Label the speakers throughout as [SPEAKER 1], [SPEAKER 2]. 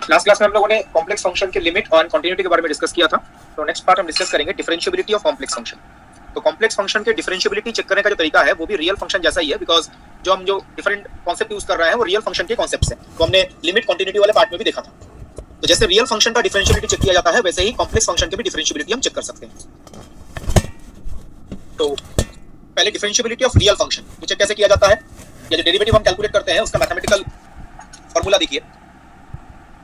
[SPEAKER 1] Last class में हम लोगों ने कॉम्प्लेक्स फंक्शन के लिमिट और कंटिन्यूटी के बारे में डिस्कस किया था। तो नेक्स्ट पार्ट हम डिस्कस करेंगे डिफरेंशिएबिलिटी ऑफ कॉम्प्लेक्स फंक्शन। तो कॉम्प्लेक्स फंक्शन के डिफरेंशिएबिलिटी चेक करने का जो तरीका है वो भी रियल फंक्शन जैसा ही है, बिकॉज जो डिफरेंट कॉन्सेप्ट यूज कर रहे हैं वो रियल फंक्शन के कॉन्सेप्ट्स हैं। तो हमने लिमिट कंटिन्यूटी वाले पार्ट में भी देखा था। तो जैसे रियल फंक्शन का डिफरेंशिएबिलिटी चेक किया जाता है, वैसे ही कॉम्प्लेक्स फंक्शन की भी डिफरेंशिएबिलिटी हम चेक कर सकते हैं। तो पहले डिफरेंशिएबिलिटी ऑफ रियल फंक्शन ये चेक कैसे किया जाता है, या जो डेरिवेटिव हम कैलकुलेट करते हैं उसका मैथमेटिकल फॉर्मूला देखिए।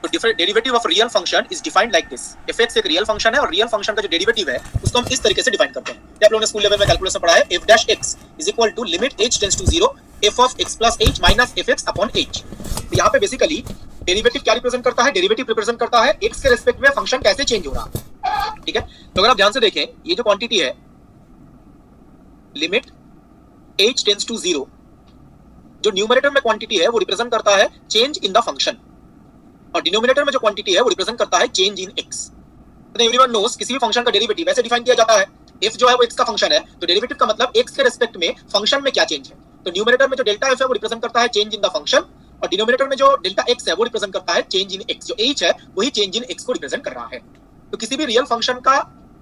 [SPEAKER 1] तो derivative of real function is defined like this. fx एक रियल फंक्शन है और रियल फंक्शन का जो डेरिवेटिव है उसको हम इस तरीके से डिफाइन करते हैं। ये आप लोगों ने स्कूल लेवल में कैलकुलस में पढ़ा है। f dash x is equal to limit h tends to 0 f of x plus h minus fx upon h। तो यहाँ पे बेसिकली डेरिवेटिव क्या रिप्रेजेंट करता है? डेरिवेटिव रिप्रेजेंट करता है x के रिस्पेक्ट में फंक्शन कैसे चेंज हो रहा है। ठीक है, तो अगर आप ध्यान से देखें, ये जो क्वांटिटी है लिमिट h tends to 0, जो न्यूमरेटर में क्वांटिटी है वो रिप्रेजेंट करता है चेंज इन द फंक्शन, और डिनोमिनेटर में जो क्वांटिटी है वो रिप्रेजेंट करता है चेंज इन x। तो एवरीवन नोस किसी भी फंक्शन का डेरिवेटिव ऐसे डिफाइन किया जाता है। f जो है वो x का फंक्शन है, तो डेरिवेटिव का मतलब x के रिस्पेक्ट में फंक्शन में क्या चेंज है। तो न्यूमरेटर में जो डेल्टा f है वो रिप्रेजेंट करता है चेंज इन द फंक्शन, और डिनोमिनेटर में जो डेल्टा x है वो रिप्रेजेंट करता है चेंज इन x। जो h है वही चेंज इन x को रिप्रेजेंट कर रहा है। तो किसी भी रियल फंक्शन का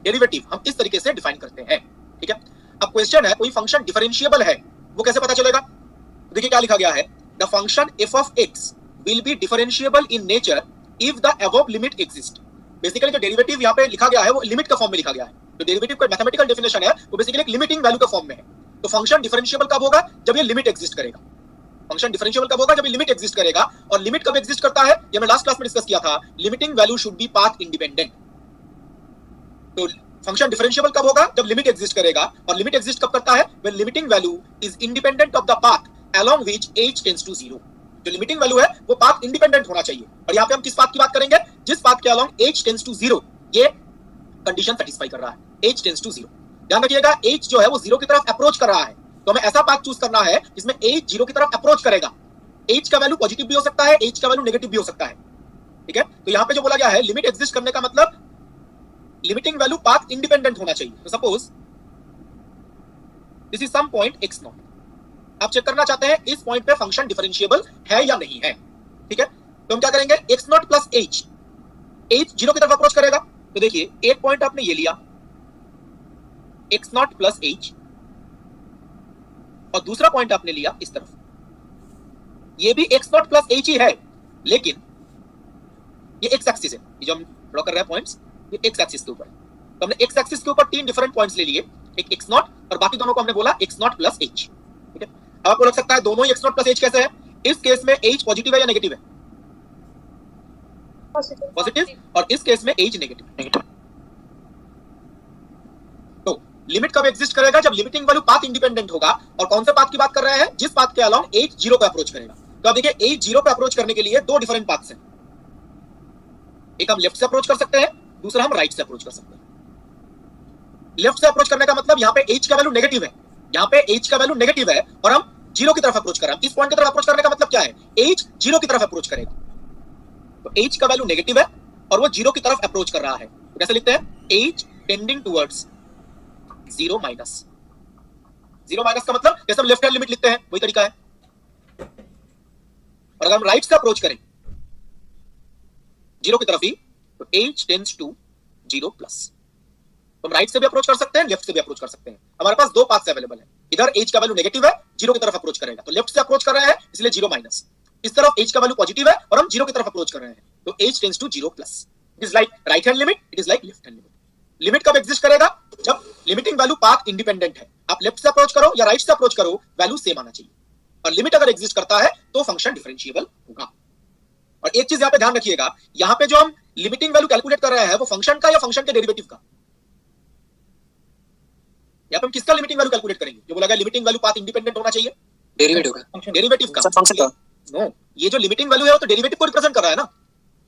[SPEAKER 1] डेरिवेटिव हम इस तरीके से डिफाइन करते हैं। ठीक है, अब क्वेश्चन है कोई फंक्शन डिफरेंशिएबल है वो कैसे पता चलेगा? देखिए क्या लिखा गया है, the function f of x will be differentiable in nature if the above limit exist। Basically जो डेरिवेटिव यहाँ पे लिखा गया है वो लिमिट का फॉर्म में लिखा गया है। तो डेरिवेटिव का मैथमेटिकल डेफिनेशन है वो बेसिकली एक लिमिटिंग वैल्यू का फॉर्म में है। तो फंक्शन डिफरेंशिएबल कब होगा? जब ये लिमिट एग्जिस्ट करेगा। फंक्शन डिफरेंशिएबल कब होगा? जब ये लिमिट एग्जिस्ट करेगा। और लिमिट कब एग्जिस्ट करता है ये मैं लास्ट क्लास में डिस्कस किया था। Limiting value should be path independent. तो फंक्शन डिफरेंशिएबल कब होगा? जब लिमिट एग्जिस्ट करेगा। और लिमिट एग्जिस्ट कब करता है? When limiting value is independent of the path along which h tends to 0। जो लिमिटिंग वैल्यू है वो पाथ इंडिपेंडेंट होना चाहिए। और यहाँ पे हम किस पाथ की बात करेंगे? जिस पाथ के along h tends to 0 ये कंडीशन सेटिस्फाई कर रहा है। h tends to 0, ध्यान रखिएगा h जो है वो 0 की तरफ अप्रोच कर रहा है। तो हमें ऐसा पाथ चूज करना है जिसमें h 0 की तरफ अप्रोच करेगा। h का वैल्यू पॉजिटिव भी हो सकता है, h का वैल्यू नेगेटिव भी हो सकता है। ठीक है, तो यहाँ पे जो बोला गया है लिमिट एग्जिस्ट करने का मतलब लिमिटिंग वैल्यू पाथ इंडिपेंडेंट होना चाहिए। तो suppose this is some point x not. आप चेक करना चाहते हैं इस पॉइंट पे फंक्शन डिफरेंशिएबल है या नहीं है। ठीक है, तो हम क्या करेंगे? x not plus h, h 0 की तरफ अप्रोच करेगा। तो देखिए एक पॉइंट आपने ये लिया x नॉट प्लस h, और दूसरा पॉइंट आपने लिया इस तरफ, ये भी x नॉट प्लस h ही है, लेकिन ये x एक्सिस है। ये जो हम ड्रॉ कर रहे हैं पॉइंट्स ये x एक्सिस के ऊपर। तो हमने x एक्सिस के ऊपर 3 डिफरेंट पॉइंट्स ले लिए, एक x नॉट और बाकी दोनों को हमने बोला x नॉट प्लस h। ठीक है, अब आपको लग सकता है दोनों ही x नॉट प्लस h कैसे है? इस केस में h पॉजिटिव है या नेगेटिव है? पॉजिटिव। और इस केस में h नेगेटिव। तो लिमिट कब एग्जिस्ट करेगा? जब लिमिटिंग वैल्यू पाथ इंडिपेंडेंट होगा। और कौन से पाथ की बात कर रहे हैं? जिस पाथ के अलोंग h 0 पे अप्रोच करेगा। तो अब देखिए h 0 पे अप्रोच करने के लिए दो डिफरेंट पाथ्स हैं। एक हम लेफ्ट से अप्रोच कर सकते हैं, दूसरा हम राइट से अप्रोच कर सकते हैं। लेफ्ट से अप्रोच करने का मतलब यहाँ पे h का वैल्यू नेगेटिव है, यहाँ पे h का वैल्यू नेगेटिव है और हम 0 की तरफ अप्रोच कर रहे हैं। इस पॉइंट की तरफ अप्रोच करने का मतलब क्या है? h 0 की तरफ अप्रोच करेगा। तो h का वैल्यू नेगेटिव है और वो 0 की तरफ अप्रोच कर रहा है। तो कैसे लिखते हैं? h tending towards 0 minus. 0 minus का मतलब जैसे हम लेफ्ट हैंड लिमिट लिखते हैं वही तरीका है। और अगर हम राइट से अप्रोच करें 0 की तरफ ही, तो h टेंड्स टू 0 प्लस। तो हम राइट से भी अप्रोच कर सकते हैं, लेफ्ट से भी अप्रोच कर सकते हैं। हमारे पास दो पाथ्स अवेलेबल है। इधर h का वैल्यू नेगेटिव है, 0 की तरफ अप्रोच करेगा, तो लेफ्ट से अप्रोच कर रहे हैं इसलिए 0 माइनस। इस तरफ h का वैल्यू पॉजिटिव है और हम 0 की तरफ अप्रोच कर रहे हैं, तो h tends to 0 plus. It is like right hand limit, it is like left hand limit. Limit कब एग्जिस्ट करेगा? जब लिमिटिंग वैल्यू पाथ इंडिपेंडेंट है। आप लेफ्ट से अप्रोच करो या राइट से अप्रोच करो, वैल्यू सेम आना चाहिए। और लिमिट अगर एग्जिस्ट करता है तो फंक्शन डिफरेंशिएबल होगा। और एक चीज यहां पे ध्यान रखिएगा, यहां पे जो हम लिमिटिंग वैल्यू कैलकुलेट कर रहे हैं वो फंक्शन का या फंक्शन के डेरिवेटिव का? यहाँ पे हम किसका लिमिटिंग वैल्यू कैलकुलेट करेंगे? जो बोला गया लिमिटिंग वैल्यू पाथ इंडिपेंडेंट होना चाहिए,
[SPEAKER 2] डेरिवेटिव का।
[SPEAKER 1] डेरिवेटिव का,
[SPEAKER 2] फंक्शन का।
[SPEAKER 1] नो, ये जो लिमिटिंग वैल्यू है वो तो डेरिवेटिव को रिप्रेजेंट कर रहा है ना।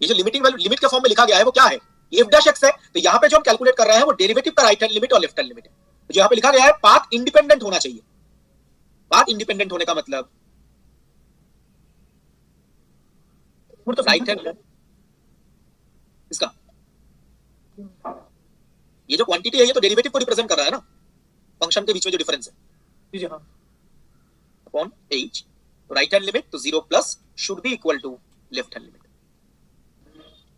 [SPEAKER 1] ये जो लिमिटिंग वैल्यू लिमिट के फॉर्म में लिखा गया है वो क्या है? ये f डैश x है। तो यहाँ पे जो हम कैलकुलेट कर रहे हैं वो डेरिवेटिव का राइट हैंड लिमिट और लेफ्ट हैंड लिमिट है। तो जो यहाँ पे लिखा गया है पाथ इंडिपेंडेंट होना चाहिए। पाथ इंडिपेंडेंट होने का मतलब तो राइट हैंड इसका, ये जो क्वांटिटी है ये तो डेरिवेटिव को रिप्रेजेंट कर रहा है ना, फंक्शन के बीच में जो डिफरेंस है। जी हाँ, upon h, right hand limit तो 0 plus should be equal to left hand limit.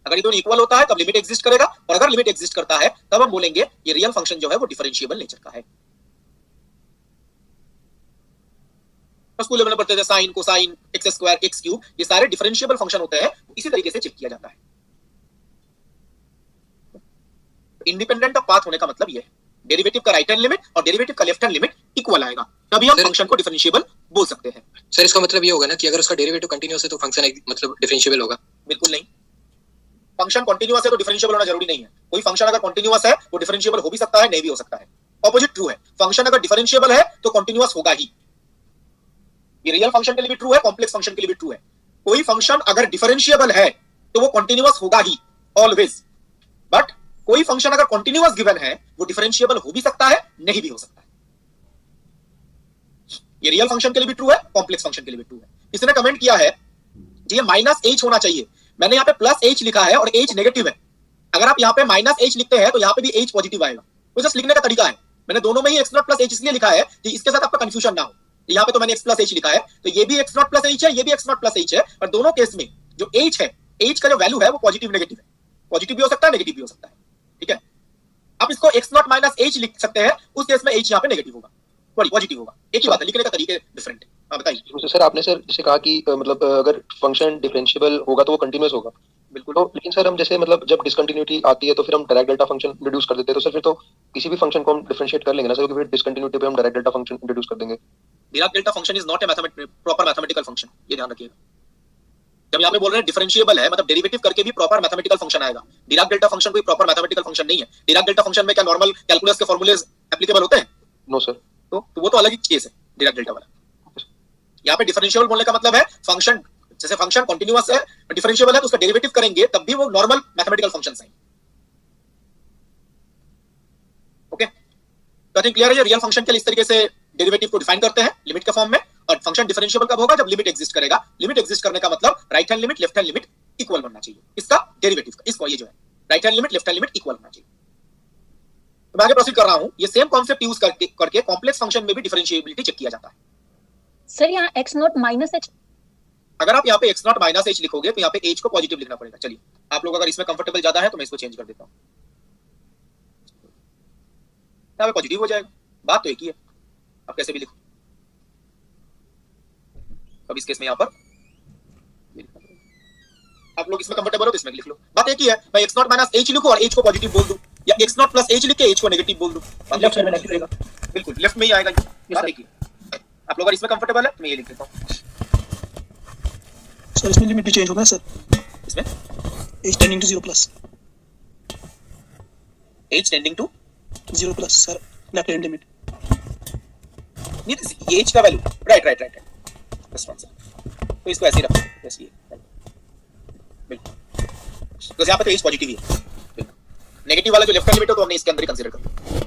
[SPEAKER 1] अगर ये दोनों इक्वल होता है तब लिमिट एग्जिस्ट करेगा, और अगर लिमिट एग्जिस्ट करता है तब हम बोलेंगे ये रियल फंक्शन जो है वो डिफरेंशिएबल नेचर का है। स्कूल लेवल में पढ़ते थे sine, cosine, x square, x cube, ये सारे डिफरेंशिएबल फंक्शन होते हैं, इसी तरीके से चेक किया जाता है। इंडिपेंडेंट ऑफ पाथ होने का मतलब ये है डेरिवेटिव का राइट हैंड लिमिट और डेरिवेटिव का लेफ्ट हैंड लिमिट इक्वल आएगा, तभी हम फंक्शन को डिफरेंशिएबल बोल सकते हैं।
[SPEAKER 2] सर इसका मतलब ये होगा ना कि अगर उसका डेरिवेटिव कंटीन्यूअस है तो फंक्शन मतलब डिफरेंशिएबल होगा?
[SPEAKER 1] बिल्कुल नहीं, फंक्शन कंटीन्यूअस है तो डिफरेंशिएबल होना जरूरी नहीं है। कोई फंक्शन अगर कंटीन्यूअस है वो डिफरेंशिएबल हो भी सकता है, नहीं भी हो सकता है। ऑपोजिट ट्रू है, फंक्शन अगर डिफरेंशिएबल है तो कंटीन्यूअस होगा ही। ये रियल फंक्शन के लिए भी ट्रू है, कॉम्प्लेक्स फंक्शन के लिए भी ट्रू है। कोई फंक्शन अगर डिफरेंशिएबल है तो वो कंटीन्यूअस होगा ही ऑलवेज, बट कोई फंक्शन अगर कंटीन्यूअस गिवन है वो डिफरेंशिएबल हो भी सकता है, नहीं भी हो सकता है। ये रियल फंक्शन के लिए भी ट्रू है, कॉम्प्लेक्स फंक्शन के लिए भी ट्रू है। किसी ने कमेंट किया है कि ये माइनस एच होना चाहिए, मैंने यहाँ पे प्लस एच लिखा है और एच नेगेटिव है। अगर आप यहाँ पे माइनस एच लिखते हैं तो यहाँ पे भी एच पॉजिटिव आएगा, तो जस्ट लिखने का तरीका है। मैंने दोनों में ही एक्स नॉट प्लस एच इसलिए लिखा है कि इसके साथ आपका कंफ्यूजन ना हो। यहाँ पे तो मैंने एक्स प्लस एच लिखा है, तो ये भी एक्स नॉट प्लस एच है, ये भी एक्स नॉट प्लस एच है, और दोनों केस में जो एच है, एच का जो वैल्यू है वो पॉजिटिव नेगेटिव है। पॉजिटिव भी हो सकता है, नेगेटिव भी हो सकता है, ठीक है। आप इसको एक्स नॉट माइनस एच लिख सकते हैं, उस केस में एच यहाँ पे नेगेटिव होगा, सॉरी पॉजिटिव होगा। एक ही बात है, लिखने का तरीके डिफरेंट है। हाँ बताइए।
[SPEAKER 3] सर आपने सर जैसे कहा कि मतलब अगर फंक्शन डिफरेंशिएबल होगा तो वो कंटीन्यूअस होगा,
[SPEAKER 1] बिल्कुल।
[SPEAKER 3] तो लेकिन सर हम जैसे मतलब जब डिसकंटिन्यूटी आती है तो फिर हम डायरेक्ट डेल्टा फंक्शन इंट्रोड्यूस कर देते हैं, तो सर फिर तो किसी भी फंक्शन को हम डिफरेंशिएट कर लेंगे ना सर, क्योंकि फिर डिसकंटिन्यूटी पे हम डायरेक्ट डेल्टा फंक्शन इंट्रोड्यूस कर देंगे।
[SPEAKER 1] Dirac delta function is not A proper mathematical function, ये ध्यान रखिएगा। जब यहाँ पे बोल रहे हैं डिफरेंशिएबल है मतलब डेरिवेटिव करके भी प्रॉपर मैथमेटिकल फंक्शन आएगा। डिराक डेल्टा फंक्शन कोई प्रॉपर मैथमेटिकल फंक्शन नहीं है। डिराक डेल्टा फंक्शन में क्या नॉर्मल कैलकुलस के फॉर्मूलेज एप्लीकेबल होते हैं?
[SPEAKER 3] No sir.
[SPEAKER 1] तो वो तो अलग ही केस है डिराक डेल्टा वाला। यहाँ पे डिफरेंशिएबल बोलने का मतलब है फंक्शन, जैसे फंक्शन कंटीन्यूअस है डिफरेंशिएबल है तो उसका डेरिवेटिव करेंगे तब भी वो नॉर्मल मैथमेटिकल फंक्शंस हैं। ओके, तो आई थिंक क्लियर है। ये रियल फंक्शन के लिए इस तरीके से डेरिवेटिव को डिफाइन करते हैं लिमिट के फॉर्म में, और फंक्शन डिफरेंशिएबल कब होगा? जब लिमिट एग्जिस्ट करेगा। लिमिट एग्जिस्ट करने का मतलब right hand limit left hand limit equal बनना चाहिए, इसका डेरिवेटिव का, इसको ये जो है right hand limit left hand limit equal होना चाहिए। तो मैं आगे प्रोसीड कर रहा हूं। ये सेम कॉन्सेप्ट यूज करके कॉम्प्लेक्स फंक्शन में भी डिफरेंशिएबिलिटी चेक किया जाता है।
[SPEAKER 4] सर यहाँ x नॉट माइनस एच,
[SPEAKER 1] अगर आप यहाँ पे x नॉट माइनस एच लिखोगे तो यहाँ पे h को पॉजिटिव लिखना पड़ेगा। चलिए आप लोग अगर इसमें कंफर्टेबल ज्यादा है तो मैं इसको चेंज कर देता हूँ, यहाँ पे पॉजिटिव हो जाएगा। बात तो एक ही है, आप कैसे भी लिखो। अब इस केस में यहाँ पर आप लोग इसमें कंफर्टेबल हो तो इसमें लिख लो, बात एक ही है। मैं x नॉट माइनस एच लिखूं और h को पॉजिटिव बोल दूं, या x नॉट प्लस एच लिख के h को नेगेटिव बोल दूं, लेफ्ट में नेगेटिव रहेगा। बिल्कुल लेफ्ट में ही आएगा, बात एक ही है। आप लोग अगर इसमें कंफर्टेबल है तो मैं ये लिख देता हूं।
[SPEAKER 5] सर इसमें लिमिट भी चेंज होगा सर,
[SPEAKER 1] इसमें
[SPEAKER 5] h tending to 0 plus,
[SPEAKER 1] h tending to
[SPEAKER 5] 0 plus sir left hand limit.
[SPEAKER 1] नहीं ये h का वैल्यू राइट बस वन सेकंड, तो इसको ऐसे ही रखो जैसे ये, बिल्कुल। तो यहाँ पे तो h पॉजिटिव ही है, नेगेटिव वाला जो लेफ्ट हैंड लिमिट हो तो हमने इसके अंदर ही कंसीडर कर लिया,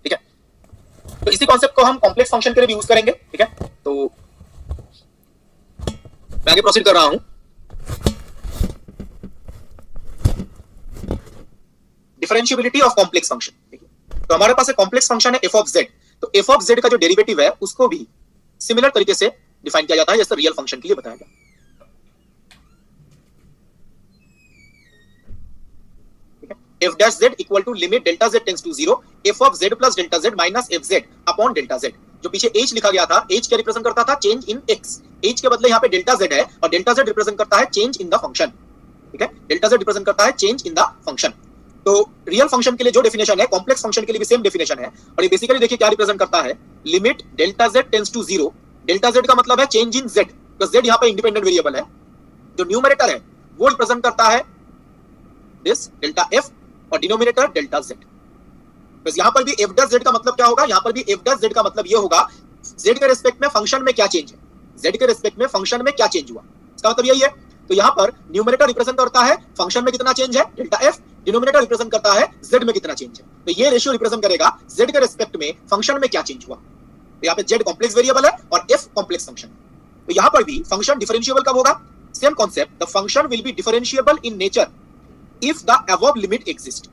[SPEAKER 1] ठीक है। तो इसी कॉन्सेप्ट को हम कॉम्प्लेक्स फंक्शन के लिए भी यूज करेंगे, ठीक है। तो मैं आगे प्रोसीड कर रहा हूं। डिफरेंशिएबिलिटी ऑफ कॉम्प्लेक्स फंक्शन, ठीक है। तो हमारे पास एक कॉम्प्लेक्स फंक्शन है f ऑफ z, तो f ऑफ z का जो डेरिवेटिव है उसको भी सिमिलर तरीके से डिफाइन किया जाता है जैसे रियल फंक्शन के लिए बताया गया। f dash z equal to limit delta z tends to 0 f of z plus delta z minus fz upon delta z। जो पीछे h लिखा गया था, h क्या रिप्रेजेंट करता था? Change in x। h के बदले यहाँ पे डेल्टा z है और डेल्टा z रिप्रेजेंट करता है चेंज इन द फंक्शन, ठीक है। डेल्टा z रिप्रेजेंट करता है चेंज इन द फंक्शन। तो रियल फंक्शन के लिए जो डेफिनेशन है कॉम्प्लेक्स फंक्शन के लिए भी सेम डेफिनेशन है, और ये बेसिकली देखिए क्या रिप्रेजेंट करता है? Limit delta z tends to 0। Delta z का मतलब है चेंज इन z, तो z यहाँ पे इंडिपेंडेंट वेरिएबल है। जो न्यूमरेटर है वो रिप्रेजेंट करता है दिस डेल्टा f और डिनोमिनेटर डेल्टा z। बस यहाँ पर भी f डैश z का मतलब क्या होगा? यहाँ पर भी f डैश z का मतलब ये होगा z के रिस्पेक्ट में फंक्शन में क्या चेंज है, z के रिस्पेक्ट में फंक्शन में क्या चेंज हुआ, इसका मतलब यही है। तो यहाँ पर न्यूमरेटर रिप्रेजेंट करता है फंक्शन में कितना चेंज है डेल्टा f, डिनोमिनेटर रिप्रेजेंट करता है z में कितना चेंज है। तो ये रेशियो रिप्रेजेंट करेगा z के रिस्पेक्ट में फंक्शन में क्या चेंज हुआ। तो यहाँ पे z कॉम्प्लेक्स वेरिएबल है और f कॉम्प्लेक्स फंक्शन। तो यहाँ पर भी फंक्शन डिफरेंशिएबल कब होगा? Same concept, the function will be differentiable in nature if the above limit exist.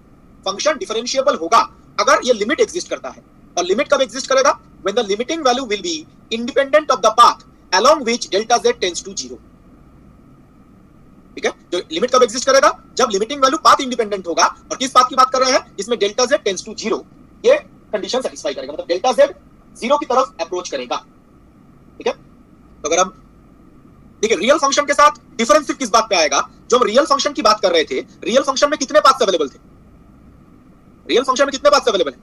[SPEAKER 1] Function differentiable होगा अगर ये लिमिट एग्जिस्ट करता है, और लिमिट कब एग्जिस्ट करेगा? When the limiting value will be independent of the path along which delta z tends to 0। ठीक है, जो लिमिट कब एग्जिस्ट करेगा, जब लिमिटिंग वैल्यू पाथ इंडिपेंडेंट होगा। और किस पाथ की बात कर रहे हैं, जिसमें डेल्टा z टेंड्स टू 0, ये कंडीशन सेटिस्फाई करेगा, मतलब डेल्टा z 0 की तरफ अप्रोच करेगा। ठीक है, तो अगर हम देखिए रियल फंक्शन के साथ डिफरेंस सिर्फ किस बात पे आएगा, जो हम रियल फंक्शन की बात कर रहे थे, रियल फंक्शन में कितने पाथ्स अवेलेबल थे, रियल फंक्शन में कितने पाथ्स अवेलेबल है,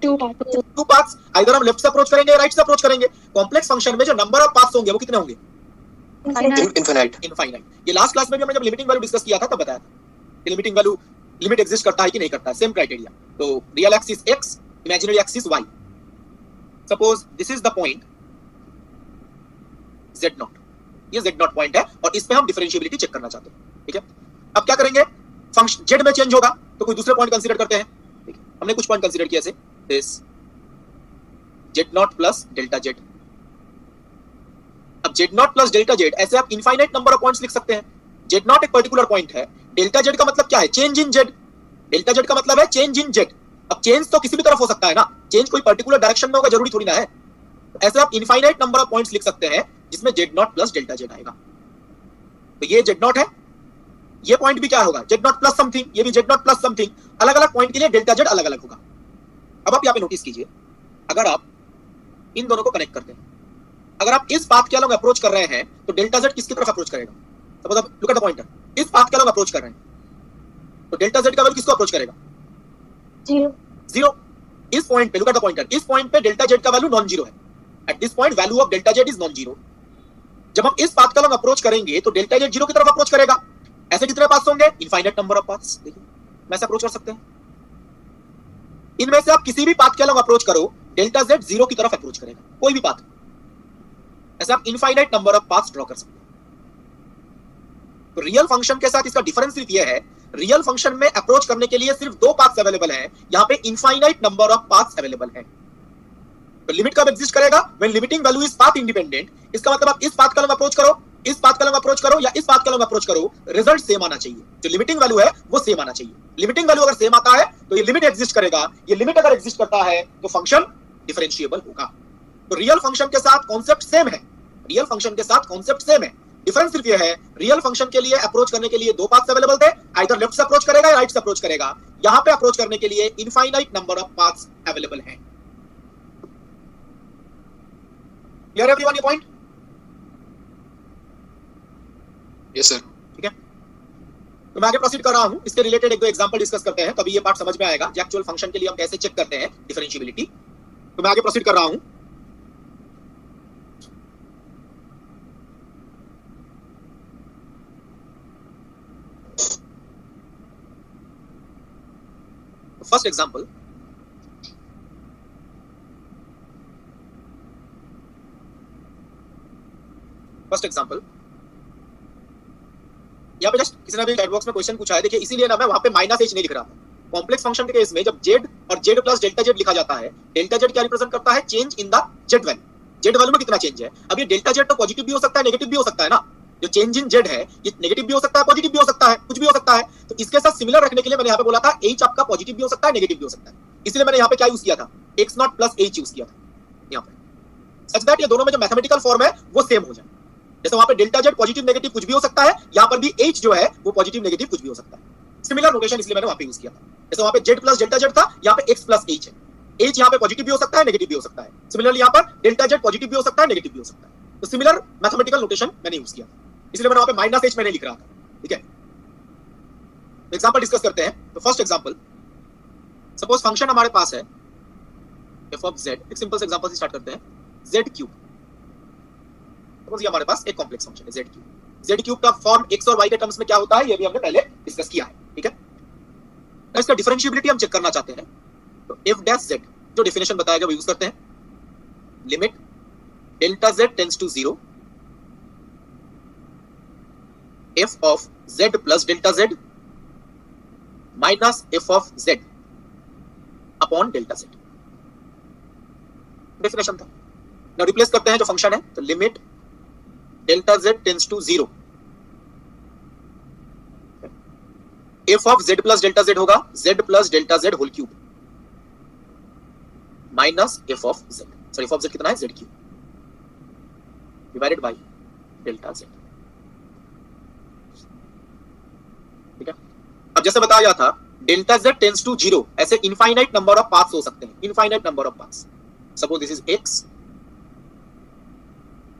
[SPEAKER 1] टू पाथ्स। आइदर हम लेफ्ट से अप्रोच करेंगे, राइट से अप्रोच करेंगे। कॉम्प्लेक्स फंक्शन में जो नंबर ऑफ पाथ्स होंगे वो कितने होंगे,
[SPEAKER 2] इनफाइनाइट।
[SPEAKER 1] इनफाइनाइट। ये लास्ट क्लास में भी हमने जब लिमिटिंग वैल्यू डिस्कस किया था तब बताया था कि लिमिटिंग वैल्यू लिमिट एग्जिस्ट करता है कि नहीं करता है, सेम क्राइटेरिया। तो real axis x, imaginary axis y। Suppose this is the point z0, ये z0 पॉइंट है और इस पे हम डिफरेंशिएबिलिटी चेक करना चाहते हैं। ठीक है, अब क्या करेंगे, फंक्शन z में चेंज होगा तो कोई दूसरे पॉइंट कंसीडर करते हैं। ठीक है, हमने कुछ पॉइंट कंसीडर किया, जैसे this z0 plus delta z। अब z0 प्लस डेल्टा z, ऐसे आप इनफाइनाइट नंबर ऑफ पॉइंट्स लिख सकते हैं। z0 एक पर्टिकुलर पॉइंट है, डेल्टा z का मतलब क्या है, change in z। Delta z का मतलब है चेंज इन z। अब चेंज तो किसी भी तरफ हो सकता है ना, चेंज कोई पर्टिकुलर डायरेक्शन में होगा, जरूरी थोड़ी ना है। तो ऐसे आप इनफाइनाइट नंबर ऑफ पॉइंट्स लिख सकते हैं जिसमें z0 प्लस डेल्टा z आएगा। तो ये z0 है, ये पॉइंट भी क्या होगा, z0 प्लस समथिंग, ये भी z0 प्लस समथिंग। अलग अलग पॉइंट के लिए डेल्टा z अलग अलग होगा। अब आप यहाँ पे नोटिस कीजिए, अगर आप इन दोनों को कनेक्ट करते हैं, अगर आप इस पाथ के अलग अप्रोच कर रहे हैं तो डेल्टा z किसकी तरफ अप्रोच करेगा, सपोज आप लुक एट द पॉइंटर, इस पाथ के अलग अप्रोच कर रहे हैं तो डेल्टा z का वैल्यू किसको अप्रोच करेगा, 0। इस पॉइंट पे लुक एट द पॉइंटर, इस पॉइंट पे डेल्टा z का वैल्यू नॉन जीरो है। At this point value of delta z is non zero. जब हम इस पाथ का अलग अप्रोच करेंगे तो डेल्टा z 0 की तरफ अप्रोच करेगा। ऐसे कितने पाथ्स होंगे, इनफाइनाइट नंबर ऑफ पाथ्स। देखिए मैं ऐसे अप्रोच कर सकते हैं, इनमें से आप किसी भी पाथ के अलग अप्रोच करो, डेल्टा z 0 की तरफ अप्रोच करेगा, कोई भी पाथ। ऐसे आप infinite number of paths draw कर सकते हैं। तो रियल फंक्शन के साथ इसका डिफरेंस सिर्फ यह है, रियल फंक्शन में अप्रोच करने के लिए सिर्फ 2 पाथ्स अवेलेबल हैं, यहां पे infinite number of paths available हैं। तो लिमिट कब एग्जिस्ट करेगा, when limiting value is path independent. इसका मतलब आप इस पाथ का अलग अप्रोच करो, इस पाथ का अलग अप्रोच करो या इस पाथ का अलग अप्रोच करो, रिजल्ट सेम आना चाहिए। जो लिमिटिंग वैल्यू है वो सेम आना चाहिए। लिमिटिंग वैल्यू अगर सेम आता है तो ये लिमिट एग्जिस्ट करेगा, ये लिमिट अगर एग्जिस्ट करता है तो फंक्शन डिफरेंशिएबल होगा। तो रियल फंक्शन के साथ कॉन्सेप्ट सेम है, रियल फंक्शन के साथ कॉन्सेप्ट सेम है। डिफरेंस सिर्फ ये है, रियल फंक्शन के लिए अप्रोच करने के लिए 2 पाथ्स अवेलेबल थे, आइदर लेफ्ट से अप्रोच करेगा या राइट से अप्रोच करेगा। यहां पे अप्रोच करने के लिए infinite number of paths available हैं। क्लियर एवरीवन ये पॉइंट?
[SPEAKER 2] Yes sir.
[SPEAKER 1] ठीक है, तो मैं आगे प्रोसीड कर रहा हूं, इसके रिलेटेड एक दो एग्जांपल डिस्कस करते हैं, तभी ये पार्ट समझ में आएगा कि एक्चुअल फंक्शन के लिए हम कैसे चेक करते हैं डिफरेंशिएबिलिटी। तो मैं आगे प्रोसीड कर रहा हूं। फर्स्ट एग्जांपल, यहाँ पे जस्ट किसी ने भी चैट बॉक्स में क्वेश्चन पूछा है, देखिए इसीलिए ना मैं वहां पे माइनस h नहीं लिख रहा था। कॉम्प्लेक्स फंक्शन के केस में जब z और z प्लस डेल्टा z लिखा जाता है, डेल्टा z क्या रिप्रेजेंट करता है, change in the z value. z value में कितना चेंज है। अब ये डेल्टा z तो पॉजिटिव भी हो सकता है, नेगेटिव भी हो सकता है ना। जो चेंज इन z है ये नेगेटिव भी हो सकता है, पॉजिटिव भी हो सकता है, कुछ भी हो सकता है। तो इसके साथ सिमिलर रखने के लिए मैंने यहाँ पे बोला था h आपका पॉजिटिव भी हो सकता है, नेगेटिव भी हो सकता है। इसलिए मैंने यहाँ पे क्या यूज किया था, x0 प्लस h यूज किया था यहाँ पे, सच दैट ये दोनों में जो मैथमेटिकल फॉर्म है वो सेम हो जाए। जैसे वहां पे डेल्टा z पॉजिटिव नेगेटिव कुछ भी हो सकता है, यहाँ पर भी h जो है वो पॉजिटिव नेगेटिव कुछ भी हो सकता है। सिमिलर नोटेशन इसलिए मैंने वहां पे यूज किया था। जैसे वहां पे z प्लस डेल्टा z था, यहाँ पे x प्लस h है। h यहाँ पे पॉजिटिव भी हो सकता है, नेगेटिव भी हो सकता है। सिमिलरली यहाँ पर डेल्टा z पॉजिटिव भी हो सकता है, नेगेटिव भी हो सकता है। तो सिमिलर मैथमेटिकल नोटेशन मैंने यूज किया, इसलिए मैंने वहां पे माइनस h मैंने लिख रहा था। ठीक है, एग्जांपल डिस्कस करते हैं। तो फर्स्ट एग्जांपल, सपोज फंक्शन हमारे पास है f ऑफ z। एक सिंपल से एग्जांपल से स्टार्ट करते हैं, z क्यूब। सपोज ये हमारे पास एक कॉम्प्लेक्स फंक्शन है z क्यूब। z क्यूब का फॉर्म x और y के टर्म्स में क्या होता है ये भी हमने पहले डिस्कस किया है। ठीक है, तो इसका डिफरेंशिएबिलिटी हम चेक करना चाहते हैं। तो f डैश z जो डेफिनेशन बताया गया वो यूज करते हैं, limit delta z tends to 0 f of z plus delta z minus f of z upon delta z। Definition था। नाउ रिप्लेस करते हैं जो फंक्शन है, तो limit delta z tends to 0 f of z plus delta z होगा z plus delta z whole cube minus f of z, sorry f of z कितना है, z cube divided by delta z। ठीक है। अब जैसे बताया था delta z tends to 0, ऐसे इनफाइनाइट नंबर ऑफ पाथ्स हो सकते हैं, infinite number of paths. Suppose this is x,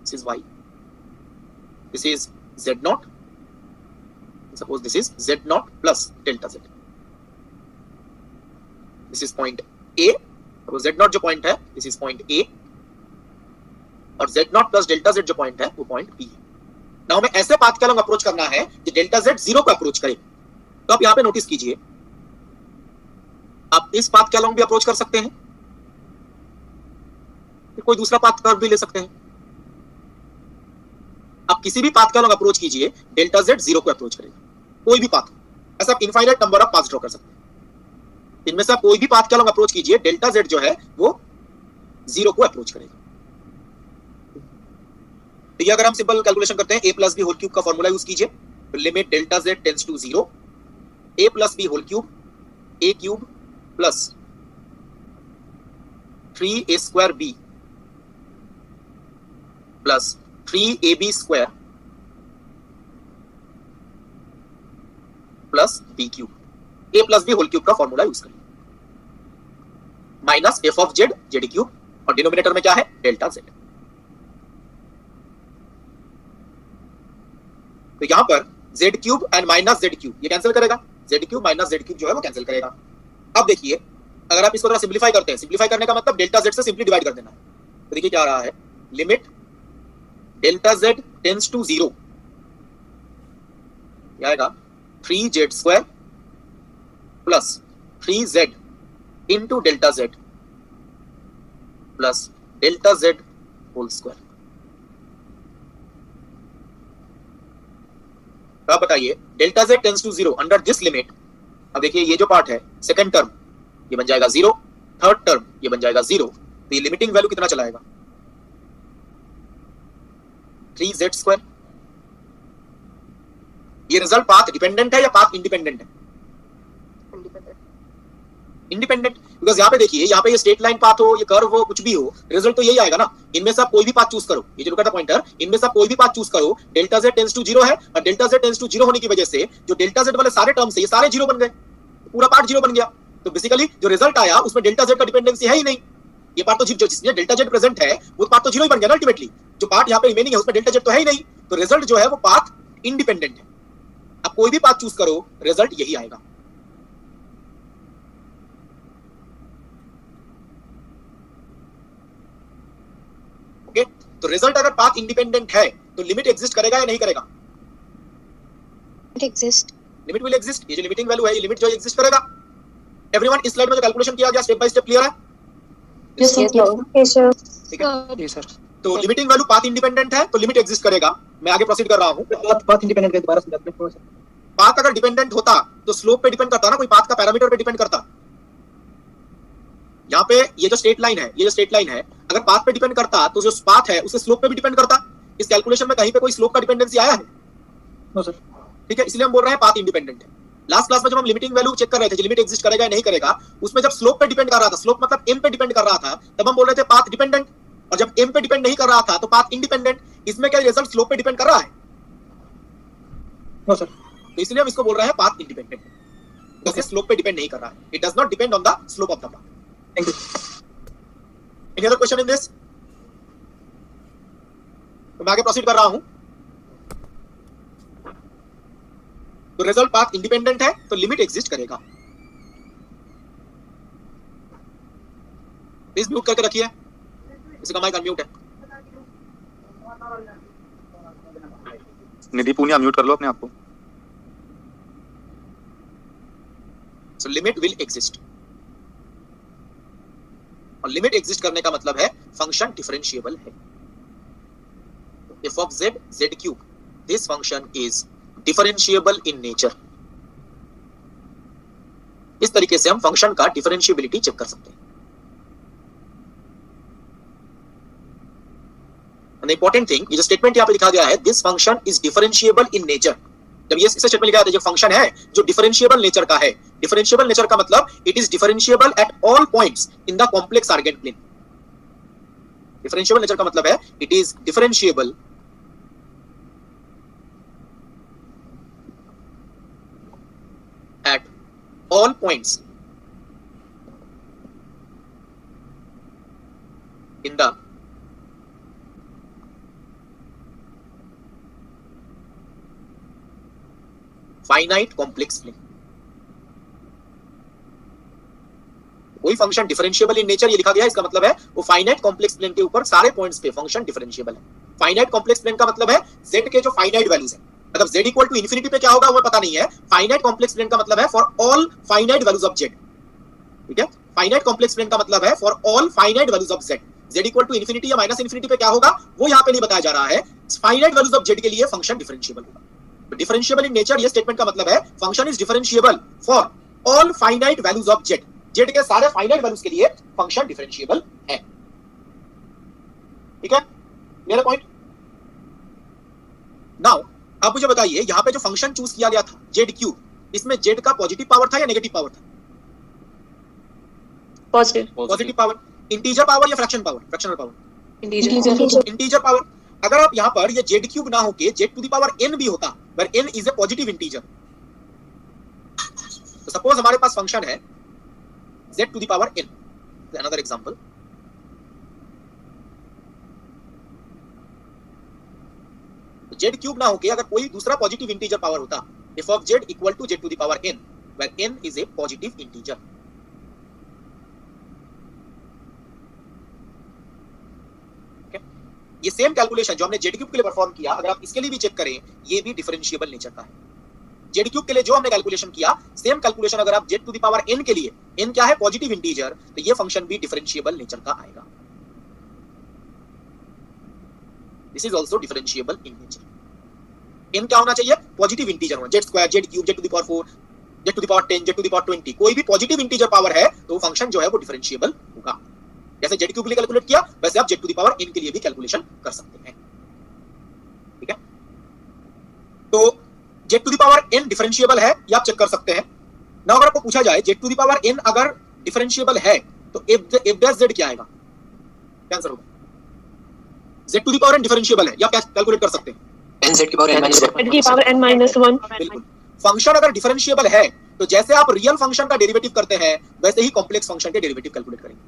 [SPEAKER 1] this is y, this is z0, suppose this is z0 plus delta z, this is point a, suppose z0 जो point है this is point a और z0 plus delta z जो point है वो point b है। Now हमें ऐसे path के अलॉन्ग अप्रोच करना है कि डेल्टा z 0 को अप्रोच करे। तो आप यहां पे नोटिस कीजिए, आप इस पाथ के अलॉन्ग भी अप्रोच कर सकते हैं, कोई दूसरा पाथ कर भी ले सकते हैं। आप किसी भी पाथ के अलॉन्ग अप्रोच कीजिए, डेल्टा z 0 को अप्रोच करेगा, कोई भी पाथ। ऐसा आप infinite number of paths draw कर सकते हैं। इनमें से आप कोई भी पाथ के अलॉन्ग अप्रोच कीजिए, डेल्टा z जो है वो 0 को अप्रोच करेगा। तो ये अगर हम सिंपल कैलकुलेशन करते हैं, a plus b whole cube का फॉर्मूला यूज कीजिए, तो limit delta z tends to 0, a plus b whole cube, a cube plus 3a square b plus 3ab square plus b cube, a plus b whole cube का formula use करें, minus f of z, z cube, और denominator में क्या है delta z। तो यहां पर z cube and minus z cube ये कैंसिल करेगा, z cube minus z cube जो है वो कैंसिल करेगा। अब देखिए अगर आप इसको थोड़ा सिंप्लीफाई करते हैं, सिंप्लीफाई करने का मतलब डेल्टा z से सिंपली डिवाइड कर देना है। तो देखिए क्या आ रहा है, limit delta z tends to 0 क्या आएगा 3z square plus 3z into delta z plus delta z whole square. तो आप बताइए delta z tends to 0 under this limit. अब देखिए ये जो पार्ट है सेकंड टर्म ये बन जाएगा 0, थर्ड टर्म ये बन जाएगा 0, तो ये लिमिटिंग वैल्यू कितना चला आएगा 3z स्क्वायर। ये रिजल्ट पाथ डिपेंडेंट है या पाथ इंडिपेंडेंट है? इंडिपेंडेंट, बिकॉज यहाँ पे देखिए यहाँ पे ये स्ट्रेट लाइन पाथ हो, ये कर्व हो, कुछ भी हो, रिजल्ट तो यही आएगा ना। इनमें से आप कोई भी पाथ चूज करो, ये जो लुक एट द पॉइंटर, इनमें से आप कोई भी पाथ चूज करो, डेल्टा z टेंड्स टू 0 है और डेल्टा z टेंड्स टू 0 होने की वजह से जो डेल्टा z वाले सारे टर्म्स है ये सारे 0 बन गए, पूरा पार्ट 0 बन गया। तो बेसिकली जो रिजल्ट आया उसमें डेल्टा z का डिपेंडेंसी है ही नहीं। ये पार्ट तो जो जिसमें डेल्टा z प्रेजेंट है वो पार्ट तो 0 ही बन गया ना अल्टीमेटली। जो पार्ट यहाँ पे रिमेनिंग है उसमें डेल्टा z तो है ही नहीं, तो रिजल्ट जो है वो पाथ इंडिपेंडेंट है। आप कोई भी पाथ चूज करो रिजल्ट यही आएगा। ओके, तो रिजल्ट अगर पाथ इंडिपेंडेंट है तो लिमिट एग्जिस्ट करेगा या नहीं करेगा? Limit will exist. ये जो लिमिटिंग वैल्यू है ये लिमिट जो एग्जिस्ट करेगा। एवरीवन इस स्लाइड में जो कैलकुलेशन किया गया स्टेप बाय स्टेप क्लियर है?
[SPEAKER 4] Yes, sir.
[SPEAKER 1] ठीक है,
[SPEAKER 5] जी सर।
[SPEAKER 1] तो लिमिटिंग वैल्यू पाथ इंडिपेंडेंट है तो लिमिट एग्जिस्ट करेगा। मैं आगे प्रोसीड कर रहा हूं।
[SPEAKER 5] पाथ इंडिपेंडेंट का दोबारा समझाते हैं।
[SPEAKER 1] पाथ अगर डिपेंडेंट होता तो स्लोप पे डिपेंड करता ना, कोई पाथ का पैरामीटर पे डिपेंड करता। यहाँ पे ये जो स्ट्रेट लाइन है, ये जो स्ट्रेट लाइन है, अगर पाथ पे डिपेंड करता तो जो पाथ है उसके स्लोप पे भी डिपेंड करता। इस कैलकुलेशन में कहीं पे कोई स्लोप का डिपेंडेंसी आया है?
[SPEAKER 5] No sir.
[SPEAKER 1] ठीक है, इसलिए हम बोल रहे हैं पाथ इंडिपेंडेंट है। लास्ट क्लास में जब हम लिमिटिंग वैल्यू चेक कर रहे थे, जो लिमिट एग्जिस्ट करेगा या नहीं करेगा, उसमें जब स्लोप पे डिपेंड कर रहा था, स्लोप मतलब m पे डिपेंड कर रहा था, तब हम बोल रहे थे पाथ डिपेंडेंट, और जब m पे डिपेंड नहीं कर रहा था तो पाथ इंडिपेंडेंट। इसमें क्या रिजल्ट स्लोप पे डिपेंड कर रहा है?
[SPEAKER 5] No sir.
[SPEAKER 1] तो इसलिए हम इसको बोल रहे हैं पाथ इंडिपेंडेंट, क्योंकि स्लोप पे डिपेंड नहीं कर रहा है। It does not depend on the slope of the path.
[SPEAKER 5] Thank you.
[SPEAKER 1] Any other question in this? तो मैं आगे प्रोसीड कर रहा हूं। तो रिजल्ट पाथ इंडिपेंडेंट है तो लिमिट एग्जिस्ट करेगा। प्लीज म्यूट करके रखिए, इसका माइक अनम्यूट है।
[SPEAKER 6] निधि पूनिया म्यूट कर लो अपने आप को।
[SPEAKER 1] सो लिमिट विल एग्जिस्ट, और लिमिट एग्जिस्ट करने का मतलब है फंक्शन डिफरेंशिएबल है। f of z, z cube, this function is differentiable in nature। इस तरीके से हम फंक्शन का डिफरेंशिएबिलिटी चेक कर सकते हैं। An important thing, ये जो स्टेटमेंट यहाँ पे लिखा गया है, this function is differentiable in nature। जब ये इसे स्टेटमेंट लिखा है, जो फंक्शन है जो डिफरेंशिएबल नेचर का है, डिफरेंशिएबल नेचर का मतलब it is differentiable at all points in the complex Argand plane. Differentiable nature का मतलब है it is differentiable all points in the finite complex plane. कोई फंक्शन डिफरेंशिएबल इन नेचर ये लिखा गया है, इसका मतलब है वो फाइनाइट कॉम्प्लेक्स प्लेन के ऊपर सारे पॉइंट्स पे फंक्शन डिफरेंशिएबल है। फाइनाइट कॉम्प्लेक्स प्लेन का मतलब है z के जो फाइनाइट वैल्यूज हैं, मतलब z इक्वल टू इंफिनिटी पे क्या होगा वो पता नहीं है। फाइनाइट कॉम्प्लेक्स प्लेन का मतलब है for all finite values of z, ठीक है। फाइनाइट कॉम्प्लेक्स प्लेन का मतलब है for all finite values of z। z equal to infinity या माइनस इंफिनिटी पे क्या होगा वो यहाँ पे नहीं बताया जा रहा है। फाइनाइट वैल्यूज ऑफ z के लिए फंक्शन डिफरेंशिएबल होगा। डिफरेंशिएबल इन नेचर ये स्टेटमेंट का मतलब है function is differentiable for all finite values of z। z के सारे फाइनाइट वैल्यूज के लिए फंक्शन डिफरेंशिएबल है, ठीक है। Clear point. नाउ आप मुझे बताइए यहाँ पे जो फंक्शन चूज किया गया था z क्यूब, इसमें z का पॉजिटिव पावर था या नेगेटिव पावर था? Positive power. इंटीजर पावर या fraction power? Fractional power. Integer power. अगर आप यहाँ पर ये z क्यूब ना होके z to the power n भी होता, where n is a positive integer, तो सपोज हमारे पास फंक्शन है z to the power n. Another example. z cube ना होके अगर कोई दूसरा पॉजिटिव इंटीजर पावर होता, f of z equal to z to the power n, where n is a positive integer. Okay? ये सेम कैलकुलेशन जो हमने z cube के लिए परफॉर्म किया, अगर आप इसके लिए भी चेक करें, ये भी डिफरेंशिएबल नेचर का है। z क्यूब के लिए जो हमने कैलकुलेशन किया, सेम कैलकुलेशन अगर आप z to the power n के लिए, n क्या है? पॉजिटिव इंटीजर, तो ये फंक्शन भी डिफरेंशिएबल नेचर का आएगा। This is also differentiable in nature. n क्या होना चाहिए? पॉजिटिव इंटीजर होना। z square, z cube, z to the power 4, z to the power 10, z to the power 20, कोई भी पॉजिटिव इंटीजर पावर है तो वो फंक्शन जो है वो डिफरेंशिएबल होगा। जैसे z क्यूब के लिए कैलकुलेट किया, वैसे आप z to the power n के लिए भी कैलकुलेशन कर सकते हैं, ठीक है। तो z to the power n differentiable है, ये आप चेक कर सकते हैं ना। अगर आपको पूछा जाए z to the power n अगर डिफरेंशिएबल है तो f डैश z क्या आएगा? क्या आंसर होगा? z to the power n differentiable है, ये आप कैलकुलेट कर सकते हैं।
[SPEAKER 2] n z की पावर n minus 1।
[SPEAKER 1] बिल्कुल। फंक्शन अगर डिफरेंशिएबल है तो जैसे आप रियल फंक्शन का डेरिवेटिव करते हैं, वैसे ही कॉम्प्लेक्स फंक्शन के डेरिवेटिव कैलकुलेट करेंगे।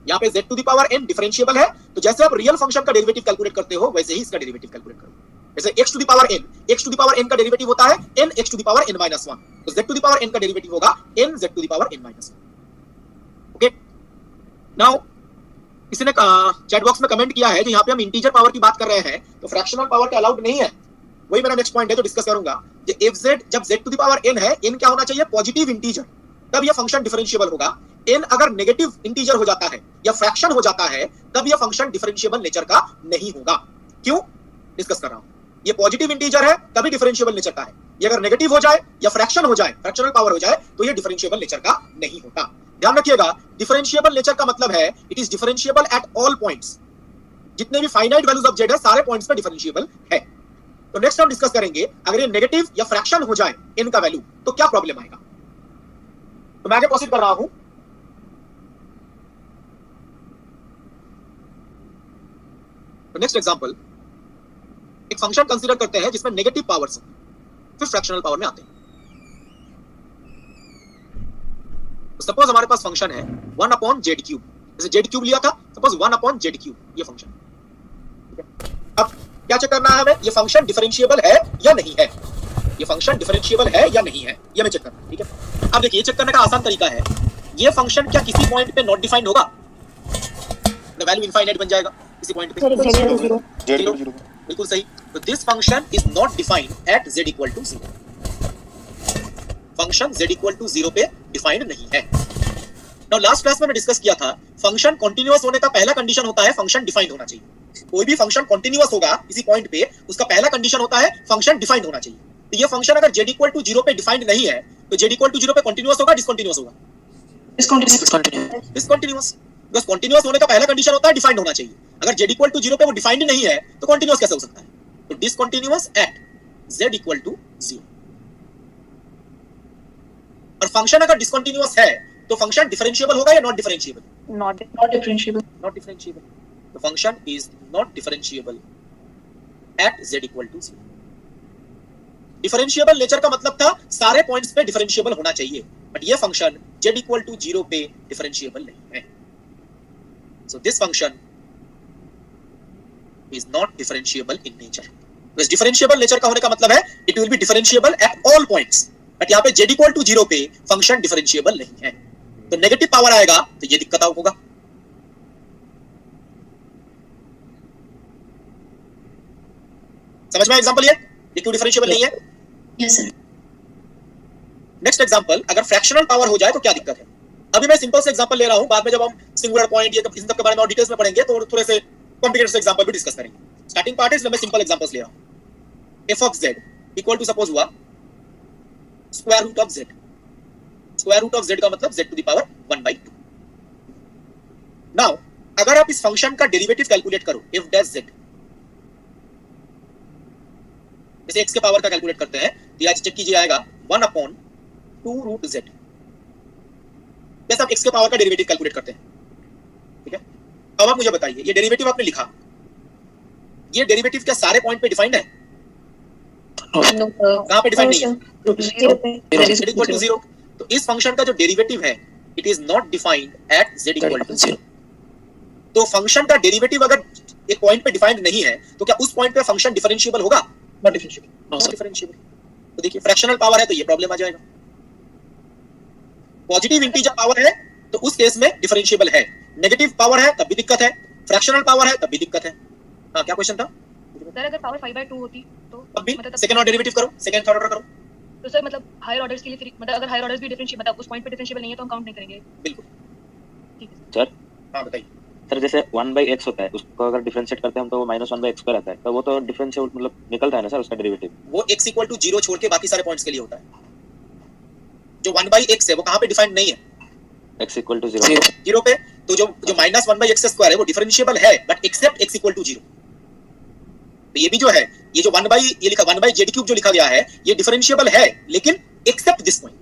[SPEAKER 1] यहाँ पे z to the power n differentiable है, तो जैसे आप रियल फंक्शन का डेरिवेटिव कैलकुलेट करते हो, वैसे ही इसका डेरिवेटिव कैलकुलेट करो। जैसे x to the power n का डेरिवेटिव होता है n x to the power n minus 1, तो z to the power n का डेरिवेटिव होगा n z to the power n minus 1। Okay. Now किसी ने चैट बॉक्स में कमेंट किया है कि यहाँ पे हम इंटीजर पावर की बात कर रहे हैं तो फ्रैक्शनल पावर के अलाउड नहीं है। वही मेरा नेक्स्ट पॉइंट है जो डिस्कस करूंगा। जब z to the power n है, n क्या होना चाहिए? पॉजिटिव इंटीजर, तब यह फंक्शन डिफरेंशिएबल होगा। n अगर नेगेटिव इंटीजर हो जाता है या फ्रैक्शन हो जाता है, तब यह फंक्शन डिफरेंशिएबल नेचर का नहीं होगा। क्यों? डिस्कस कर रहा हूं। ये पॉजिटिव इंटीजर है तभी डिफरेंशिएबल नेचर का है। ये अगर नेगेटिव हो जाए या फ्रैक्शन हो जाए, फ्रैक्शनल पावर हो जाए, तो ये डिफरेंशिएबल नेचर का नहीं होता। ध्यान रखिएगा, डिफरेंशिएबल नेचर का मतलब है it is differentiable at all points. जितने भी फाइनाइट वैल्यूज ऑफ z है, सारे पॉइंट्स पे डिफरेंशिएबल है। तो नेक्स्ट हम डिस्कस करेंगे अगर ये नेगेटिव या फ्रैक्शन हो जाए n का वैल्यू, तो क्या प्रॉब्लम आएगा। तो मैं आगे प्रोसीड कर रहा हूं। तो नेक्स्ट एग्जांपल, एक फंक्शन कंसीडर करते हैं जिसमें नेगेटिव पावर्स फिर फ्रैक्शनल पावर में आते हैं। तो सपोज हमारे पास फंक्शन है 1 अपॉन z क्यूब, जैसे z क्यूब लिया था, सपोज 1 अपॉन z क्यूब ये फंक्शन, ठीक है। अब क्या चेक करना है हमें? ये फंक्शन डिफरेंशिएबल है या नहीं है। ये फंक्शन डिफरेंशिएबल है या नहीं है, ये हमें चेक करना है, ठीक है। अब देखिए, चेक करने का आसान तरीका है, ये फंक्शन क्या किसी पॉइंट पे नॉट डिफाइंड होगा? वैल्यू इनफाइनाइट बन जाएगा किसी पॉइंट पे। बिल्कुल सही। तो this function is not defined at z equal to 0। Function z equal to 0 पे डिफाइंड नहीं है। नाउ लास्ट क्लास में डिस्कस किया था, फंक्शन कंटीन्यूअस होने का पहला कंडीशन होता है फंक्शन डिफाइंड होना चाहिए। कोई भी फंक्शन कंटीन्यूअस होगा किसी पॉइंट पे, उसका पहला कंडीशन होता है फंक्शन डिफाइंड होना चाहिए। तो ये फंक्शन अगर z इक्वल टू 0 पे डिफाइंड नहीं है, तो z इक्वल टू 0 पे कंटीन्यूअस होगा, डिसकंटीन्यूअस होगा? डिसकंटीन्यूअस। बिकॉज़ कंटीन्यूअस होने का पहला कंडीशन होता है डिफाइंड होना चाहिए। अगर z इक्वल टू 0 पे वो डिफाइंड नहीं है, तो कंटीन्यूअस कैसे हो सकता है? तो discontinuous at z equal to 0। और फंक्शन अगर डिसकंटीन्यूअस है तो फंक्शन डिफरेंशिएबल होगा या not differentiable?
[SPEAKER 4] Not differentiable.
[SPEAKER 1] Not differentiable. तो function is not differentiable at z equal to 0। Differentiable nature का मतलब था सारे पॉइंट्स पे डिफरेंशिएबल होना चाहिए, बट ये फंक्शन z इक्वल टू 0 पे डिफरेंशिएबल नहीं है. So this function is not differentiable in nature. बस डिफरेंशिएबल नेचर का होने का मतलब है it will be differentiable at all points, but यहाँ पे z इक्वल टू 0 पे फंक्शन डिफरेंशिएबल नहीं है. तो नेगेटिव पावर आएगा तो ये दिक्कत होगा. समझ में एग्जांपल ये क्यों डिफरेंशिएबल नहीं है?
[SPEAKER 4] Yes, sir.
[SPEAKER 1] नेक्स्ट एग्जांपल, अगर फ्रैक्शनल पावर हो जाए तो क्या दिक्कत है? अभी मैं सिंपल से एग्जांपल ले रहा हूं, बाद में जब हम सिंगुलर पॉइंट ये इन सब के बारे में और डिटेल्स में पढ़ेंगे तो थोड़े से कॉम्प्लिकेटेड से एग्जांपल भी डिस्कस करेंगे. स्टार्टिंग पार्ट इज मैं सिंपल एग्जांपल्स ले रहा हूं. f of z equal to suppose हुआ square root of z. Square root of z का मतलब z to the power 1/2. Now अगर आप इस फंक्शन का डेरिवेटिव कैलकुलेट करो f डैश z, जैसे x के पावर का कैलकुलेट करते हैं तो यहाँ चेक कीजिए आएगा 1/2 रूट z. जैसे आप x के पावर का डेरिवेटिव कैलकुलेट करते हैं, ठीक है. अब आप मुझे बताइए ये डेरिवेटिव आपने लिखा, ये डेरिवेटिव क्या सारे पॉइंट पे डिफाइंड है?
[SPEAKER 4] No,
[SPEAKER 1] कहां पे डिफाइंड नहीं है?
[SPEAKER 4] 0 पे.
[SPEAKER 1] z equal to 0. तो इस फंक्शन का जो डेरिवेटिव है it is not defined at z equal to 0. तो फंक्शन का डेरिवेटिव अगर एक पॉइंट पे डिफाइंड नहीं है तो क्या उस पॉइंट पे फंक्शन डिफरेंशिएबल होगा?
[SPEAKER 5] Not differentiable.
[SPEAKER 1] Not differentiable. तो देखिए फ्रैक्शनल पावर है तो ये प्रॉब्लम आ जाएगा. पॉजिटिव इंटीजर पावर है तो उस केस में डिफरेंशिएबल है. नेगेटिव पावर है तब भी दिक्कत है. फ्रैक्शनल पावर है तब भी दिक्कत है. हाँ क्या क्वेश्चन था
[SPEAKER 6] सर? अगर पावर 5/2 होती तो
[SPEAKER 1] तब भी
[SPEAKER 6] मतलब
[SPEAKER 1] सेकंड ऑर्डर डेरिवेटिव करो, सेकंड थर्ड ऑर्डर करो.
[SPEAKER 6] तो सर मतलब हायर ऑर्डर्स के लिए फिर मतलब अगर हायर ऑर्डर्स भी डिफरेंशिएबल मतलब उस पॉइंट पे डिफरेंशिएबल नहीं है तो हम काउंट नहीं करेंगे.
[SPEAKER 1] बिल्कुल.
[SPEAKER 6] ठीक है
[SPEAKER 7] सर
[SPEAKER 1] हाँ बताइए.
[SPEAKER 7] सर जैसे 1/x होता है उसको अगर डिफरेंशिएट करते हैं हम तो वो -1/x² आता है, तो वो तो डिफरेंशिएट मतलब निकलता है ना सर उसका डेरिवेटिव.
[SPEAKER 1] वो x इक्वल टू 0 छोड़ के बाकी सारे पॉइंट्स के लिए होता है. जो 1/x है वो कहां पे डिफाइंड नहीं है?
[SPEAKER 7] x = 0.
[SPEAKER 1] 0 पे. तो जो -1/x² है वो डिफरेंशिएबल है but except x equal to 0. तो ये भी जो है ये जो 1/z³ जो लिखा गया है ये डिफरेंशिएबल है लेकिन एक्सेप्ट दिस पॉइंट,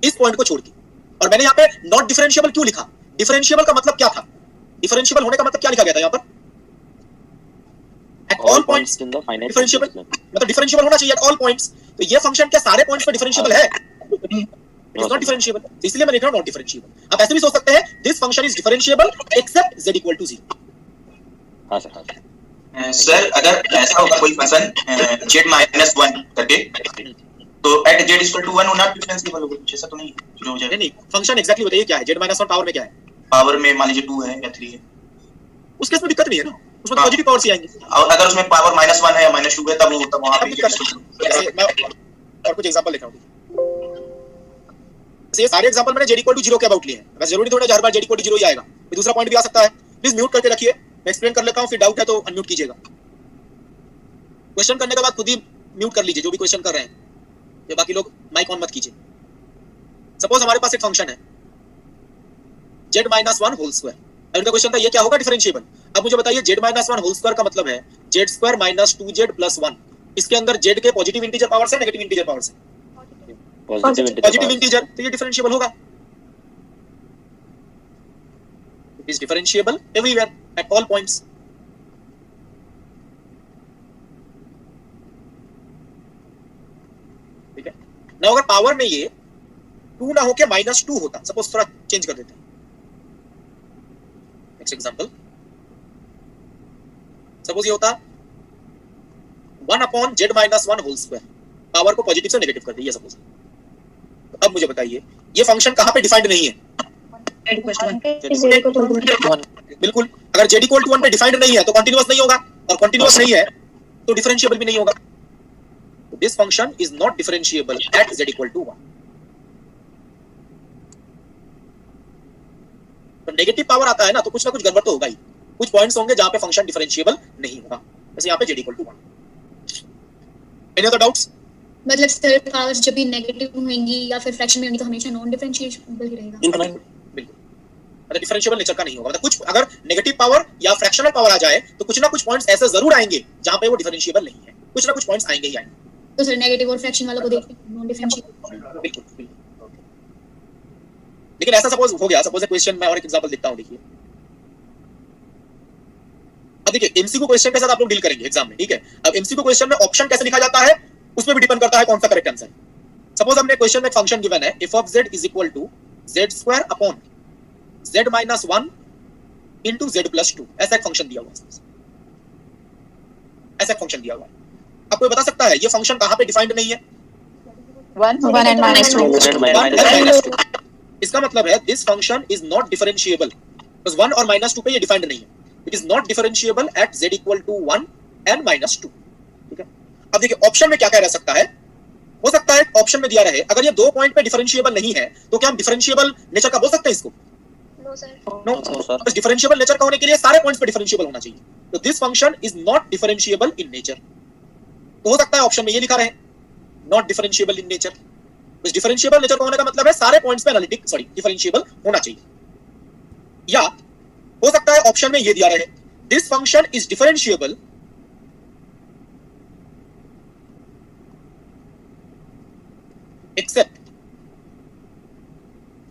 [SPEAKER 1] इस पॉइंट को छोड़ के. और मैंने यहाँ पे नॉट डिफरेंशिएबल क्यों लिखा? डिफरेंशिएबल का मतलब क्या था? डिफरेंशिएबल होने का मतलब क्या लिखा गया था यहाँ पर? Eight all points
[SPEAKER 7] in the finite
[SPEAKER 1] differentiable मतलब डिफरेंशिएबल होना चाहिए एट ऑल पॉइंट्स. तो ये फंक्शन क्या सारे पॉइंट्स पे डिफरेंशिएबल है? It is not differentiable. इसलिए मैं लिख रहा हूं नॉट डिफरेंशिएबल. आप ऐसे भी सोच सकते हैं this function is differentiable except z equal to 0.
[SPEAKER 7] हां सर. हां
[SPEAKER 8] सर अगर ऐसा होगा कोई फंक्शन z-1 करके तो एट z इक्वल टू 1 होना डिफरेंशिएबल होगा, कुछ ऐसा तो नहीं जो हो जाए?
[SPEAKER 1] नहीं फंक्शन एग्जैक्टली बताइए क्या है? z-1 पावर में क्या है?
[SPEAKER 8] पावर में मान लीजिए 2 है या 3 है,
[SPEAKER 1] उस केस में दिक्कत नहीं है ना, उसमें पॉजिटिव पावर से आएंगे.
[SPEAKER 8] और अगर उसमें पावर -1 है या -2 है तब वो तब वहां पे
[SPEAKER 1] जैसे मैं और कुछ एग्जांपल लिख रहा हूं. ये सारे एग्जांपल मैंने z इक्वल टू 0 के अबाउट लिए हैं. बस जरूरी थोड़ा हर बार z इक्वल टू 0 ही आएगा. कोई दूसरा पॉइंट भी आ सकता है. प्लीज म्यूट करके रखिए, मैं एक्सप्लेन कर लेता हूं, फिर डाउट है तो अनम्यूट कीजिएगा. क्वेश्चन करने के बाद खुद ही म्यूट कर लीजिए जो भी क्वेश्चन कर रहे हैं. ये बाकी लोग माइक ऑन मत कीजिए. सपोज हमारे पास एक फंक्शन है z-1 होल स्क्वायर. अब इनका क्वेश्चन था ये क्या होगा डिफरेंशिएबल. अब मुझे बताइए z-1 होल स्क्वायर का मतलब है z² - 2z + 1. इसके अंदर z के पॉजिटिव इंटीजर पावर से नेगेटिव इंटीजर पावर से पॉजिटिव इंटीजर, तो ये डिफरेंशिएबल होगा. It is differentiable everywhere at all points. ठीक है. नाउ अगर पावर में ये 2 ना होके -2 होता, सपोज थोड़ा चेंज कर देते हैं. नेक्स्ट एग्जांपल, सपोज ये होता 1/z-1 होल स्क्वायर. पावर को पॉजिटिव से नेगेटिव कर दिया सपोज. तो अब मुझे बताइए ये फंक्शन कहां पे डिफाइंड नहीं है? बिल्कुल. अगर z इक्वल टू 1 पे डिफाइंड नहीं है तो कंटीन्यूअस नहीं होगा, और कंटीन्यूअस नहीं है तो डिफरेंशिएबल भी नहीं होगा. This function is not differentiable at z equal to 1. तो नेगेटिव पावर आता है ना तो कुछ ना कुछ गड़बड़ तो होगा ही. कुछ पॉइंट्स होंगे जहां पे फंक्शन डिफरेंशिएबल नहीं होगा. जैसे यहाँ पे z equal to 1. Any other doubts?
[SPEAKER 9] मतलब सर पावर्स जब भी नेगेटिव होंगी या फिर फ्रैक्शन में होंगी तो हमेशा नॉन डिफरेंशिएबल ही रहेगा.
[SPEAKER 1] बिल्कुल. मतलब डिफरेंशिएबल नेचर का नहीं होगा. मतलब कुछ अगर नेगेटिव पावर या फ्रैक्शनल पावर आ जाए तो कुछ ना कुछ पॉइंट्स ऐसे जरूर आएंगे जहां पे वो डिफरेंशिएबल नहीं है. कुछ ना कुछ पॉइंट्स आएंगे ही आएंगे.
[SPEAKER 9] तो सर नेगेटिव और फ्रैक्शन वाला को देखिए नॉन डिफरेंशिएबल.
[SPEAKER 1] बिल्कुल. लेकिन ऐसा सपोज हो गया, सपोज ए क्वेश्चन, मैं और एक एग्जांपल देता हूं. देखिए अब देखिए एमसीक्यू क्वेश्चन के साथ आप लोग डील करेंगे एग्जाम में. ठीक है. अब एमसीक्यू क्वेश्चन में ऑप्शन कैसे लिखा जाता है? उसमें भी डिपेंड करता है कौन सा करेक्ट आंसर है। सपोज हमने क्वेश्चन में एक फंक्शन गिवन है f of z is equal to z² upon z minus 1 into z plus 2, ऐसा एक फंक्शन दिया हुआ है, ऐसा एक फंक्शन दिया हुआ है। आप कोई बता सकता है ये फंक्शन कहां पे डिफाइंड नहीं है?
[SPEAKER 4] 1 and minus 2.
[SPEAKER 1] 1 and minus 2। इसका मतलब है this function is not differentiable, बस 1 और -2 पे ये डिफाइंड नहीं है। It is not differentiable at z equal to 1 and -2। ठीक है, अब देखिए ऑप्शन में क्या क्या रह सकता है। हो सकता है ऑप्शन में दिया रहे अगर ये 2 पॉइंट पे डिफरेंशिएबल नहीं है तो क्या हम डिफरेंशिएबल नेचर का बोल सकते हैं इसको?
[SPEAKER 6] No sir.
[SPEAKER 1] नो सर, बस डिफरेंशिएबल नेचर का होने के लिए सारे पॉइंट्स पे डिफरेंशिएबल होना चाहिए। तो this function is not differentiable in nature. तो हो सकता है ऑप्शन में ये लिखा रहे नॉट डिफरेंशिएबल इन नेचर। बस डिफरेंशिएबल नेचर का होने का मतलब है सारे पॉइंट्स पे एनालिटिक डिफरेंशिएबल होना चाहिए। या हो सकता है ऑप्शन में ये दिया रहे this function is differentiable except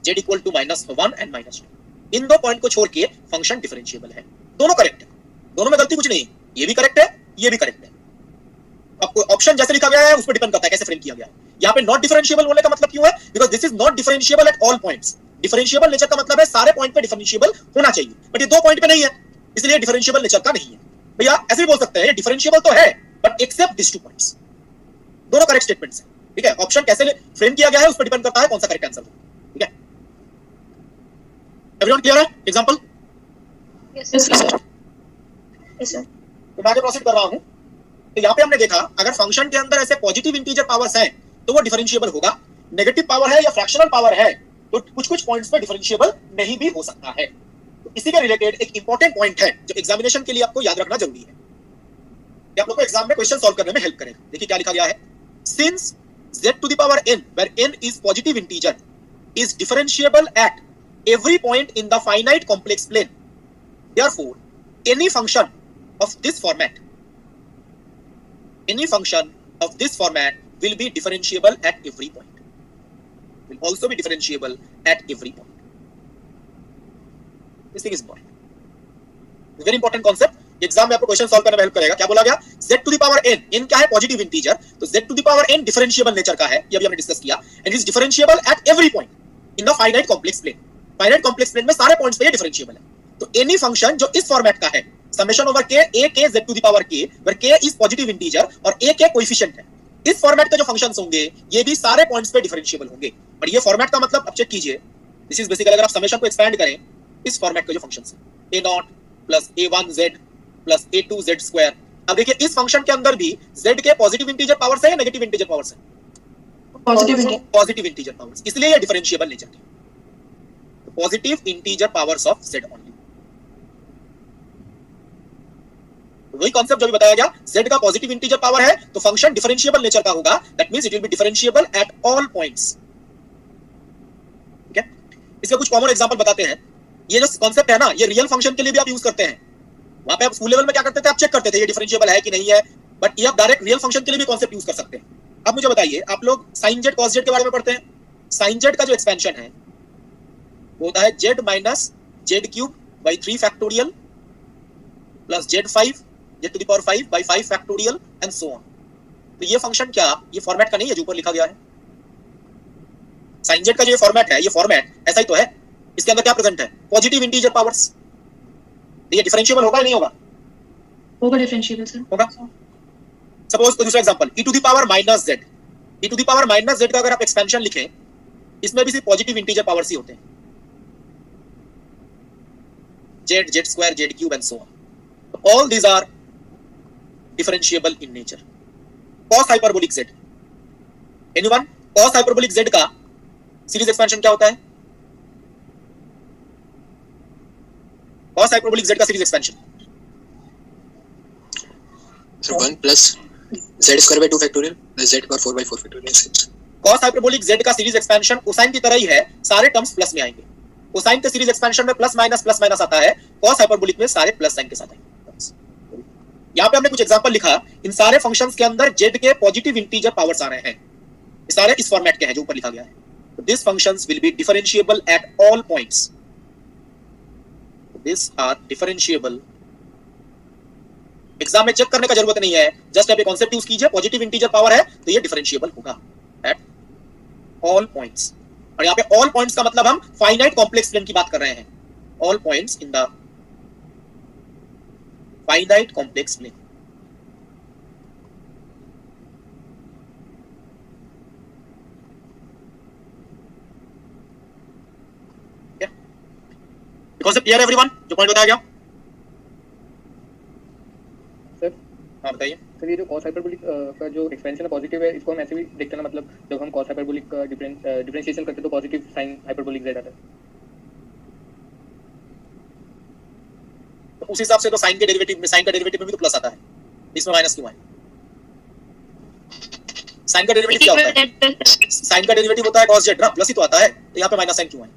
[SPEAKER 1] z equal to -1 and -2। इन दो पॉइंट को छोड़ के फंक्शन डिफरेंशिएबल है। दोनों करेक्ट है, दोनों में गलती कुछ नहीं, ये भी करेक्ट है ये भी करेक्ट है। आपको ऑप्शन जैसे लिखा गया है उस पर डिपेंड करता है कैसे फ्रेम किया गया है। यहाँ पे नॉट डिफरेंशिएबल होने का मतलब क्यों है? Because this is not differentiable at all points. Differentiable nature का मतलब है सारे पॉइंट पे डिफरेंशिएबल होना चाहिए, बट ये 2 पॉइंट पे नहीं है इसलिए डिफरेंशिएबल नेचर का नहीं है। भैया ऐसे भी बोल सकते हैं डिफरेंशिएबल तो है बट एक्सेप्ट दिस 2 पॉइंट्स। दोनों करेक्ट स्टेटमेंट्स हैं। ठीक है, ऑप्शन कैसे फ्रेम किया गया है उस पर डिपेंड करता है कौन सा करेक्ट आंसर है। ठीक है, एवरीवन क्लियर है? Example
[SPEAKER 6] yes
[SPEAKER 4] Yes,
[SPEAKER 6] sir.
[SPEAKER 4] sir. Yes, sir.
[SPEAKER 1] तो मैं आगे प्रोसीड कर रहा हूं। तो यहाँ पे हमने देखा अगर फंक्शन के अंदर ऐसे पॉजिटिव इंटीजर पावर्स हैं तो वो डिफरेंशिएबल होगा, नेगेटिव पावर है या फ्रैक्शनल पावर है तो कुछ पॉइंट्स पे डिफरेंशिएबल नहीं भी हो सकता है। तो इसी के रिलेटेड एक इंपॉर्टेंट पॉइंट है जो एग्जामिनेशन के लिए आपको याद रखना जरूरी है, ये आप लोग को एग्जाम में क्वेश्चन सॉल्व करने में हेल्प करेगा। देखिए क्या लिखा गया है, since z to the power n where n is positive integer is differentiable at every point in the finite complex plane, therefore any function of this format will be differentiable at every point, will also be differentiable at every point. This thing is important, very important concept। Exam में आपको question solve करने में help करेगा। क्या बोला गया? z to the power n, n क्या है? पॉजिटिव इंटीजर, तो z to the power n differentiable nature का है, ये अभी हमने डिस्कस किया। And is differentiable at every point in the finite complex plane. Finite complex plane में सारे पॉइंट्स पे ये डिफरेंशिएबल है। तो एनी फंक्शन जो इस फॉर्मेट का है summation over k a k z to the power k where k is positive integer और a k कोएफिशिएंट है, इस फॉर्मेट के जो फंक्शंस होंगे ये भी सारे पॉइंट्स पे डिफरेंशिएबल होंगे। और ये फॉर्मेट का मतलब अब चेक कीजिए, दिस इज बेसिकली अगर आप समेशन को एक्सपेंड करें इस फॉर्मेट के जो फंक्शंस है a0 plus a1z plus a2z square. अब देखिए इस फंक्शन के अंदर भी z के पॉजिटिव इंटीजर पावर्स है या नेगेटिव इंटीजर पावर्स है? पॉजिटिव इंटीजर पावर्स, इसलिए ये डिफरेंशिएबल नेचर के positive integer powers of z only. वही कॉन्सेप्ट जो भी बताया गया, z का पॉजिटिव इंटीजर पावर है तो फंक्शन डिफरेंशिएबल नेचर का होगा, that means it will be differentiable at all points. ठीक है, इसके कुछ कॉमन एग्जांपल बताते हैं। ये जो कॉन्सेप्ट है ना ये रियल फंक्शन के लिए भी आप यूज करते हैं। वहां पे आप स्कूल लेवल में क्या करते थे, आप चेक करते थे ये डिफरेंशिएबल है कि नहीं है, बट ये आप डायरेक्ट रियल फंक्शन के लिए भी कॉन्सेप्ट यूज कर सकते हैं। अब मुझे बताइए, आप लोग sin z cos z के बारे में पढ़ते हैं। sin z का जो एक्सपेंशन है वो होता है z minus z cube by 3 factorial plus z5 z to the power 5 by 5 factorial and so on. तो ये फंक्शन क्या ये फॉर्मेट का नहीं है जो ऊपर लिखा गया है? sin z का जो ये फॉर्मेट है, ये फॉर्मेट ऐसा ही तो है। इसके अंदर क्या प्रेजेंट है? Positive integer powers. ये डिफरेंशिएबल होगा या नहीं होगा?
[SPEAKER 6] होगा डिफरेंशिएबल सर।
[SPEAKER 1] होगा। सपोज दूसरा example e to the power minus z, e to the power minus z का अगर आप एक्सपेंशन लिखें इसमें भी सिर्फ पॉजिटिव इंटीजर पावर्स ही होते हैं, z z square z cube and so on. All these are differentiable in nature. cos hyperbolic z, anyone? cos hyperbolic z का सीरीज एक्सपेंशन क्या होता है? cos हाइपरबोलिक z का series expansion
[SPEAKER 2] So 1 plus z square by 2 factorial plus z power 4 by 4 factorial।
[SPEAKER 1] cos hyperbolic z का series expansion cosine की तरह ही है, सारे टर्म्स प्लस में आएंगे। कोसाइन के सीरीज एक्सपेंशन में प्लस माइनस आता है, cos हाइपरबोलिक में सारे प्लस साइन के साथ आएंगे। यहाँ पे हमने कुछ एग्जांपल लिखा, इन सारे फंक्शंस के अंदर z के पॉजिटिव इंटीजर पावर्स आ रहे हैं, ये सारे इस फॉर्मेट के हैं जो ऊपर लिखा गया है। This functions will be differentiable at all points. These are differentiable exam में चेक करने का जरूरत नहीं है, जस्ट आप ये कॉन्सेप्ट यूज कीजिए, पॉजिटिव इंटीजर पावर है तो ये डिफरेंशिएबल होगा एट ऑल पॉइंट्स। और यहाँ पे ऑल पॉइंट्स का मतलब हम फाइनाइट कॉम्प्लेक्स प्लेन की बात कर रहे हैं, all points in the finite complex plane. Concept clear है एवरीवन, जो पॉइंट बताया गया?
[SPEAKER 5] सर
[SPEAKER 1] हाँ बताइए।
[SPEAKER 5] सर ये जो कॉस हाइपरबोलिक का जो एक्सपेंशन है पॉजिटिव है, इसको हम ऐसे भी देखते हैं ना, मतलब जब हम कॉस हाइपरबोलिक का डिफरेंशिएशन करते हैं तो पॉजिटिव साइन हाइपरबोलिक z आता है।
[SPEAKER 1] तो उस हिसाब से तो साइन के डेरिवेटिव में भी तो प्लस आता है, इसमें माइनस क्यों है? साइन का डेरिवेटिव क्या होता है? साइन का डेरिवेटिव होता है cos z ना, प्लस ही तो आता है, तो यहाँ पे माइनस साइन क्यों है?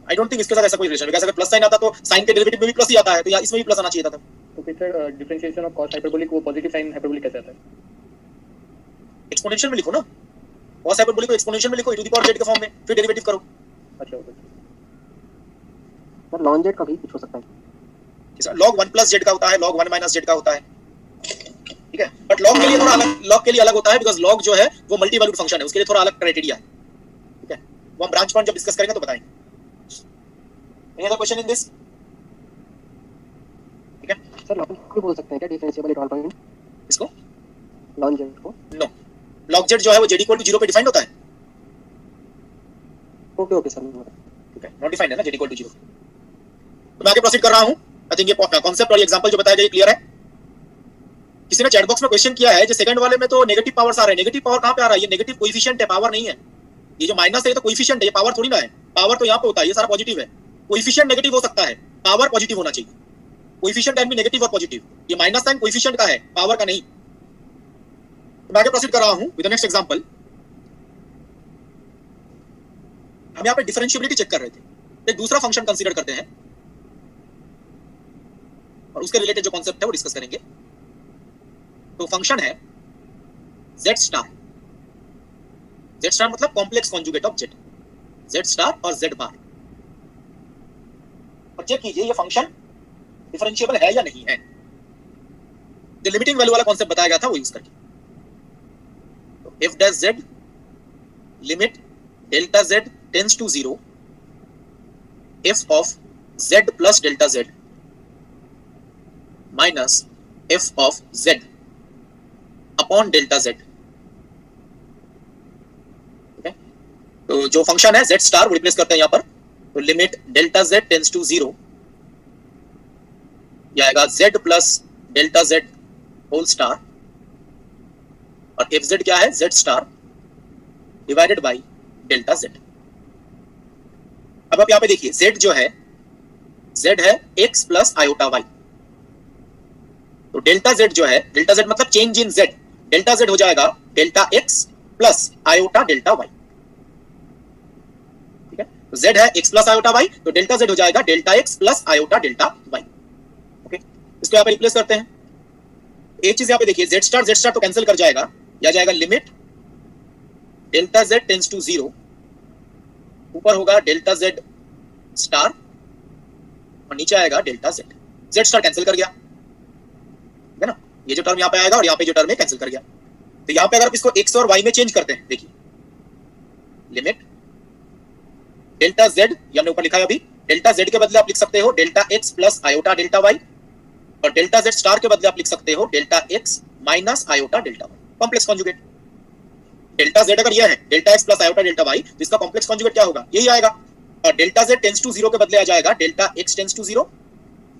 [SPEAKER 1] आई डोंट थिंक इसके साथ ऐसा कोई रिलेशन है। अगर प्लस साइन आता तो साइन के डेरिवेटिव में भी प्लस ही आता है, तो यहाँ इसमें भी प्लस आना चाहिए था।
[SPEAKER 5] तो फिर sir differentiation of cos hyperbolic वो पॉजिटिव साइन हाइपरबोलिक कैसे आता है?
[SPEAKER 1] एक्सपोनेंशियल में लिखो ना, cos हाइपरबोलिक को एक्सपोनेंशियल में लिखो, e to the power z के फॉर्म में, फिर डेरिवेटिव करो।
[SPEAKER 5] अच्छा ओके
[SPEAKER 10] सर ln z का भी कुछ हो सकता है।
[SPEAKER 1] log 1 प्लस z का होता है, log 1 माइनस z का होता है, ठीक है। बट log के लिए थोड़ा अलग, log के लिए अलग होता है, बिकॉज़ log जो है वो मल्टी वैल्यूड फंक्शन है, उसके लिए थोड़ा अलग क्राइटेरिया है, ठीक है। वो हम ब्रांच पॉइंट जब डिस्कस करेंगे तो बताएंगे। Any other question in this? ठीक है
[SPEAKER 10] सर ln को बोल सकते हैं क्या डिफरेंशिएबल एट ऑल पॉइंट?
[SPEAKER 1] इसको
[SPEAKER 10] ln z को?
[SPEAKER 1] नो, log z जो है वो z इक्वल टू 0 पे डिफाइंड होता है।
[SPEAKER 10] ओके ओके सर,
[SPEAKER 1] ठीक है, नॉट डिफाइंड है ना z इक्वल टू 0। तो मैं आगे प्रोसीड कर रहा हूं। आई थिंक ये कांसेप्ट और ये एग्जांपल जो बताया गया ये क्लियर है। किसी ने चैट बॉक्स में क्वेश्चन किया है, जो सेकंड वाले में तो नेगेटिव पावर्स आ रहे हैं, नेगेटिव पावर कहां पे आ रहा है? ये नेगेटिव कोएफिशिएंट है, पावर नहीं है। ये जो माइनस है ये तो कोएफिशिएंट है, ये पावर थोड़ी ना है। पावर तो यहां पे होता है, ये सारा पॉजिटिव है। कोएफिशिएंट नेगेटिव हो सकता है, पावर पॉजिटिव होना चाहिए। कोएफिशिएंट कैन बी नेगेटिव और पॉजिटिव, ये माइनस साइन कोएफिशिएंट का है, पावर का नहीं। तो मैं आगे प्रोसीड कर रहा हूं विद द नेक्स्ट एग्जांपल। हम यहां पे डिफरेंशिएबिलिटी चेक कर रहे थे, एक दूसरा फंक्शन कंसीडर करते हैं और उसके रिलेटेड जो कॉन्सेप्ट है वो डिस्कस करेंगे। तो फंक्शन है z स्टार। z स्टार मतलब complex conjugate of z, z star और z बार। और चेक कीजिए ये फंक्शन डिफरेंशिएबल है या नहीं है। जो लिमिटिंग वैल्यू वाला कॉन्सेप्ट बताया गया था वो यूज करके। तो f dash z limit delta z tends to 0 f of z plus delta z minus f of z upon delta z। ठीक है, तो जो फंक्शन है z स्टार वो रिप्लेस करते हैं यहां पर। तो limit delta z tends to 0 ये आएगा z plus delta z whole star, और fz क्या है? z star divided by delta z। अब आप यहां पे देखिए z जो है, z है x प्लस आयोटा y। तो डेल्टा z जो है, डेल्टा z मतलब change in z, delta z हो जाएगा delta x plus iota delta y। ठीक है, तो z है x प्लस आयोटा y, तो डेल्टा z हो जाएगा delta x plus iota delta y। Okay, इसको यहां पे रिप्लेस करते हैं। एक चीज यहां पे देखिए, z स्टार तो कैंसिल कर जाएगा, या जाएगा limit delta z tends to 0, ऊपर होगा डेल्टा z स्टार और नीचे आएगा delta z। z star cancel कर गया है ना, ये जो टर्म यहाँ पे आएगा और यहाँ पे जो टर्म है कैंसिल कर गया। तो यहाँ पे अगर आप इसको x और y में चेंज करते हैं, देखिए लिमिट डेल्टा z, ये हमने ऊपर लिखा है अभी, डेल्टा z के बदले आप लिख सकते हो delta x plus iota delta y, और डेल्टा z स्टार के बदले आप लिख सकते हो delta x minus iota delta y। Complex conjugate delta z अगर ये है delta x plus iota delta y, तो इसका कॉम्प्लेक्स कॉन्जुगेट क्या होगा? यही आएगा। और डेल्टा z टेंड्स टू 0 के बदले आ जाएगा delta x tends to 0,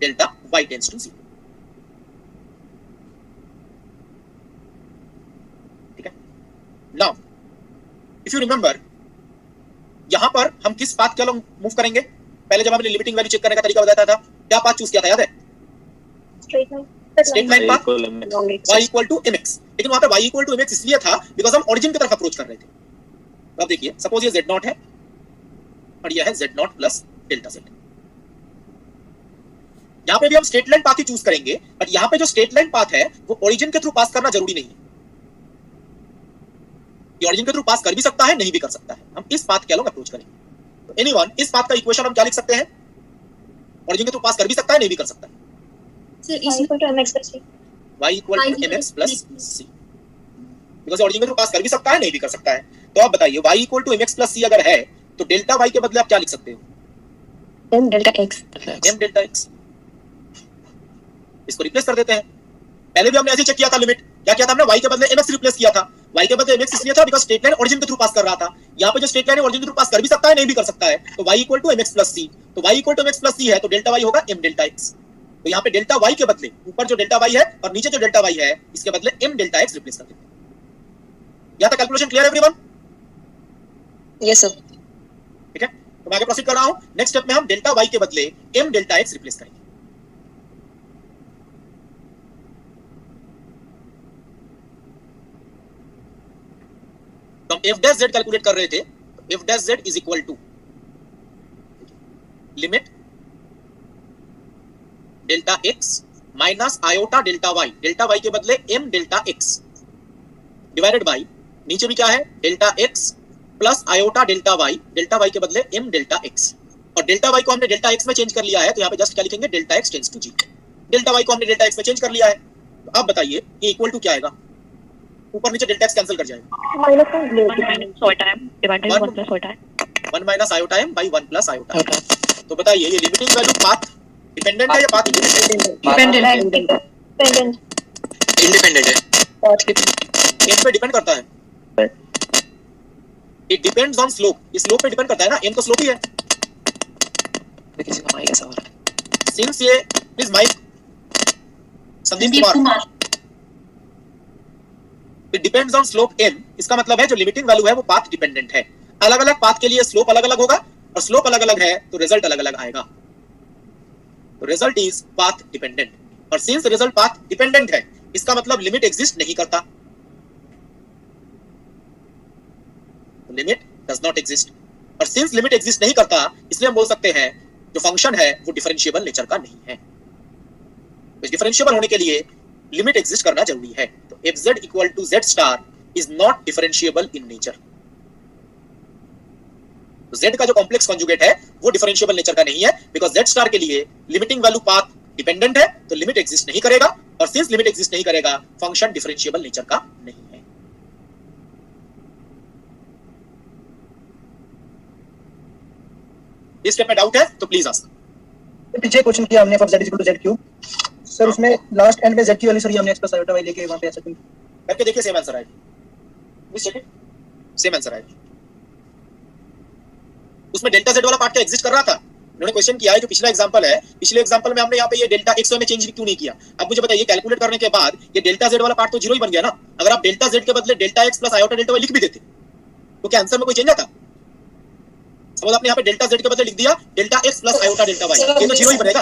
[SPEAKER 1] delta y tends to 0। Now, if you remember, यहां पर हम किस पाथ के अलॉन्ग मूव करेंगे? पहले जब हमने लिमिटिंग वैल्यू चेक करने का तरीका बताया था, क्या पाथ चूज किया था याद है?
[SPEAKER 4] Straight line,
[SPEAKER 1] straight line path, y equal to mx। लेकिन वहां पे y इक्वल टू mx इसलिए था बिकॉज हम ओरिजिन की तरफ अप्रोच कर रहे थे। तो अब देखिए, सपोज ये z0 है और ये है z0 प्लस डेल्टा z। यहां पे भी हम स्ट्रेट लाइन पाथ ही चूज करेंगे, बट यहां पे जो स्ट्रेट लाइन पाथ है वो ओरिजिन के थ्रू पास करना जरूरी नहीं है। ये ओरिजिन के थ्रू पास कर भी सकता है, नहीं भी कर सकता है। हम इस पाथ के अलॉन्ग अप्रोच करेंगे। तो एनीवन, इस पाथ का इक्वेशन हम क्या लिख सकते हैं? ओरिजिन के थ्रू पास कर भी सकता है, नहीं भी कर सकता है।
[SPEAKER 9] Sir
[SPEAKER 4] y equal to mx plus c.
[SPEAKER 1] y equal to mx plus c, because origin के थ्रू पास कर भी सकता है, नहीं भी कर सकता है। तो आप बताइए y equal to mx plus c अगर है तो डेल्टा y के बदले आप क्या लिख सकते हो?
[SPEAKER 4] m delta x.
[SPEAKER 1] m delta x। इसको रिप्लेस कर देते हैं। पहले भी हमने ऐसे चेक किया था लिमिट, क्या किया था हमने? y के बदले mx रिप्लेस किया था। y के बदले mx इसलिए था बिकॉज़ स्ट्रेट लाइन ओरिजिन के थ्रू पास कर रहा था। यहाँ पे जो स्ट्रेट लाइन है ओरिजिन के थ्रू पास कर भी सकता है, नहीं भी कर सकता है। तो y equal to mx plus c, तो y equal to mx plus c है तो डेल्टा y होगा m डेल्टा x। तो यहाँ पे डेल्टा y के बदले ऊपर जो डेल्टा y है और नीचे जो डेल्टा y है इसके बदले m डेल्टा x रिप्लेस कर देते हैं। यहाँ तक कैलकुलेशन क्लियर है एवरीवन?
[SPEAKER 2] Yes sir.
[SPEAKER 1] ठीक है, तो मैं आगे प्रोसीड कर रहा हूं। नेक्स्ट स्टेप में हम डेल्टा y के बदले m डेल्टा x रिप्लेस करेंगे। तो हम f डैश z कैलकुलेट कर रहे थे, तो f dash z is equal to limit delta x minus iota delta y के बदले m delta x divided by नीचे भी क्या है? Delta x plus iota delta y के बदले m डेल्टा x, और डेल्टा y को हमने डेल्टा x में चेंज कर लिया है तो यहाँ पे जस्ट क्या लिखेंगे? Delta x tends to 0। Delta y को हमने डेल्टा x में चेंज कर लिया है, तो अब बताइए ये इक्वल टू क्या आएगा? ऊपर नीचे डेल्टा x कैंसिल कर जाएगा।
[SPEAKER 4] minus 1
[SPEAKER 6] minus iota m divided by 1 plus iota m.
[SPEAKER 1] 1 minus iota m by 1 plus iota m। तो बताइए ये लिमिटिंग वैल्यू पाथ डिपेंडेंट है या पाथ इंडिपेंडेंट?
[SPEAKER 4] dependent.
[SPEAKER 2] इंडिपेंडेंट है।
[SPEAKER 1] m पे डिपेंड करता है। इट डिपेंड्स ऑन स्लोप, इस स्लोप पे डिपेंड करता है ना, m तो स्लोप ही है।
[SPEAKER 2] किसी का माइक ऐसा हो रहा है।
[SPEAKER 1] सिंस ये please mic Sandeep Kumar, it depends on slope m, इसका मतलब है जो लिमिटिंग वैल्यू है वो पाथ डिपेंडेंट है। अलग अलग पाथ के लिए स्लोप अलग अलग होगा और स्लोप अलग अलग है तो रिजल्ट अलग अलग आएगा। तो रिजल्ट इज पाथ डिपेंडेंट, और सिंस रिजल्ट पाथ डिपेंडेंट है इसका मतलब लिमिट एग्जिस्ट नहीं करता, लिमिट डज नॉट एग्जिस्ट। और सिंस लिमिट एग्जिस्ट नहीं करता इसलिए हम बोल सकते हैं जो फंक्शन है वो डिफरेंशिएबल नेचर का नहीं है। तो डिफरेंशिएबल होने के लिए लिमिट एग्जिस्ट करना जरूरी है। तो fz equal to z star is not differentiable in nature. तो z का जो कॉम्प्लेक्स कॉन्जुगेट है वो डिफरेंशिएबल नेचर का नहीं है बिकॉज़ z स्टार के लिए लिमिटिंग वैल्यू पाथ डिपेंडेंट है, तो लिमिट एग्जिस्ट नहीं करेगा, और सिंस लिमिट एग्जिस्ट नहीं करेगा फंक्शन डिफरेंशिएबल नेचर का नहीं है। इस स्टेप में डाउट है तो प्लीज आस्क।
[SPEAKER 10] पीछे क्वेश्चन किया हमने for z equal to z cube sir, उसमें लास्ट एंड में z की वैल्यू सर ये हमने x प्लस आयोटा y लेके वहां पे ऐसा क्यों
[SPEAKER 1] करके देखिए सेम आंसर आएगा। Please check it, same answer आएगा। उसमें डेल्टा z वाला पार्ट क्या एग्जिस्ट कर रहा था? उन्होंने क्वेश्चन किया है जो पिछला एग्जांपल है, पिछले एग्जांपल में हमने यहाँ पे ये डेल्टा x में चेंज क्यों नहीं किया? अब मुझे बताइए कैलकुलेट करने के बाद ये डेल्टा z वाला पार्ट तो जीरो ही बन गया ना। अगर आप डेल्टा z के बदले delta x plus iota delta y लिख भी देते तो क्या आंसर में कोई चेंज आता? सपोज आपने यहाँ पे डेल्टा z के बदले लिख दिया delta x plus iota delta y, ये तो जीरो ही बनेगा।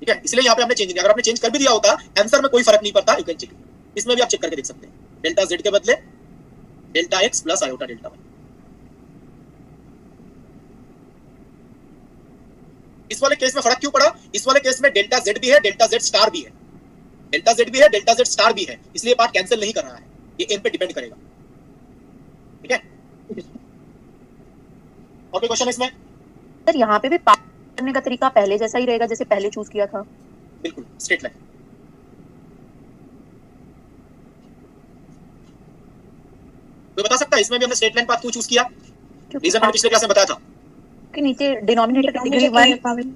[SPEAKER 1] ठीक है, इसलिए यहाँ पे हमने चेंज नहीं। अगर आपने चेंज कर भी दिया होता आंसर में कोई फर्क नहीं पड़ता। यू कैन चेक, इसमें भी आप चेक करके देख सकते हैं। डेल्टा z के बदले delta x plus iota delta y। इस वाले केस में फर्क क्यों पड़ा? इस वाले केस में डेल्टा z भी है, डेल्टा z स्टार भी है, डेल्टा z भी है, डेल्टा z स्टार भी है, इसलिए पार्ट कैंसिल नहीं कर रहा है, ये m पे डिपेंड करेगा। ठीक है, और कोई क्वेश्चन इसमें?
[SPEAKER 6] सर यहाँ पे भी पार्ट करने का तरीका पहले जैसा ही रहेगा जैसे पहले चूज किया था?
[SPEAKER 1] बिल्कुल स्ट्रेट लाइन। तो बता सकता है इसमें भी हमने स्ट्रेट लाइन पाथ क्यों चूज किया? रीजन मैंने पिछले क्लास में बताया था
[SPEAKER 6] कि नीचे डिनोमिनेटर की डिग्री 1,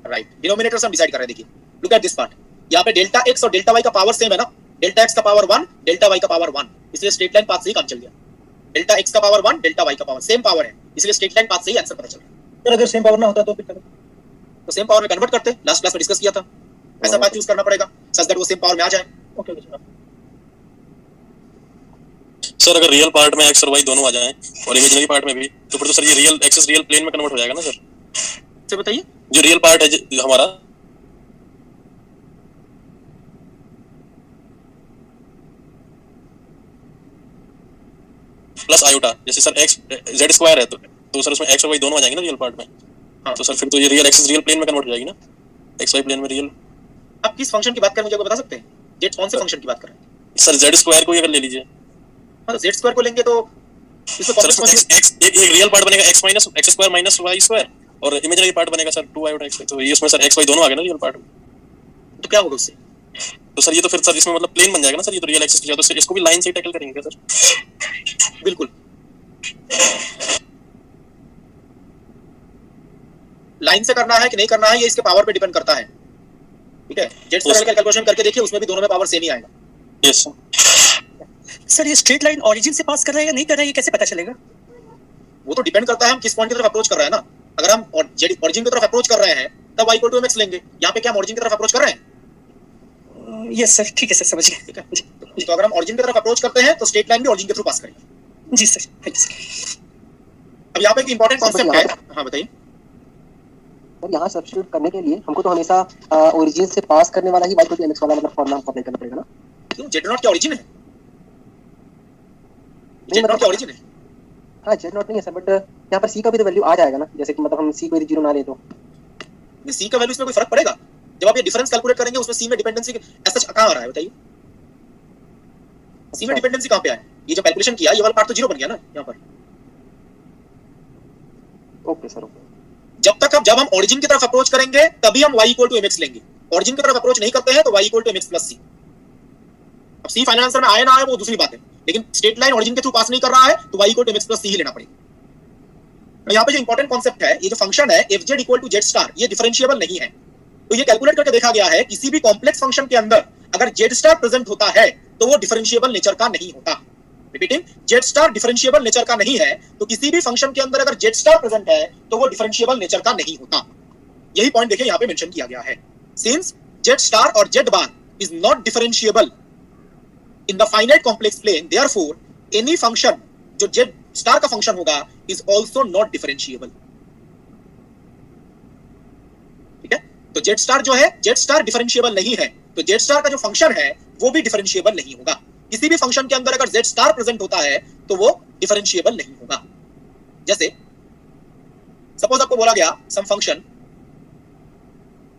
[SPEAKER 1] राइट। डिनोमिनेटर हम डिसाइड कर रहे हैं। देखिए लुक एट दिस पार्ट, यहाँ पे डेल्टा x और डेल्टा y का पावर सेम है ना, डेल्टा x का पावर 1 डेल्टा y का पावर 1, इसलिए स्ट्रेट लाइन पाथ से ही काम चल गया। डेल्टा x का पावर 1 डेल्टा y का पावर सेम पावर है, इसलिए स्ट्रेट लाइन पाथ से ही आंसर पता चल गया।
[SPEAKER 10] सर अगर सेम पावर ना होता तो फिर
[SPEAKER 1] तो सेम पावर में कन्वर्ट करते, लास्ट क्लास में डिस्कस किया था। ऐसा पाथ चूज करना पड़ेगा सच दैट वो सेम पावर में आ जाए।
[SPEAKER 10] ओके
[SPEAKER 11] सर अगर रियल पार्ट में x और y दोनों आ जाएं और इमेजिनरी पार्ट में भी, तो फिर तो सर ये रियल एक्सिस रियल प्लेन में कन्वर्ट हो जाएगा ना सर?
[SPEAKER 1] से बताइए
[SPEAKER 11] जो रियल पार्ट है हमारा प्लस आयोटा, जैसे सर x z स्क्वायर है तो सर उसमें x और y दोनों आ जाएंगे ना रियल पार्ट में। हाँ। तो सर फिर तो ये रियल एक्सिस रियल प्लेन में कन्वर्ट हो जाएगी ना, x y प्लेन में रियल।
[SPEAKER 1] आप किस फंक्शन की बात कर रहे हैं मुझे बता सकते हैं? z कौन से फंक्शन की बात कर रहे हैं?
[SPEAKER 11] सर z स्क्वायर को ही अगर ले लीजिए।
[SPEAKER 1] हां z स्क्वायर को लेंगे तो इसमें
[SPEAKER 11] सर एक रियल पार्ट बनेगा x square minus y square और इमेजिनरी पार्ट बनेगा सर 2 आयोटा x, तो ये उसमें सर x y दोनों आ गए ना रियल पार्ट में,
[SPEAKER 1] तो क्या होगा उससे?
[SPEAKER 11] तो सर ये तो फिर सर इसमें मतलब प्लेन बन जाएगा ना सर, ये तो रियल एक्सिस लिया, तो इसको भी लाइन से टैकल करेंगे क्या सर?
[SPEAKER 1] बिल्कुल, लाइन से करना है कि नहीं करना है ये इसके पावर पे डिपेंड करता है, ठीक है। जेड स्क्वायर का कैलकुलेशन करके देखिए, उसमें भी दोनों में पावर सेम ही आएगा।
[SPEAKER 11] यस
[SPEAKER 10] सर ये स्ट्रेट लाइन ओरिजिन से पास कर रहा है या नहीं कर रहा है, ये कैसे पता चलेगा?
[SPEAKER 1] वो तो डिपेंड करता है हम किस पॉइंट की तरफ अप्रोच कर रहे हैं ना। अगर हम ओरिजिन की तरफ अप्रोच कर रहे हैं तब y = mx लेंगे, यहाँ पे क्या हम ओरिजिन की तरफ अप्रोच कर रहे हैं?
[SPEAKER 10] यस सर, ठीक है सर, समझ गया।
[SPEAKER 1] ठीक है, तो अगर हम ओरिजिन की तरफ अप्रोच करते हैं तो स्ट्रेट लाइन भी ओरिजिन के थ्रू पास करेंगे।
[SPEAKER 10] जी सर, थैंक यू सर।
[SPEAKER 1] अब यहाँ पे एक इंपॉर्टेंट कॉन्सेप्ट है, हाँ बताइए।
[SPEAKER 12] सर यहाँ सब्स्टिट्यूट करने के लिए हमको तो हमेशा ओरिजिन से पास करने वाला ही y = mx वाला मतलब फॉर्मूला हमको अप्लाई करना पड़ेगा ना?
[SPEAKER 1] क्यों, z0 क्या ओरिजिन है? z0 क्या ओरिजिन है?
[SPEAKER 12] हाँ z0 नहीं है सर, बट यहाँ पर c का भी तो वैल्यू आ जाएगा ना, जैसे कि मतलब हम c को यदि 0 ना ले तो
[SPEAKER 1] c का वैल्यू इसमें कोई फर्क पड़ेगा? जब आप ये डिफरेंस कैलकुलेट करेंगे उसमें c में डिपेंडेंसी ऐसा कहां आ रहा है बताइए? c में डिपेंडेंसी कहां पे है? ये जो कैलकुलेशन किया ये वाला पार्ट तो 0 बन गया ना यहाँ पर।
[SPEAKER 12] Okay sir, okay.
[SPEAKER 1] जब हम ओरिजिन की तरफ अप्रोच करेंगे तभी हम y = mx लेंगे, ओरिजिन की तरफ अप्रोच नहीं करते हैं तो y = mx + c। अब c फाइनल आंसर में आए ना आए वो दूसरी बात है, लेकिन स्ट्रेट लाइन ओरिजिन के थ्रू पास नहीं कर रहा है तो y = mx + c ही लेना पड़ेगा। यहाँ पे जो इंपॉर्टेंट कॉन्सेप्ट है, ये जो फंक्शन है fz = z*, ये डिफरेंशिएबल नहीं है। तो ये कैलकुलेट करके देखा गया है किसी भी कॉम्प्लेक्स फंक्शन के अंदर अगर z* प्रेजेंट होता है तो वो डिफरेंशिएबल नेचर का नहीं होता। रिपीटिंग, z* डिफरेंशिएबल नेचर का नहीं है, तो किसी भी फंक्शन के अंदर अगर z* प्रेजेंट है तो वो डिफरेंशिएबल नेचर का नहीं होता। यही पॉइंट देखिए यहाँ पे मेंशन किया गया है। सिंस z* और z* is not differentiable in the finite complex plane, therefore any function जो z* का फंक्शन होगा इज आल्सो नॉट डिफरेंशिएबल। ठीक है, तो z* जो है z* डिफरेंशिएबल नहीं है, तो z* का जो फंक्शन है वो भी डिफरेंशिएबल नहीं होगा। किसी भी फंक्शन के अंदर अगर z* प्रेजेंट होता है तो वो डिफरेंशिएबल नहीं होगा। जैसे सपोज आपको बोला गया सम फंक्शन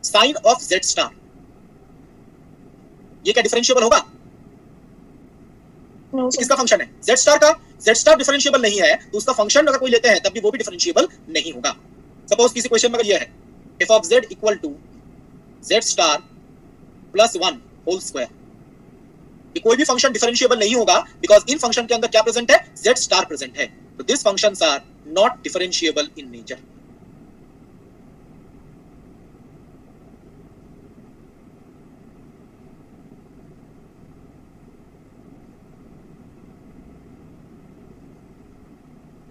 [SPEAKER 1] sin of z*, ये क्या डिफरेंशिएबल होगा?
[SPEAKER 4] No,
[SPEAKER 1] किसका फंक्शन है? z* का। z* डिफरेंशिएबल नहीं है तो उसका फंक्शन अगर कोई लेते हैं तब भी वो भी डिफरेंशिएबल नहीं होगा। सपोज किसी क्वेश्चन में अगर ये है f of z = z* + 1 whole square, ये कोई भी फंक्शन डिफरेंशिएबल नहीं होगा बिकॉज इन फंक्शन के अंदर क्या प्रेजेंट है? z* प्रेजेंट है। तो this functions are not differentiable in nature.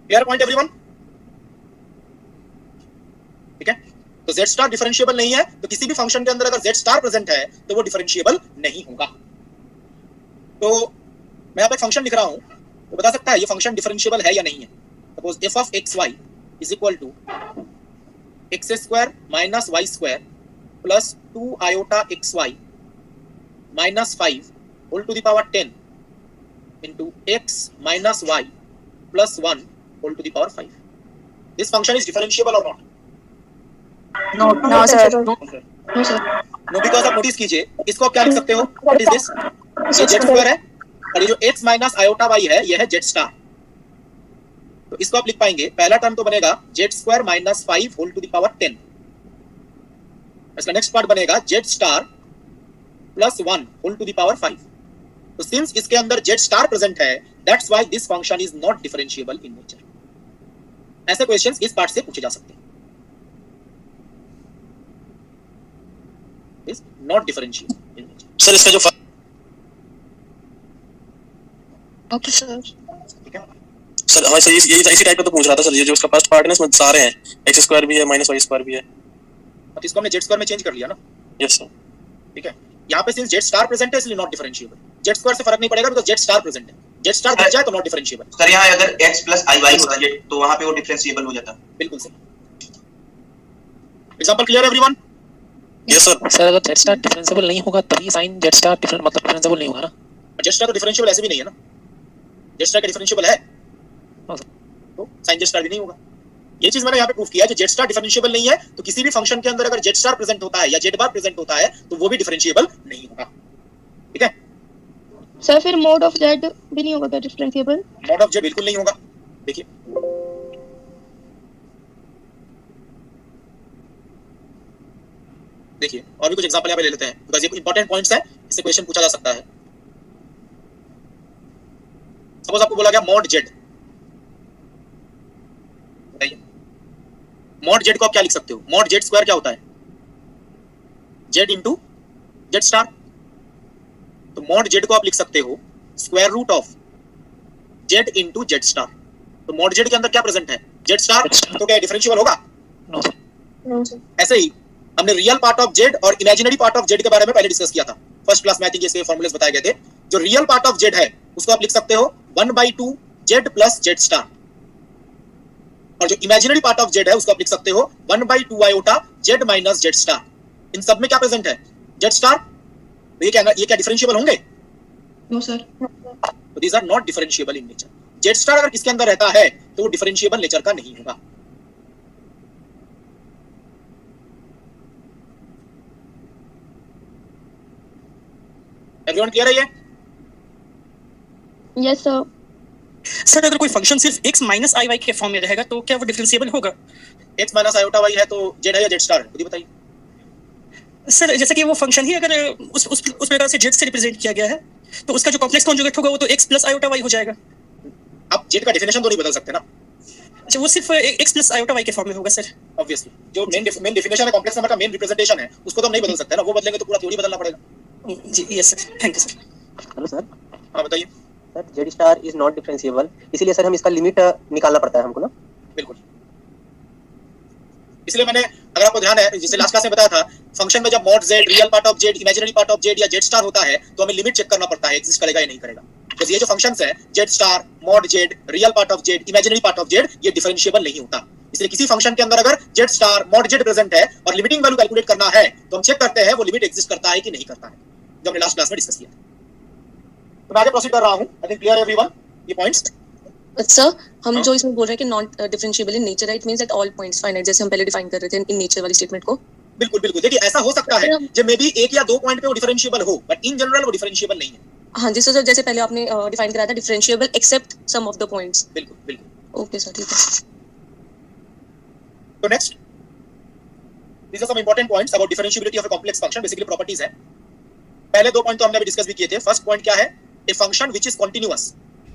[SPEAKER 1] Clear point everyone? ठीक है, तो z* डिफरेंशिएबल नहीं है, तो किसी भी फंक्शन के अंदर अगर z* प्रेजेंट है तो वो डिफरेंशिएबल नहीं होगा। तो मैं यहाँ पे फंक्शन लिख रहा हूं, तो बता सकता है ये फंक्शन डिफरेंशिएबल है या नहीं है। Suppose f of xy = x² - y² + 2 iota xy - 5 whole to the power 10 into x minus y plus 1 whole to the power 5. This function is differentiable or not?
[SPEAKER 4] No, sir. No, sir.
[SPEAKER 1] No, because आप notice कीजिए, इसको आप क्या लिख सकते हो? What is this? ये z² है और ये जो x minus iota y है ये है z*। तो इसको आप लिख पाएंगे, पहला टर्म तो बनेगा z² - 5 whole to the power 10। इसका नेक्स्ट पार्ट बनेगा z* plus 1 whole to the power 5। तो सिंस इसके अंदर z* प्रेजेंट है, that's why this function is not differentiable in nature. ऐसे क्वेश्चंस इस पार्ट से पूछे जा सकते हैं। Is not differentiable in nature.
[SPEAKER 11] Sir इसका जो
[SPEAKER 4] Okay, sir.
[SPEAKER 1] ठीक है,
[SPEAKER 11] सर हाँ सर ये इसी टाइप का तो पूछ रहा था सर। ये जो इसका फर्स्ट पार्ट है ना, इसमें सारे हैं, x² भी है -y² भी है,
[SPEAKER 1] अब इसको हमने z² में चेंज कर लिया ना।
[SPEAKER 11] Yes sir.
[SPEAKER 1] ठीक है, यहाँ पे सिंस z* प्रेजेंट है इसलिए नॉट डिफरेंशिएबल। z² से फर्क नहीं पड़ेगा बिकॉज़ z* प्रेजेंट है। z* दिख जाए तो नॉट डिफरेंशिएबल।
[SPEAKER 8] सर यहाँ अगर x + iy होता है तो वहां पे वो डिफरेंशिएबल हो जाता।
[SPEAKER 1] बिल्कुल सही। Example clear everyone?
[SPEAKER 11] Yes sir.
[SPEAKER 12] Sir अगर z* डिफरेंशिएबल नहीं होगा तभी sin z* डिफरेंशिएबल नहीं होगा ना?
[SPEAKER 1] z* तो डिफरेंशिएबल ऐसे भी नहीं है ना, z* का डिफरेंशिएबल है तो sin z* भी नहीं होगा। ये चीज मैंने यहाँ पे प्रूफ किया है, जो z* डिफरेंशिएबल नहीं है तो किसी भी फंक्शन के अंदर अगर z* प्रेजेंट होता है या z* प्रेजेंट होता है तो वो भी डिफरेंशिएबल नहीं होगा। ठीक है,
[SPEAKER 4] सर फिर mod of z भी नहीं होगा क्या डिफरेंशिएबल?
[SPEAKER 1] mod of z बिल्कुल नहीं होगा। देखिए और भी कुछ एग्जांपल यहाँ पे ले लेते हैं बिकॉज ये इंपॉर्टेंट पॉइंट्स है, इससे क्वेश्चन पूछा जा सकता है। सपोज आपको बोला गया मॉड जेड, बताइए मॉड जेड को आप क्या लिख सकते हो? मॉड जेड स्क्वायर क्या होता है? Z into z star. तो मॉड जेड को आप लिख सकते हो square root of z into z star. तो मॉड जेड के अंदर क्या प्रेजेंट है? Z star. तो क्या डिफरेंशिएबल होगा? ऐसे ही हमने रियल पार्ट ऑफ जेड और इमेजिनरी पार्ट ऑफ जेड के बारे में पहले डिस्कस किया था, फर्स्ट क्लास मैथिंग के इसके फॉर्मूलेस बताए गए थे। जो रियल पार्ट ऑफ जेड है उसको आप लिख सकते हो 1/2 जेड प्लस जेड स्टार, और जो इमेजिनरी पार्ट ऑफ जेड है उसको आप लिख सकते हो 1/2 iota Z minus Z star. इन सब में क्या प्रेजेंट है? Z star. तो ये क्या डिफरेंशिएबल होंगे?
[SPEAKER 6] No sir.
[SPEAKER 1] तो these are not differentiable in nature. Z star अगर किसके अंदर रहता है तो वो डिफरेंशिएबल नेचर का नहीं होगा। एवरीवन क्लियर है ये?
[SPEAKER 4] Yes sir.
[SPEAKER 13] सर अगर कोई फंक्शन सिर्फ x माइनस आई वाई के फॉर्म में रहेगा तो क्या वो डिफरेंशिएबल होगा?
[SPEAKER 1] x माइनस आयोटा वाई है तो जेड है या जेड स्टार है? खुद बताइए
[SPEAKER 13] सर। जैसे कि वो फंक्शन ही अगर उस प्रकार से जेड से रिप्रेजेंट किया गया है तो उसका जो कॉम्प्लेक्स कॉन्जुगेट होगा वो तो x प्लस आयोटा वाई हो जाएगा।
[SPEAKER 1] आप जेड का डेफिनेशन तो नहीं बदल सकते ना।
[SPEAKER 13] अच्छा, वो सिर्फ x प्लस आयोटा वाई के फॉर्म में होगा सर?
[SPEAKER 1] ऑब्वियसली जो मेन डेफिनेशन है, कॉम्प्लेक्स नंबर का मेन रिप्रेजेंटेशन है, उसको तो हम नहीं बदल सकते ना। वो बदलेंगे तो पूरा थ्योरी बदलना पड़ेगा।
[SPEAKER 13] जी yes sir, thank you sir.
[SPEAKER 12] Hello sir.
[SPEAKER 1] हाँ बताइए
[SPEAKER 12] sir. Z star is not differentiable, इसीलिए सर हम इसका लिमिट निकालना पड़ता है हमको ना?
[SPEAKER 1] बिल्कुल। इसलिए मैंने, अगर आपको ध्यान है, जैसे लास्ट क्लास में बताया था, फंक्शन में जब mod Z, real part of Z, imaginary part of Z या जेड स्टार होता है तो हमें लिमिट चेक करना पड़ता है एग्जिस्ट करेगा या नहीं करेगा। तो ये जो फंक्शंस है Z star, mod Z, real part of Z, imaginary part of Z, ये डिफरेंशिएबल नहीं होता। इसलिए किसी फंक्शन के अंदर अगर Z star, mod Z present है और लिमिटिंग वैल्यू कैलकुलेट करना है तो हम चेक करते हैं वो लिमिट एग्जिस्ट करता है कि नहीं करता है, जो हमने लास्ट क्लास में डिस्कस किया। तो मैं आगे प्रोसीड कर रहा हूं। आई थिंक क्लियर एवरीवन ये पॉइंट्स?
[SPEAKER 6] सर हम जो इसमें बोल रहे हैं कि नॉट डिफरेंशिएबल इन नेचर है, it means eight all points finite, जैसे हम पहले डिफाइन कर रहे थे इन नेचर वाली स्टेटमेंट को।
[SPEAKER 1] बिल्कुल बिल्कुल। देखिए ऐसा हो सकता है जो मे बी एक या दो पॉइंट पे वो डिफरेंशिएबल हो, बट इन जनरल वो डिफरेंशिएबल नहीं है।
[SPEAKER 6] हाँ जी सर, जैसे पहले आपने डिफाइन कराया था differentiable except some of the points.
[SPEAKER 1] बिल्कुल बिल्कुल।
[SPEAKER 6] ओके सर, ठीक है।
[SPEAKER 1] तो next, these are some important points about differentiability of a complex function, basically properties है। पहले दो पॉइंट तो हमने अभी डिस्कस भी किए थे। फर्स्ट पॉइंट क्या है? a function which is continuous,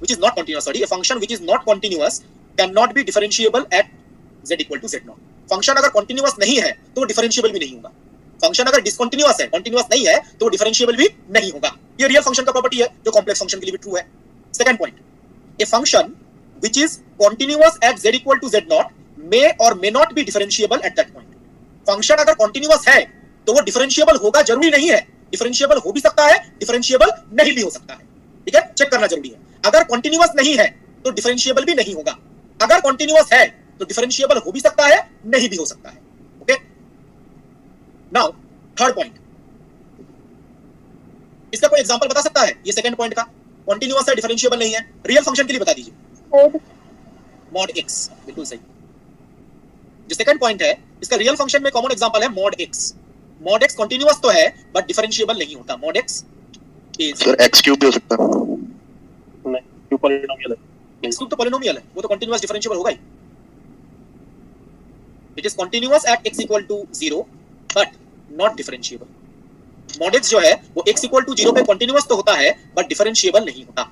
[SPEAKER 1] which is not continuous, sorry, a function which is not continuous cannot be differentiable at z equal to z0। Function अगर कंटीन्यूअस नहीं है तो डिफरेंशिएबल भी नहीं होगा। फंक्शन अगर डिसकंटीन्यूअस है, कंटीन्यूअस नहीं है, तो डिफरेंशिएबल भी नहीं होगा। ये रियल फंक्शन का प्रॉपर्टी है जो कॉम्प्लेक्स फंक्शन के लिए भी ट्रू है। Second point, a function which is continuous at z equal to z0 may or may not be differentiable at that point। Function अगर कंटीन्यूअस है तो वो डिफरेंशिएबल होगा जरूरी नहीं है। डिफरेंशिएबल हो भी सकता है, डिफरेंशिएबल नहीं भी हो सकता है। ठीक है, चेक करना जरूरी है। अगर कंटीन्यूअस नहीं है तो डिफरेंशिएबल भी नहीं होगा, अगर कंटीन्यूअस है तो डिफरेंशिएबल हो भी सकता है, नहीं भी हो सकता है। ओके, नाउ थर्ड पॉइंट, इसका कोई एग्जांपल बता सकता है? ये सेकंड पॉइंट का कंटीन्यूअस है, डिफरेंशिएबल नहीं है, रियल फंक्शन के लिए बता दीजिए। मॉड x, बिल्कुल सही। जो सेकंड पॉइंट है इसका रियल फंक्शन में कॉमन एग्जांपल है mod x। Mod x continuous तो है बट डिफरेंशिएबल नहीं होता। Mod x is
[SPEAKER 3] sir x cube भी हो सकता है।
[SPEAKER 11] नहीं, क्यूब पॉलिनोमियल है।
[SPEAKER 1] x क्यूब तो पॉलिनोमियल है, वो तो कंटीन्यूअस डिफरेंशिएबल होगा ही। It is continuous at x equal to 0 but not differentiable. Mod x जो है वो x equal to 0 पे कंटीन्यूअस तो होता है बट डिफरेंशिएबल नहीं होता।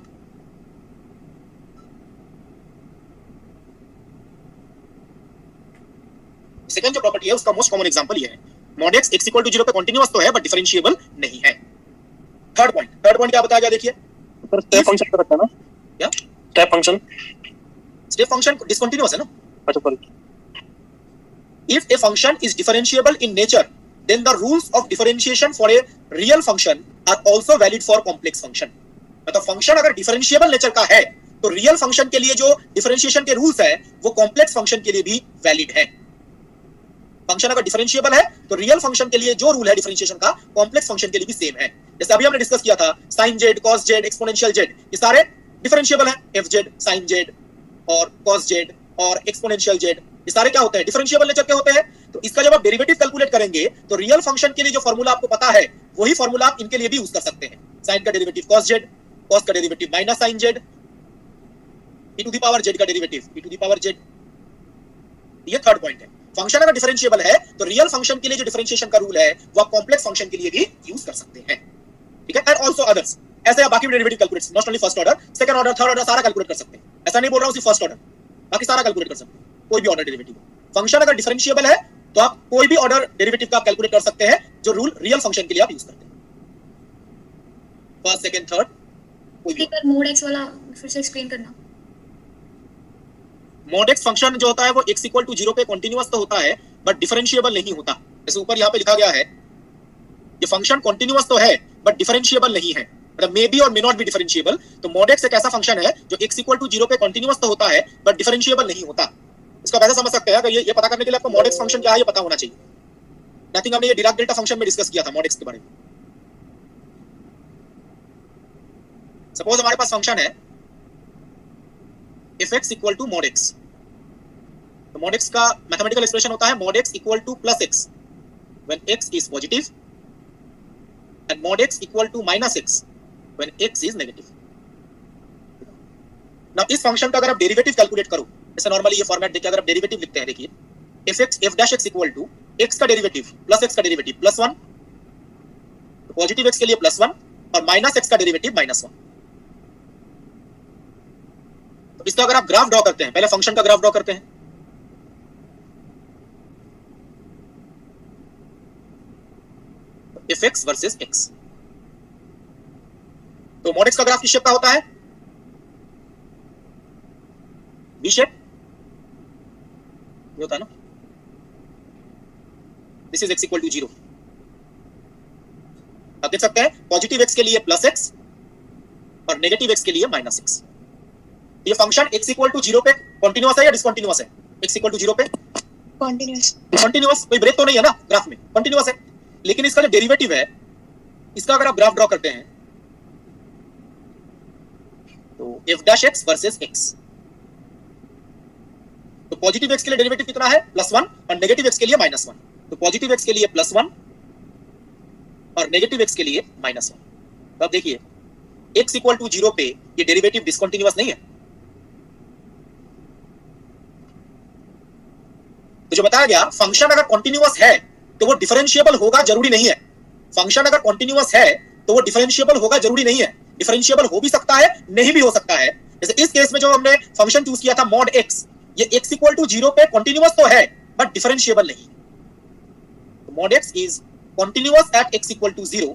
[SPEAKER 1] सेकंड जो प्रॉपर्टी है उसका मोस्ट कॉमन एग्जांपल ये है, mod x x equal to 0 पे कंटीन्यूअस तो है बट डिफरेंशिएबल नहीं है। थर्ड पॉइंट क्या बताया गया? देखिए
[SPEAKER 11] पर स्टेप फंक्शन का रखता है ना?
[SPEAKER 1] क्या
[SPEAKER 11] step function?
[SPEAKER 1] Step function discontinuous है ना?
[SPEAKER 11] अच्छा sorry.
[SPEAKER 1] If a function is differentiable in nature, then the rules of differentiation for a real function are also valid for complex function। मतलब फंक्शन अगर डिफरेंशिएबल नेचर का है तो real function के लिए जो डिफरेंशिएशन के रूल्स है वो कॉम्प्लेक्स फंक्शन के लिए भी वैलिड है। फंक्शन अगर डिफरेंशिएबल है तो रियल फंक्शन के लिए जो रूल है डिफरेंशिएशन का कॉम्प्लेक्स फंक्शन के लिए भी सेम है। जैसे अभी हमने डिस्कस किया था sin z, cos z, exponential z, ये सारे डिफरेंशिएबल हैं। fz, sin z और cos z और एक्सपोनेंशियल z, ये सारे क्या होते हैं? डिफरेंशिएबल नेचर के होते हैं। तो इसका जब आप डेरिवेटिव कैलकुलेट करेंगे तो रियल फंक्शन के लिए जो फार्मूला आपको पता है वही फार्मूला आप इनके लिए भी यूज कर सकते हैं। sin का डेरिवेटिव cos z, cos का derivative minus sin z, e to the power z का derivative e to the power z। ये थर्ड पॉइंट है। फंक्शन अगर डिफरेंशिएबल है तो रियल फंक्शन के लिए जो डिफरेंशिएशन का रूल है वो आप कॉम्प्लेक्स फंक्शन के लिए भी यूज कर सकते हैं, ठीक है। एंड ऑल्सो अदर्स, ऐसे आप बाकी derivative calculate, not only first order, second order, third order सारा कैलकुलेट कर सकते हैं। ऐसा नहीं बोल रहा हूं सिर्फ फर्स्ट ऑर्डर, बाकी सारा कैलकुलेट कर सकते हैं, कोई भी ऑर्डर डेरिवेटिव। फंक्शन अगर डिफरेंशिएबल है तो आप कोई भी ऑर्डर डेरिवेटिव का कैलकुलेट कर सकते हैं जो रूल रियल फंक्शन के लिए आप यूज करते हैं, फर्स्ट सेकंड थर्ड कोई भी।
[SPEAKER 9] मोड एक्स वाला फिर से एक्सप्लेन करना।
[SPEAKER 1] mod x फंक्शन जो होता है वो x इक्वल टू 0 पे कंटीन्यूअस तो होता है बट डिफरेंशिएबल नहीं होता। जैसे ऊपर यहाँ पे लिखा गया है ये फंक्शन कंटीन्यूअस तो है बट डिफरेंशिएबल नहीं है, मतलब मे बी और मे नॉट बी डिफरेंशिएबल। तो mod x एक ऐसा फंक्शन है जो x इक्वल टू 0 पे कंटीन्यूअस तो होता है बट डिफरेंशिएबल नहीं होता। इसका वैसे समझ सकते हैं कि ये पता करने के लिए आपको mod x फंक्शन क्या है ये पता होना चाहिए। नथिंग हमने ये डिराक डेल्टा फंक्शन में डिस्कस किया था mod x के बारे में। सपोज हमारे पास फंक्शन है fx equal to mod x, तो mod x का मैथमेटिकल एक्सप्रेशन होता है mod x equal to plus x when x is positive and mod x equal to minus x when x is negative। now इस function का अगर आप derivative calculate करो, जैसे नॉर्मली ये फॉर्मेट देखिए, अगर आप डेरिवेटिव लिखते हैं, देखिए fx f dash x equal to x का डेरिवेटिव प्लस x का डेरिवेटिव प्लस 1, तो पॉजिटिव x के लिए प्लस 1 और माइनस x का डेरिवेटिव माइनस 1। इसका अगर आप ग्राफ ड्रॉ करते हैं, पहले फंक्शन का ग्राफ ड्रॉ करते हैं, fx वर्सेस x, तो mod x का ग्राफ किस शेप का होता है? V शेप ये होता है ना। This is x equal to 0। आप देख सकते हैं पॉजिटिव x के लिए प्लस x और नेगेटिव x के लिए माइनस x। ये फंक्शन x इक्वल टू 0 पे कंटीन्यूअस है या डिसकंटीन्यूअस है? x इक्वल टू 0 पे कंटीन्यूअस, कोई ब्रेक तो नहीं है ना ग्राफ में, कंटीन्यूअस है। लेकिन इसका जो डेरिवेटिव है इसका अगर आप ग्राफ ड्रॉ करते हैं तो f dash x versus x, तो पॉजिटिव x के लिए डेरिवेटिव कितना है? प्लस 1 और नेगेटिव x के लिए माइनस 1, तो पॉजिटिव x के लिए प्लस 1 और नेगेटिव x के लिए माइनस 1। तो अब देखिए x इक्वल टू 0 पे ये डेरिवेटिव डिसकंटीन्यूअस नहीं है। तो जो बताया गया फंक्शन अगर कंटीन्यूअस है तो वो डिफरेंशिएबल होगा जरूरी नहीं है। फंक्शन अगर कंटीन्यूअस है तो वो डिफरेंशिएबल होगा जरूरी नहीं है। डिफरेंशिएबल हो भी सकता है, नहीं भी हो सकता है। जैसे इस केस में जो हमने फंक्शन चूज किया था mod x, ये x इक्वल टू 0 पे कंटीन्यूअस तो है बट डिफरेंशिएबल नहीं। तो mod x is continuous at x equal to 0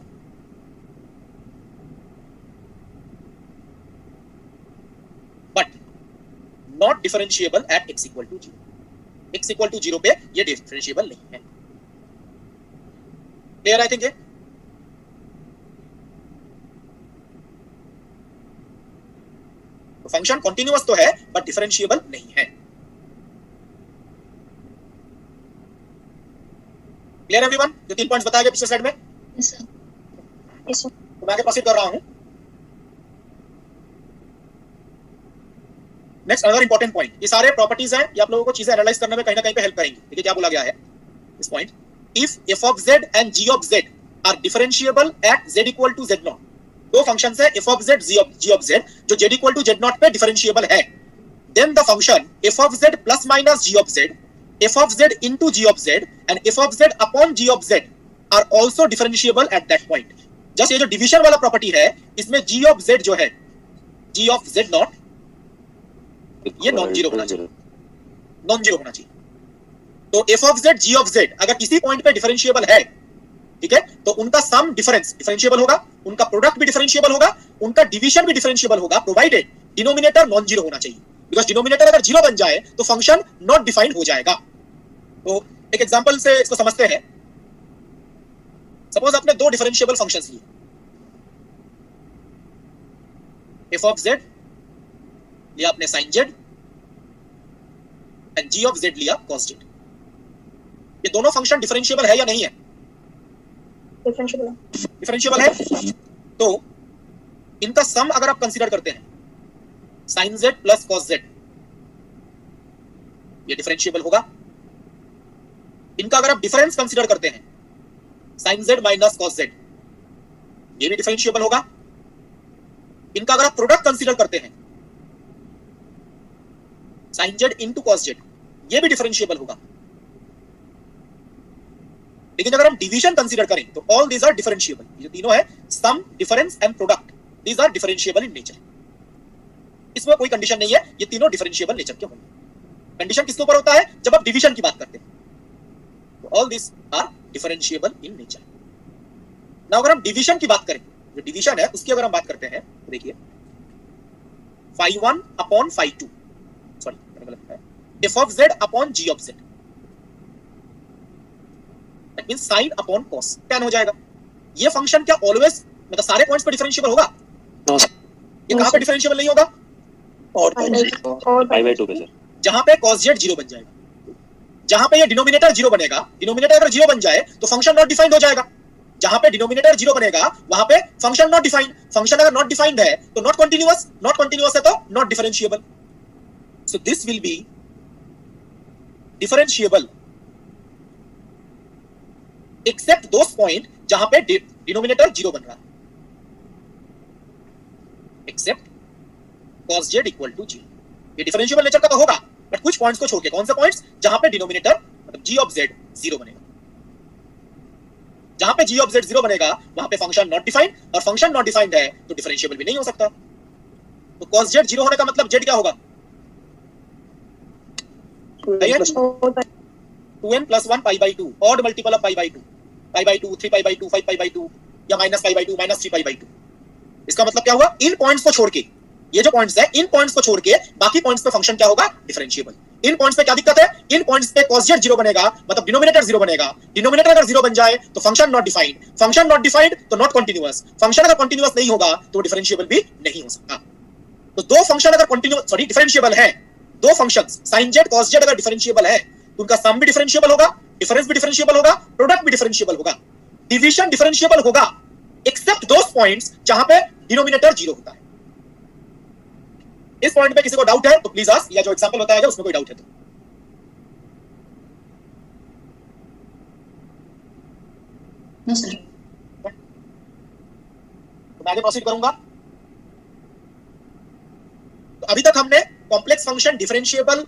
[SPEAKER 1] but not differentiable at x equal to 0। x equal to 0 पे ये डिफरेंशिएबल नहीं है। Clear I think? तो फंक्शन कंटीन्यूअस तो है बट डिफरेंशिएबल नहीं है। Clear everyone? जो 3 पॉइंट्स बताए गए पिछले स्लाइड में,
[SPEAKER 4] यस सर।
[SPEAKER 1] तो मैं आगे प्रोसीड कर रहा हूं। नेक्स्ट अनदर इंपॉर्टेंट पॉइंट, ये सारे प्रॉपर्टीज हैं, ये आप लोगों को चीजें एनालाइज करने में कहीं ना कहीं पे हेल्प करेंगी। देखिए क्या बोला गया है इस point, if f of z and g of z are differentiable at z equal to z0। दो फंक्शंस है f of z, g of z, जो z equal to z0 पे डिफरेंशिएबल है, then the function f of z plus minus g of z, f of z into g of z and f of z upon g of z are also differentiable at that point। Just ये जो division वाला property है इसमें g of z जो है, g of z0, ये non zero होना चाहिए, नॉन जीरो होना चाहिए। तो f of z, g of z अगर किसी पॉइंट पे डिफरेंशिएबल है, ठीक है, तो उनका सम डिफरेंस डिफरेंशिएबल होगा, उनका प्रोडक्ट भी डिफरेंशिएबल होगा, उनका डिवीजन भी डिफरेंशिएबल होगा, प्रोवाइडेड डिनोमिनेटर नॉन जीरो होना चाहिए। बिकॉज डिनोमिनेटर अगर जीरो बन जाए तो फंक्शन नॉट डिफाइंड हो जाएगा। तो एक एग्जांपल से इसको समझते हैं। सपोज आपने दो डिफरेंशिएबल फंक्शंस लिए, f of z लिया आपने sin z and g of z लिया cos z। ये दोनों फंक्शन डिफरेंशिएबल है या नहीं है? डिफरेंशिएबल है। तो इनका सम अगर आप कंसीडर करते हैं sin z plus cos z, ये डिफरेंशिएबल होगा। इनका अगर आप डिफरेंस कंसीडर करते हैं sin z minus cos z, ये भी डिफरेंशिएबल होगा। इनका अगर आप प्रोडक्ट कंसीडर करते हैं sin z into cos z, ये भी डिफरेंशिएबल होगा। लेकिन अगर हम डिवीजन कंसीडर करें तो ऑल दीज आर डिफरेंशिएबल। ये तीनों है sum, difference and product, these are differentiable in nature. इसमें कोई कंडीशन नहीं है, ये तीनों डिफरेंशिएबल नेचर के होंगे। कंडीशन किसके ऊपर होता है? जब आप डिवीजन की बात करते हैं। तो all this are differentiable in nature. Now अगर हम डिवीजन की बात करें, जो डिवीजन है उसकी अगर हम बात करते हैं तो देखिए phi1 upon phi2, सॉरी गलत है, f of z upon g of z, that means sin upon cos tan हो जाएगा। ये फंक्शन क्या ऑलवेज मतलब सारे पॉइंट्स पे डिफरेंशिएबल होगा?
[SPEAKER 11] नो
[SPEAKER 1] ये कहां पे डिफरेंशिएबल नहीं होगा?
[SPEAKER 12] और
[SPEAKER 7] पाई बाय 2 पे सर,
[SPEAKER 1] जहां पे cos z 0 बन जाएगा। जहां पे ये डिनोमिनेटर 0 बनेगा, डिनोमिनेटर अगर 0 बन जाए तो फंक्शन नॉट डिफाइंड हो जाएगा। जहां पे डिनोमिनेटर 0 बनेगा वहां पे फंक्शन नॉट डिफाइंड। फंक्शन अगर नॉट डिफाइंड है तो नॉट कंटीन्यूअस, नॉट कंटीन्यूअस है तो not differentiable. So this will be differentiable except those point जहां पे डिनोमिनेटर 0 बन रहा है, except cos z equal to 0। ये डिफरेंशिएबल नेचर का तो होगा, बट कुछ पॉइंट्स को छोड़ के। कौन से पॉइंट्स? जहां पे डिनोमिनेटर मतलब g ऑफ z 0 बनेगा। जहां पे g ऑफ z 0 बनेगा वहां पे फंक्शन नॉट डिफाइंड, और फंक्शन नॉट डिफाइंड है तो डिफरेंशिएबल भी नहीं हो सकता। तो cos z 0 होने का मतलब z क्या होगा? 2n plus 1 pi by 2, odd multiple of pi by 2, pi by 2, 3 pi by 2, 5 pi by 2 या minus pi by 2, minus 3 pi by 2। इसका मतलब क्या हुआ? इन पॉइंट्स को छोड़ के, ये जो पॉइंट्स है इन पॉइंट्स को छोड़ के बाकी पॉइंट्स पे फंक्शन क्या होगा? डिफरेंशिएबल। इन पॉइंट्स पे क्या दिक्कत है? इन पॉइंट्स पे cos z 0 बनेगा मतलब डिनोमिनेटर 0 बनेगा। डिनोमिनेटर अगर 0 बन जाए तो function not defined, function not defined तो नॉट कंटीन्यूअस, फंक्शन अगर कंटीन्यूअस नहीं होगा तो डिफरेंशिएबल भी नहीं हो सकता। तो दो फंक्शन अगर कंटीन्यूअस सॉरी डिफरेंशिएबल है, दो functions sin z cos z अगर डिफरेंशिएबल है तो उनका सम भी डिफरेंशिएबल होगा, डिफरेंस भी डिफरेंशिएबल होगा, प्रोडक्ट भी डिफरेंशिएबल होगा। डिवीजन डिफरेंशिएबल होगा एक्सेप्ट दोस पॉइंट्स जहां पे डिनोमिनेटर 0 होता है। इस पॉइंट पे किसी को डाउट है तो प्लीज आस्क, या जो एग्जांपल बताया गया उसमें कोई डाउट है तो।
[SPEAKER 9] No sir.
[SPEAKER 1] तो मैं आगे प्रोसीड करूंगा। तो अभी तक हमने कॉम्प्लेक्स फंक्शन डिफरेंशिएबल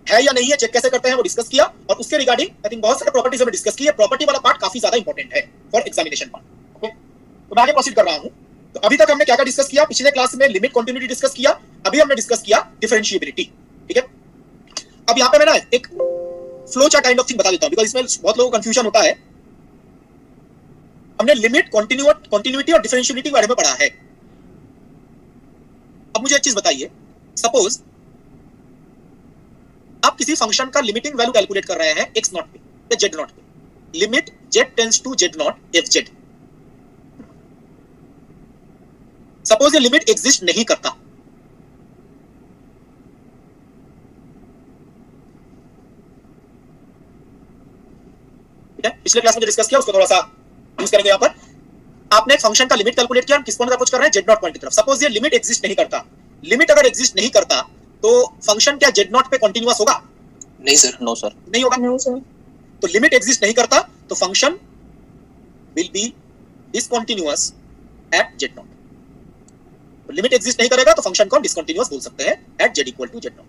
[SPEAKER 1] है या नहीं है चेक कैसे करते हैं वो डिस्कस किया, और उसके रिगार्डिंग आई थिंक बहुत सारे प्रॉपर्टीज हमने डिस्कस की है। प्रॉपर्टी वाला पार्ट काफी ज्यादा इंपॉर्टेंट है फॉर एग्जामिनेशन पार्ट। ओके, तो मैं आगे प्रोसीड कर रहा हूं। तो अभी तक हमने क्या क्या डिस्कस किया? पिछले क्लास में लिमिट कंटिन्यूटी डिस्कस किया, अभी हमने डिस्कस किया डिफरेंशिएबिलिटी। ठीक है, अब यहां पे मैं ना एक flow chart kind of thing बता देता हूं, बिकॉज़ इसमें बहुत लोगों को कंफ्यूजन होता है। हमने लिमिट, कंटिन्यूटी और डिफरेंशिएबिलिटी के बारे में पढ़ा है। अब मुझे एक चीज बताइए, सपोज आप किसी फंक्शन का लिमिटिंग वैल्यू कैलकुलेट कर रहे हैं x नॉट पे या z नॉट पे, limit z tends to z nought f z। Suppose ये लिमिट एग्जिस्ट नहीं करता, ठीक है, पिछले क्लास में जो डिस्कस किया उसको थोड़ा सा यूज करेंगे। यहां पर आपने एक फंक्शन का लिमिट कैलकुलेट किया, हम किस पॉइंट पर अप्रोच कर रहे हैं? z नॉट पॉइंट की तरफ। सपोज ये लिमिट एग्जिस्ट नहीं करता, लिमिट अगर एग्जिस्ट नहीं करता तो फंक्शन क्या z नॉट पे कंटीन्यूअस होगा?
[SPEAKER 2] नहीं सर,
[SPEAKER 7] नो सर,
[SPEAKER 1] नहीं होगा।
[SPEAKER 4] No sir.
[SPEAKER 1] तो लिमिट एग्जिस्ट नहीं करता तो function will be discontinuous at z nought. तो लिमिट एग्जिस्ट नहीं करेगा तो फंक्शन को हम डिसकंटीन्यूअस बोल सकते हैं at z equal to z not.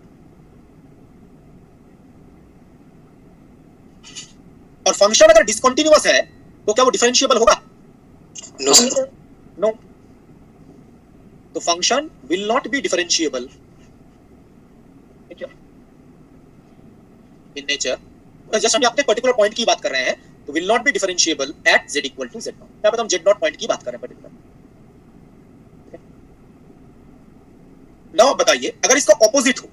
[SPEAKER 1] और फंक्शन अगर डिसकंटीन्यूअस है तो क्या वो डिफरेंशिएबल होगा?
[SPEAKER 2] No sir,
[SPEAKER 1] no. तो function will not be differentiable in nature. Just हम यहाँ पे पर्टिकुलर पॉइंट की बात कर रहे हैं, तो will not be differentiable at z equal to z nought. यहाँ पे हम z नॉट पॉइंट की बात कर रहे हैं पर्टिकुलर। नाउ बताइए अगर इसका ऑपोजिट हो,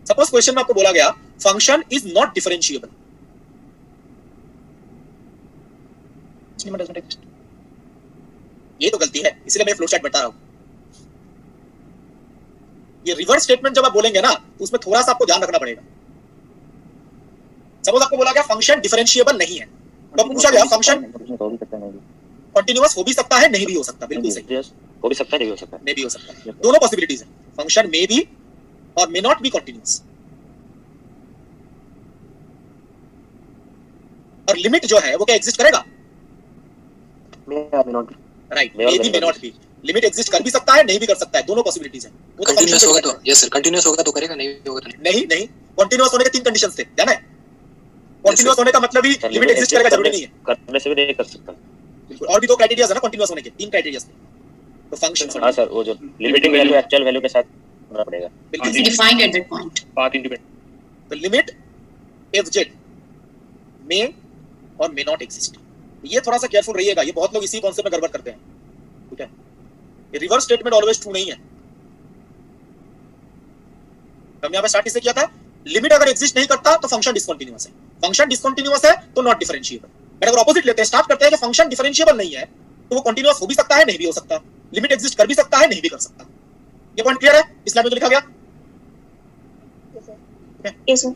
[SPEAKER 1] सपोज क्वेश्चन में आपको बोला गया फंक्शन इज नॉट डिफरेंशिएबल, ये तो गलती है, इसलिए मैं फ्लो चार्ट बता रहा हूं। ये रिवर्स स्टेटमेंट जब आप बोलेंगे ना तो उसमें थोड़ा सा आपको ध्यान रखना पड़ेगा। सपोज आपको बोला गया फंक्शन डिफरेंशिएबल नहीं है, तो आपको पूछा गया फंक्शन कंटीन्यूअस हो भी सकता है, नहीं भी हो सकता। बिल्कुल सही,
[SPEAKER 7] हो भी सकता है, नहीं भी हो सकता,
[SPEAKER 1] नहीं भी हो सकता है। दोनों पॉसिबिलिटीज हैं, फंक्शन मे बी और मे नॉट बी कंटीन्यूअस। और लिमिट जो है वो क्या एग्जिस्ट करेगा? Right, may be may not be. Limit exist कर भी सकता है, नहीं भी कर सकता है, दोनों पॉसिबिलिटीज हैं। वो तो
[SPEAKER 2] कंटीन्यूअस होगा तो यस सर, कंटीन्यूअस होगा तो करेगा, नहीं होगा तो
[SPEAKER 1] नहीं। नहीं, कंटीन्यूअस होने के 3 कंडीशंस थे, ध्यान है? कंटीन्यूअस होने का मतलब ही लिमिट एग्जिस्ट करेगा जरूरी नहीं है,
[SPEAKER 7] करने से भी नहीं कर सकता।
[SPEAKER 1] बिल्कुल। और भी दो क्राइटेरिया है ना कंटीन्यूअस होने के, तीन क्राइटेरिया है तो फंक्शन।
[SPEAKER 7] हाँ सर, वो जो लिमिटिंग वैल्यू एक्चुअल वैल्यू के साथ होना पड़ेगा,
[SPEAKER 1] बिल्कुल
[SPEAKER 9] defined at that point,
[SPEAKER 5] path independent.
[SPEAKER 1] The limit F Z may और मे नॉट एग्जिस्ट। ये थोड़ा सा केयरफुल रहिएगा, ये बहुत लोग इसी कॉन्सेप्ट में गड़बड़ करते हैं, ठीक है। ये रिवर्स स्टेटमेंट ऑलवेज ट्रू नहीं है। हमने यहाँ पे स्टार्ट इससे किया था, लिमिट अगर एग्जिस्ट नहीं करता तो फंक्शन डिसकंटीन्यूअस है, फंक्शन डिसकंटीन्यूअस है तो नॉट डिफरेंशिएबल। बट अगर ऑपोजिट लेते हैं, स्टार्ट करते हैं कि फंक्शन डिफरेंशिएबल नहीं है तो वो कंटीन्यूअस हो भी सकता है, नहीं भी हो सकता, लिमिट एग्जिस्ट कर भी सकता है, नहीं भी कर सकता। ये पॉइंट क्लियर है? इस स्लाइड में जो लिखा गया।
[SPEAKER 4] Yes sir.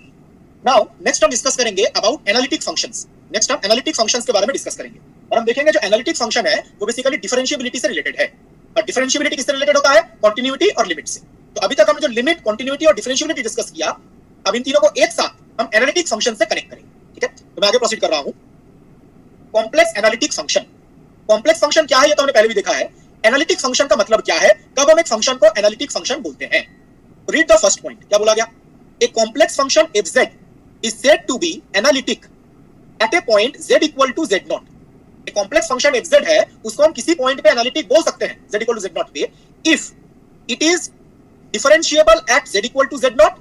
[SPEAKER 1] नाउ नेक्स्ट हम डिस्कस करेंगे अबाउट एनालिटिक फंक्शंस। नेक्स्ट हम एनालिटिक फंक्शंस के बारे में डिस्कस करेंगे और हम देखेंगे जो एनालिटिक फंक्शन है वो बेसिकली डिफरेंशिएबिलिटी से रिलेटेड है। और डिफरेंशिएबिलिटी किससे रिलेटेड होता है? कंटिन्यूटी और लिमिट से। तो अभी तक हमने जो लिमिट, कंटिन्यूटी और डिफरेंशिएबिलिटी डिस्कस किया, अब इन तीनों को एक साथ हम एनालिटिक फंक्शन से कनेक्ट करेंगे, ठीक है। तो मैं आगे प्रोसीड कर रहा हूं। Complex analytic function. Complex function क्या है ये तो हमने पहले भी देखा है। एनालिटिक फंक्शन का मतलब क्या है, कब हम एक फंक्शन को एनालिटिक फंक्शन बोलते हैं। रीड द फर्स्ट पॉइंट, क्या बोला गया? A complex function f z is said to be analytic at a point z equal to z nought. एक कॉम्प्लेक्स फंक्शन एफ जेड है, उसको हम किसी पॉइंट पे एनालिटिक बोल सकते हैं z equal to z not पे, if it is differentiable at z equal to z not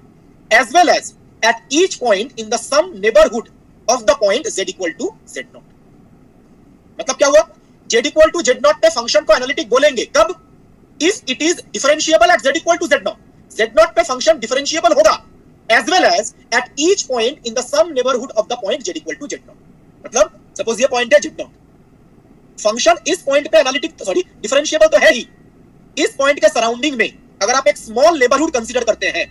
[SPEAKER 1] as well as at each point in the some neighbourhood of the point z equal to z not. मतलब क्या हुआ? z equal to z not पे function को analytic बोलेंगे कब? If it is differentiable at z equal to z not. z not पे function differentiable होगा as well as at each point in the sum neighborhood of the point z equal to z naught। मतलब suppose ये point है z naught, function इस point पे analytic differentiable तो है ही, इस पॉइंट के सराउंडिंग में अगर आप एक स्मॉल नेबरहुड कंसीडर करते हैं,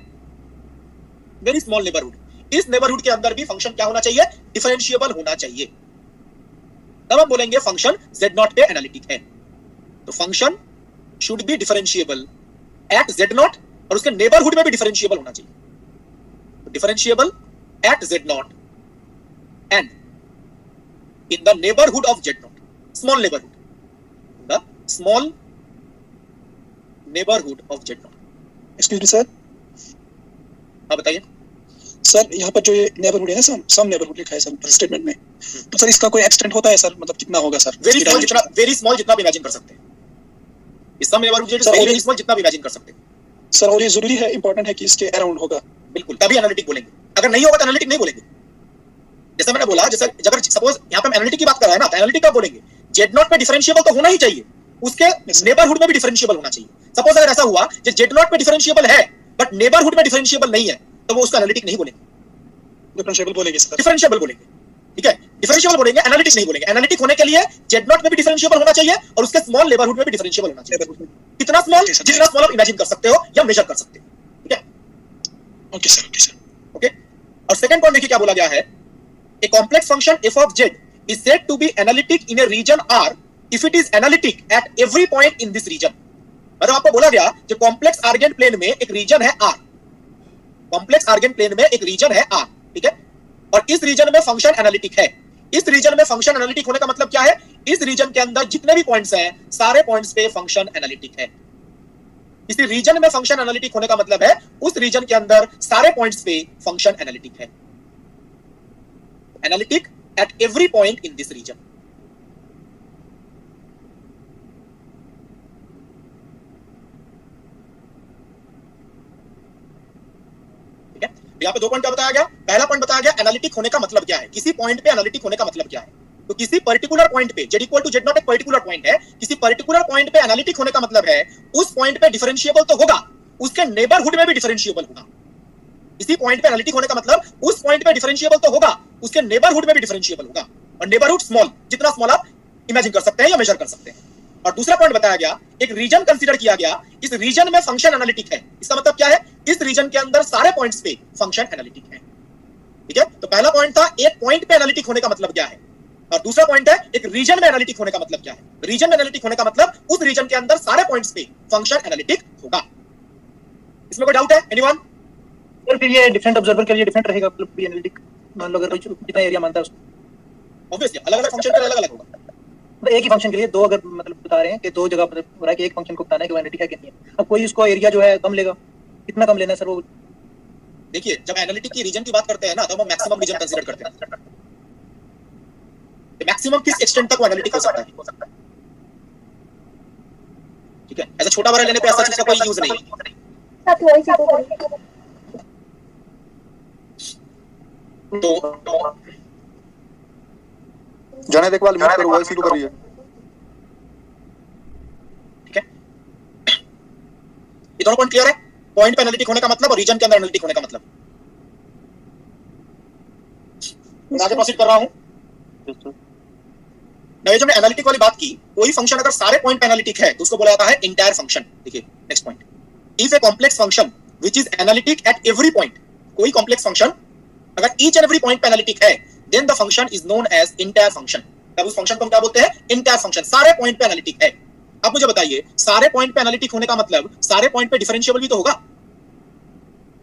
[SPEAKER 1] वेरी स्मॉल नेबरहुड, इस नेबरहुड के अंदर भी फंक्शन क्या होना चाहिए? डिफरेंशिएबल होना चाहिए। तब हम बोलेंगे फंक्शन z नॉट पे एनालिटिक है। तो function should be differentiable at z not और उसके नेबरहुड में भी डिफरेंशिएबल होना चाहिए। Differentiable at z naught and in the neighborhood of z naught, small neighborhood, the small neighborhood of z naught।
[SPEAKER 10] Excuse me sir.
[SPEAKER 1] हाँ बताइए
[SPEAKER 10] sir, यहाँ पर जो ये नेबरहुड है ना, सम नेबरहुड लिखा है सर स्टेटमेंट में, तो सर इसका कोई एक्सटेंट होता है सर? मतलब कितना होगा सर?
[SPEAKER 1] वेरी स्मॉल, जितना आप इमेजिन कर सकते हैं। इस सम नेबरहुड वेरी स्मॉल जितना आप इमेजिन कर सकते हैं
[SPEAKER 10] सर। और ये जरूरी है, इंपॉर्टेंट है कि इसके अराउंड होगा?
[SPEAKER 1] बिल्कुल, तभी एनालिटिक बोलेंगे। अगर नहीं होगा तो एनालिटिक नहीं बोलेंगे। जैसा मैंने बोला, जैसे अगर सपोज यहाँ पे हम एनालिटिक की बात कर रहे हैं ना, तो एनालिटिक कब बोलेंगे? z नॉट पे डिफरेंशिएबल तो होना ही चाहिए, उसके नेबरहुड में भी डिफरेंशिएबल होना चाहिए। सपोज अगर ऐसा हुआ कि z नॉट पे डिफरेंशिएबल है बट नेबरहुड में डिफरेंशिएबल नहीं है, तो वो उसका एनालिटिक नहीं बोलेंगे,
[SPEAKER 10] डिफरेंशिएबल बोलेंगे सर।
[SPEAKER 1] डिफरेंशिएबल बोलेंगे, ठीक है, डिफरेंशिएबल बोलेंगे, एनालिटिक नहीं बोलेंगे। एनालिटिक होने के लिए z नॉट में भी डिफरेंशिएबल होना चाहिए और उसके स्मॉल नेबरहुड में भी डिफरेंशिएबल होना चाहिए। कितना स्मॉल? जितना स्मॉल आप इमेजिन कर सकते हो या मेजर कर सकते हो, ठीक है।
[SPEAKER 10] Okay sir, okay sir,
[SPEAKER 1] okay. और सेकंड पॉइंट देखिए क्या बोला गया है। ए complex function f of z is said to be analytic in a region R if it is analytic at every point in this region। मतलब आपको बोला गया जो कॉम्प्लेक्स आर्गेंट प्लेन में एक रीजन है R, कॉम्प्लेक्स आर्गेंट प्लेन में एक रीजन है R, ठीक है, और इस रीजन में फंक्शन एनालिटिक है। इस रीजन में फंक्शन एनालिटिक होने का मतलब क्या है? इस रीजन के अंदर जितने भी पॉइंट्स हैं, सारे पॉइंट्स पे फंक्शन एनालिटिक है। इसी रीजन में फंक्शन एनालिटिक होने का मतलब है उस रीजन के अंदर सारे पॉइंट्स पे फंक्शन एनालिटिक है। Analytic at every point in this region. ठीक है, यहाँ पे दो पॉइंट बताया गया। पहला पॉइंट बताया गया एनालिटिक होने का मतलब क्या है, किसी पॉइंट पे एनालिटिक होने का मतलब क्या है। तो किसी पर्टिकुलर पॉइंट पे z equal to z nought एक पर्टिकुलर पॉइंट है, किसी पर्टिकुलर पॉइंट पे एनालिटिक होने का मतलब है उस पॉइंट पे डिफरेंशिएबल तो होगा, उसके नेबरहुड में भी डिफरेंशिएबल होगा। इसी पॉइंट पे एनालिटिक होने का मतलब उस पॉइंट पे डिफरेंशिएबल तो होगा, उसके नेबरहुड में भी डिफरेंशिएबल होगा। और नेबरहुड स्मॉल, जितना स्मॉल आप इमेजिन कर सकते हैं या मेजर कर सकते हैं। और दूसरा पॉइंट बताया गया, एक रीजन कंसीडर किया गया, इस रीजन में फंक्शन एनालिटिक है। इसका मतलब क्या है? इस रीजन के अंदर सारे पॉइंट्स पे फंक्शन एनालिटिक है, ठीक है। तो पहला पॉइंट था एक पॉइंट पे एनालिटिक होने का मतलब क्या है, और दूसरा पॉइंट है एक रीजन में एनालिटिक होने का मतलब क्या है। रीजन में एनालिटिक होने का मतलब उस रीजन के अंदर सारे पॉइंट्स पे फंक्शन एनालिटिक होगा। इसमें कोई डाउट है एनीवन?
[SPEAKER 10] सर फिर ये डिफरेंट ऑब्जर्वर के लिए डिफरेंट रहेगा, मतलब एनालिटिक मान लो अगर जितना एरिया मानता है उसको,
[SPEAKER 1] ऑब्वियसली अलग-अलग फंक्शन के लिए अलग-अलग होगा।
[SPEAKER 10] मतलब एक ही फंक्शन के लिए दो अगर मतलब बता रहे हैं कि दो जगह मतलब हो रहा है कि एक फंक्शन को बताना है कि वो एनालिटिक है कि नहीं है। अब कोई उसको एरिया जो है कम लेगा, कितना कम लेना है सर वो?
[SPEAKER 1] देखिए जब एनालिटिक की रीजन की बात करते हैं ना तो हम मैक्सिमम रीजन कंसीडर करते हैं। मैक्सिमम किस एक्सटेंट तक वो एनालिटिक हो सकता है, ठीक है। ऐसा छोटा बड़ा लेने पे ऐसा चीज का कोई यूज नहीं। तो
[SPEAKER 3] जाने देख वाल म्यूट करो, वॉइस ही तो कर रही है।
[SPEAKER 1] ठीक है, ये दोनों पॉइंट क्लियर है। पॉइंट पे एनालिटिक होने का मतलब और रीजन के अंदर एनालिटिक होने का मतलब। आगे प्रोसीड कर रहा हूं। ये जो मैं एनालिटिक वाली बात की, कोई फंक्शन अगर सारे पॉइंट पे एनालिटिक है तो उसको बोला जाता है इंटायर फंक्शन। देखिए next point, if a complex function which is analytic at every point, कोई कॉम्प्लेक्स फंक्शन अगर ईच एंड एवरी पॉइंट पे एनालिटिक है, then the function is known as entire function. तब उस फंक्शन को हम क्या बोलते हैं? इंटायर फंक्शन, सारे पॉइंट पे एनालिटिक है। अब मुझे बताइए, सारे पॉइंट पे एनालिटिक होने का मतलब सारे पॉइंट पे डिफरेंशिएबल भी तो होगा।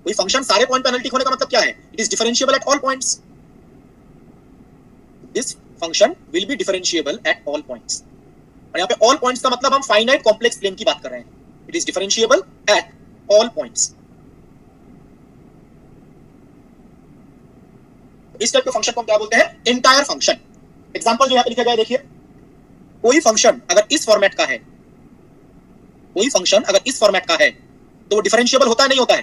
[SPEAKER 1] कोई फंक्शन सारे पॉइंट पे एनालिटिक होने का मतलब क्या है? It is differentiable at all points. This function will be differentiable at all points. और यहाँ पे ऑल पॉइंट्स का मतलब हम फाइनाइट कॉम्प्लेक्स प्लेन की बात कर रहे हैं। It is differentiable at all points. इस टाइप के फंक्शन को हम क्या बोलते हैं? Entire function. एग्जांपल जो यहाँ पे लिखा गया है देखिए, कोई फंक्शन अगर इस फॉर्मेट का है, कोई फंक्शन अगर इस फॉर्मेट का है तो वो डिफरेंशिएबल होता है नहीं होता है?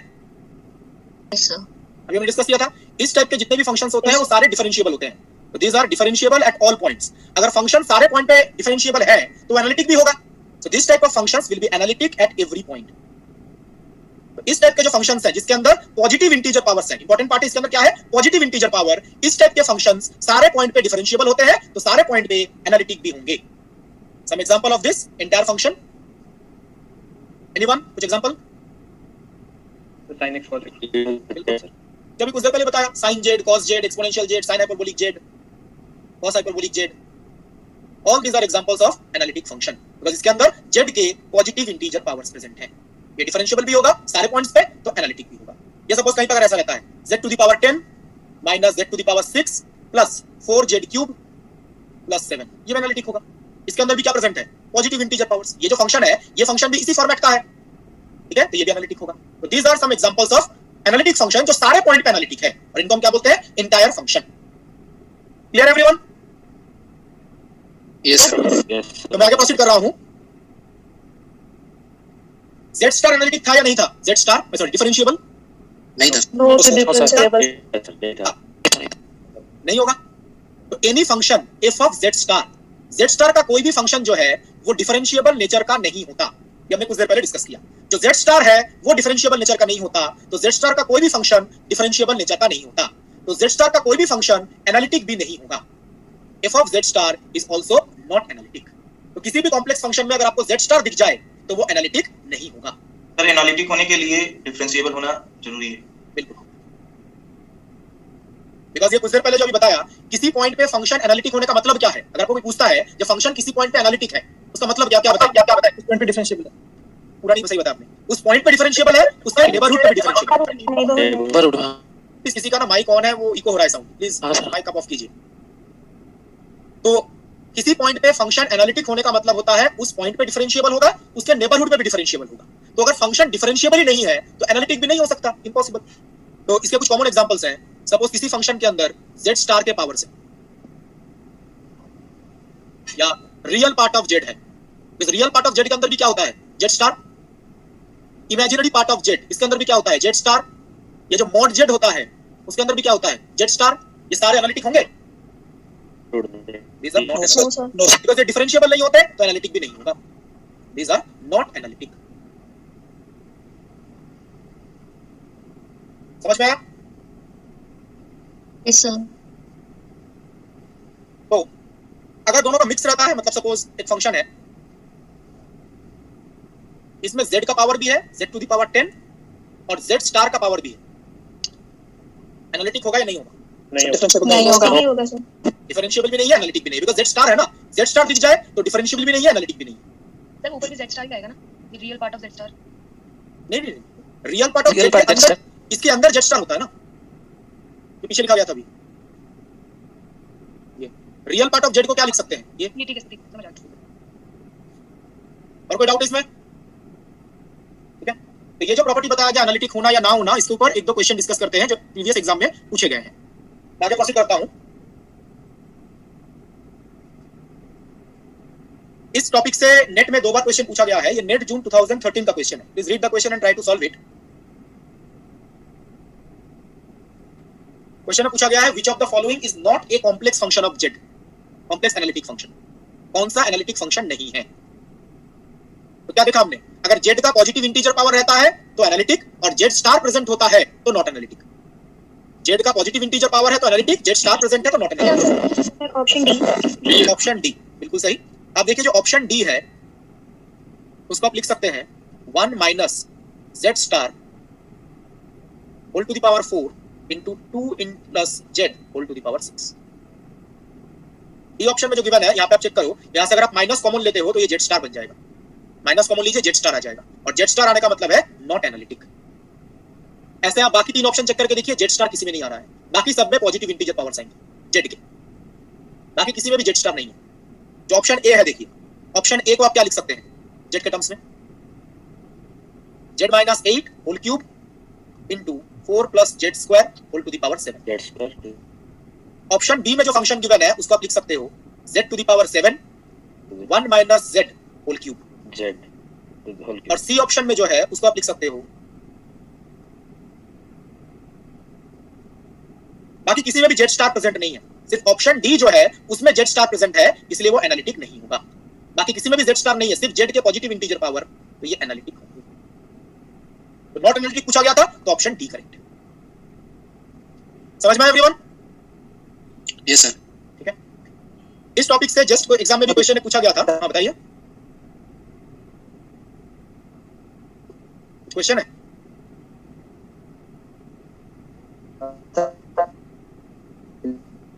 [SPEAKER 6] Yes sir.
[SPEAKER 1] अभी हमने डिस्कस किया था, इस टाइप के जितने भी फंक्शंस होते हैं वो सारे डिफरेंशिएबल होते हैं। तो these are differentiable at all points. अगर फंक्शन सारे पॉइंट पे डिफरेंशिएबल है तो एनालिटिक भी होगा। So this type of functions will be analytic at every point. इस टाइप के जो फंक्शंस हैं जिसके अंदर पॉजिटिव इंटीजर पावर्स हैं, इंपॉर्टेंट पार्ट इसके अंदर क्या है? Positive integer power. इस टाइप के फंक्शंस सारे पॉइंट पे डिफरेंशिएबल होते हैं तो सारे पॉइंट पे एनालिटिक भी होंगे। सम example of this entire function, anyone? कुछ example?
[SPEAKER 5] sin x cos x।
[SPEAKER 1] जब भी कुछ देर पहले बताया, sin z, cos z, exponential z, sin hyperbolic z, cos hyperbolic z, all these are examples of analytic function, because इसके अंदर z के positive integer powers present हैं। ये डिफरेंशिएबल भी होगा सारे पॉइंट्स पे तो एनालिटिक भी होगा। ये सपोज कहीं पर अगर ऐसा रहता है z to the power 10 minus z to the power 6 plus 4z cube plus 7, ये एनालिटिक होगा। इसके अंदर भी क्या प्रेजेंट है? Positive integer powers. ये जो फंक्शन है ये फंक्शन भी इसी फॉर्मेट का है, ठीक है, तो ये भी एनालिटिक होगा। तो these are some examples of analytic function जो सारे पॉइंट पे एनालिटिक है और इनको हम क्या बोलते हैं? Entire function. Clear everyone?
[SPEAKER 2] Yes sir.
[SPEAKER 1] तो मैं आगे प्रोसीड कर रहा हूं। Z स्टार एनालिटिक था या नहीं था? Z स्टार सॉरी डिफरेंशिएबल
[SPEAKER 2] नहीं था।
[SPEAKER 4] नो डिफरेंशिएबल
[SPEAKER 1] नहीं होगा। तो any function f of z star का कोई भी फंक्शन जो है वो डिफरेंशिएबल नेचर का नहीं होता। ये हमने कुछ देर पहले डिस्कस किया। जो z स्टार है वो डिफरेंशिएबल नेचर का नहीं होता, तो z स्टार का कोई भी फंक्शन डिफरेंशिएबल नेचर का नहीं होता। तो z स्टार का कोई भी फंक्शन एनालिटिक भी नहीं होगा। f of z star is also not analytic. तो किसी भी कॉम्प्लेक्स फंक्शन में अगर आपको z स्टार दिख जाए तो वो एनालिटिक नहीं होगा।
[SPEAKER 8] सर एनालिटिक होने के लिए डिफरेंशिएबल होना जरूरी है।
[SPEAKER 1] बिल्कुल, बिकॉज़ ये कुछ देर पहले जो भी बताया, किसी पॉइंट पे फंक्शन एनालिटिक होने का मतलब क्या है? अगर कोई पूछता है जब फंक्शन किसी पॉइंट पे एनालिटिक है उसका मतलब क्या बताए? उस पॉइंट पे डिफरेंशिएबल है। पूरा नहीं सही बताया आपने। उस पॉइंट पे डिफरेंशिएबल है, उसका नेबरहुड पे भी डिफरेंशिएबल है।
[SPEAKER 11] नेबरहुड।
[SPEAKER 1] प्लीज किसी का ना माइक ऑन है, वो इको हो रहा है साउंड, प्लीज माइक ऑफ कीजिए। तो किसी पॉइंट पे फंक्शन एनालिटिक होने का मतलब होता है उस पॉइंट पे डिफरेंशिएबल होगा, उसके नेबरहुड पे भी डिफरेंशिएबल होगा। तो अगर फंक्शन डिफरेंशिएबल ही नहीं है तो एनालिटिक भी नहीं हो सकता, इम्पॉसिबल। तो इसके कुछ कॉमन एग्जांपल्स हैं। सपोज किसी फंक्शन के अंदर z स्टार के पावर से या रियल पार्ट ऑफ z है, इस रियल पार्ट ऑफ z के अंदर भी क्या होता है? z star. Imaginary part of z, इसके अंदर भी क्या होता है? z star. ये जो मॉड z होता है उसके अंदर भी क्या होता है? z star. ये सारे एनालिटिक होंगे? These are not analytic. No, because ये डिफरेंशिएबल नहीं होते तो एनालिटिक भी नहीं होगा। These are not analytic. समझ में आया?
[SPEAKER 6] Yes sir.
[SPEAKER 1] तो अगर दोनों का मिक्स रहता है, मतलब सपोज एक फंक्शन है, इसमें z का पावर भी है, z टू द पावर 10, और z स्टार का पावर भी है, एनालिटिक होगा या नहीं होगा?
[SPEAKER 4] नहीं होगा सर।
[SPEAKER 1] डिफरेंशिएबल भी नहीं है, एनालिटिक भी नहीं, बिकॉज़ z स्टार है ना। z स्टार दिख जाए तो डिफरेंशिएबल भी नहीं है, एनालिटिक भी नहीं है।
[SPEAKER 6] सर ऊपर भी z स्टार ही आएगा ना, ये real part of z star.
[SPEAKER 1] नहीं, रियल पार्ट ऑफ z के अंदर, इसके अंदर z स्टार होता है ना, ये पीछे लिखा गया था अभी। ये रियल पार्ट ऑफ z को क्या लिख सकते हैं? ये
[SPEAKER 6] ठीक है समझ आ गया।
[SPEAKER 1] और कोई डाउट इसमें? ठीक है, तो ये जो प्रॉपर्टी बताया गया एनालिटिक होना या ना होना, इसके ऊपर एक दो क्वेश्चन डिस्कस करते हैं जो प्रीवियस एग्जाम में पूछे गए हैं। मैं आगे प्रोसीड करता हूं। इस टॉपिक से नेट में 2 बार क्वेश्चन पूछा गया है। ये नेट जून 2013 का क्वेश्चन है। Please read the question and try to solve it. Question में पूछा गया है which of the following is not a complex function of z, complex analytic function. कौन सा एनालिटिक फंक्शन नहीं है? तो क्या देखा हमने, अगर z का पॉजिटिव इंटीजर पावर रहता है तो एनालिटिक, और z स्टार प्रेजेंट होता है तो नॉट एनालिटिक। z का पॉजिटिव इंटीजर पावर है तो एनालिटिक, z स्टार प्रेजेंट है तो not analytic.
[SPEAKER 4] Option D.
[SPEAKER 1] Option D बिल्कुल सही। अब देखिए जो ऑप्शन डी है उसको आप लिख सकते हैं 1 minus z star whole to the power 4 into 2 in plus z whole to the power 6। D option में जो गिवन है यहाँ पे आप चेक करो, यहाँ से अगर आप माइनस कॉमन लेते हो तो ये z स्टार बन जाएगा। माइनस कॉमन लीजिए, z स्टार आ जाएगा, और z स्टार आने का मतलब है नॉट एनालिटिक। ऐसे आप बाकी 3 ऑप्शन चेक करके देखिए, z स्टार किसी में नहीं आ रहा है। बाकी सब में positive integer power sine z के, बाकी किसी में भी z स्टार नहीं है। जो ऑप्शन ए है देखिए, ऑप्शन ए को आप क्या लिख सकते हैं z के टर्म्स में, z minus 8 whole cube into 4 plus z square whole to the power 7। Option B में जो फंक्शन गिवन है उसको आप लिख सकते हो z to the power 7 1 minus z whole cube
[SPEAKER 7] z।
[SPEAKER 1] और सी ऑप्शन में जो है उसको आप लिख सकते हो, बाकी किसी में भी z स्टार प्रेजेंट नहीं है, सिर्फ ऑप्शन डी जो है उसमें z स्टार प्रेजेंट है, इसलिए वो एनालिटिक नहीं होगा। बाकी किसी में भी z स्टार नहीं है, सिर्फ z के पॉजिटिव इंटीजर पावर, तो ये एनालिटिक होगा। तो नॉट एनालिटिक पूछा गया था तो ऑप्शन डी करेक्ट। समझ में आया एवरीवन?
[SPEAKER 2] Yes sir.
[SPEAKER 1] ठीक है, इस टॉपिक से जस्ट कोई एग्जाम में भी क्वेश्चन पूछा गया था। हाँ बताइए, क्वेश्चन है?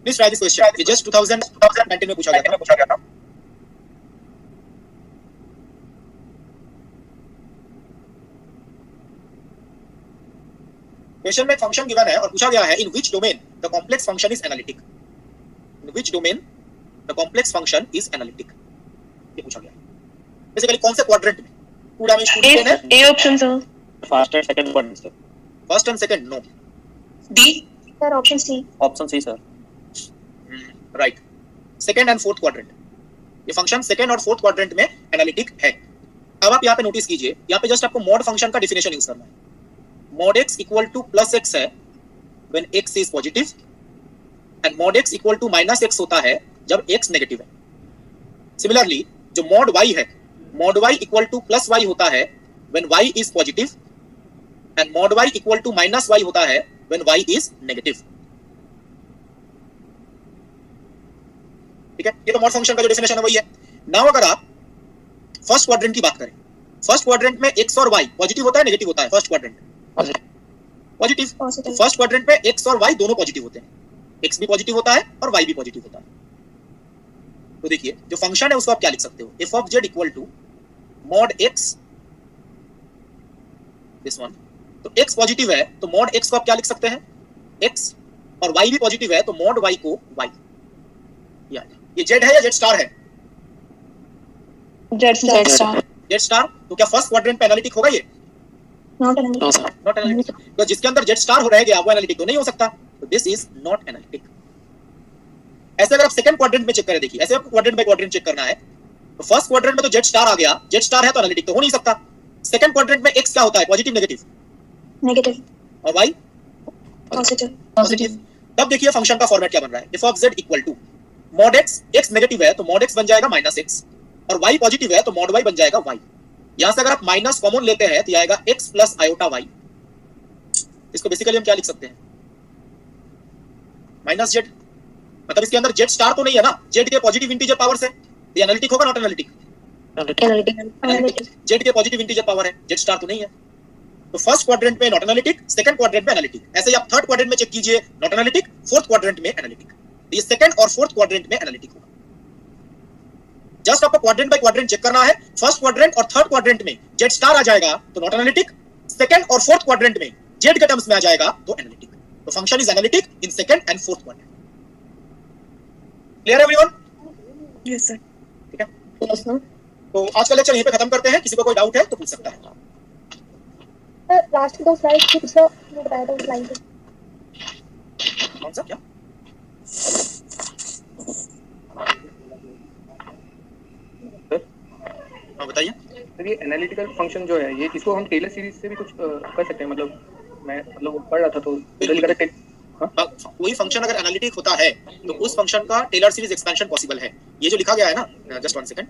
[SPEAKER 1] Please try this question. ये जस्ट 2019 में पूछा गया था। क्वेश्चन में फंक्शन गिवन है और पूछा गया है in which domain the complex function is analytic. In which domain the complex function is analytic, ये पूछा गया। बेसिकली कौन से क्वाड्रेंट में? 2 डायमेंशनल है।
[SPEAKER 4] A option sir.
[SPEAKER 7] First and second quadrant sir.
[SPEAKER 1] First and second no.
[SPEAKER 4] D sir. Option C.
[SPEAKER 7] Option C sir.
[SPEAKER 1] Right, second and fourth quadrant. ये function second और fourth quadrant में analytic है। अब आप यहाँ पे नोटिस कीजिए, यहाँ पे जस्ट आपको मॉड फंक्शन का डेफिनेशन यूज करना है। mod x equal to plus x है when x is positive, and mod x equal to minus x होता है जब x नेगेटिव है। सिमिलरली जो mod y है, mod y equal to plus y होता है when y is positive, and mod y equal to minus y होता है when y is negative। ठीक है, ये तो मॉड फंक्शन का जो डेफिनेशन है वही है। नाउ अगर आप फर्स्ट क्वाड्रेंट की बात करें, फर्स्ट क्वाड्रेंट में x और y पॉजिटिव होता है नेगेटिव होता है? First quadrant positive. First quadrant में x और y दोनों पॉजिटिव होते हैं, x भी पॉजिटिव होता है और y भी पॉजिटिव होता है। तो देखिए जो फंक्शन है उसको आप क्या लिख सकते हो, f of z equal to mod x, this one. तो x पॉजिटिव है तो mod x को आप क्या लिख सकते हैं x, और y भी पॉजिटिव है तो mod y को y। ये z है या z स्टार है?
[SPEAKER 4] z star.
[SPEAKER 1] z star. तो क्या फर्स्ट क्वाड्रेंट पे एनालिटिक होगा ये?
[SPEAKER 4] Not analytic.
[SPEAKER 1] Not analytic. तो जिसके अंदर z स्टार हो रह गया वो एनालिटिक तो नहीं हो सकता, तो दिस इज नॉट एनालिटिक। ऐसे अगर आप सेकंड क्वाड्रेंट में चेक करें, देखिए ऐसे आपको क्वाड्रेंट बाय क्वाड्रेंट चेक करना है। तो फर्स्ट क्वाड्रेंट में तो z स्टार आ गया, z स्टार है तो एनालिटिक तो हो नहीं सकता। सेकंड क्वाड्रेंट में x क्या होता है, पॉजिटिव नेगेटिव?
[SPEAKER 4] नेगेटिव।
[SPEAKER 1] और y
[SPEAKER 4] पॉजिटिव।
[SPEAKER 1] पॉजिटिव। तब देखिए फंक्शन का फॉर्मेट क्या बन रहा है, f of z equal to mod x negative है तो mod x बन जाएगा -x, और y पॉजिटिव है तो mod y बन जाएगा y। यहां से अगर आप माइनस कॉमन लेते हैं तो आएगा x प्लस आयोटा y। इसको बेसिकली हम क्या लिख सकते हैं, माइनस z। मतलब इसके अंदर z स्टार तो नहीं है ना, z के पॉजिटिव इंटीजर पावर से, ये एनालिटिक होगा नॉट एनालिटिक?
[SPEAKER 4] एनालिटिक।
[SPEAKER 1] z के पॉजिटिव इंटीजर पावर है, z स्टार तो नहीं है। तो फर्स्ट क्वाड्रेंट में नॉट एनालिटिक, सेकंड क्वाड्रेंट में एनालिटिक। ऐसे ही आप थर्ड क्वाड्रेंट में चेक कीजिए, नॉट एनालिटिक, फोर्थ क्वाड्रेंट में एनालिटिक। ये सेकंड और फोर्थ क्वाड्रेंट में एनालिटिक होगा। जस्ट आपको क्वाड्रेंट बाय क्वाड्रेंट चेक करना है। फर्स्ट क्वाड्रेंट और थर्ड क्वाड्रेंट में z स्टार आ जाएगा तो नॉट एनालिटिक, सेकंड और फोर्थ क्वाड्रेंट में z के टर्म्स में आ जाएगा तो एनालिटिक। तो function is analytic in second and fourth quadrant. Clear everyone?
[SPEAKER 4] Yes sir.
[SPEAKER 1] ठीक है, यस सर। तो आज का लेक्चर यहीं पे खत्म करते हैं। किसी को कोई डाउट है तो पूछ सकता है।
[SPEAKER 4] लास्ट की दो स्लाइड्स के पिछला जो बताया था उस लाइन पे
[SPEAKER 1] कौन सा क्या हाँ बताइए
[SPEAKER 5] सर ये एनालिटिकल फंक्शन जो है ये इसको हम टेलर सीरीज से भी कुछ कर सकते हैं मतलब मैं मतलब पढ़ रहा था तो उधर लिखा था
[SPEAKER 1] कोई फंक्शन अगर एनालिटिक होता है तो उस फंक्शन का टेलर सीरीज एक्सपेंशन पॉसिबल है। ये जो लिखा गया है ना, जस्ट वन सेकंड,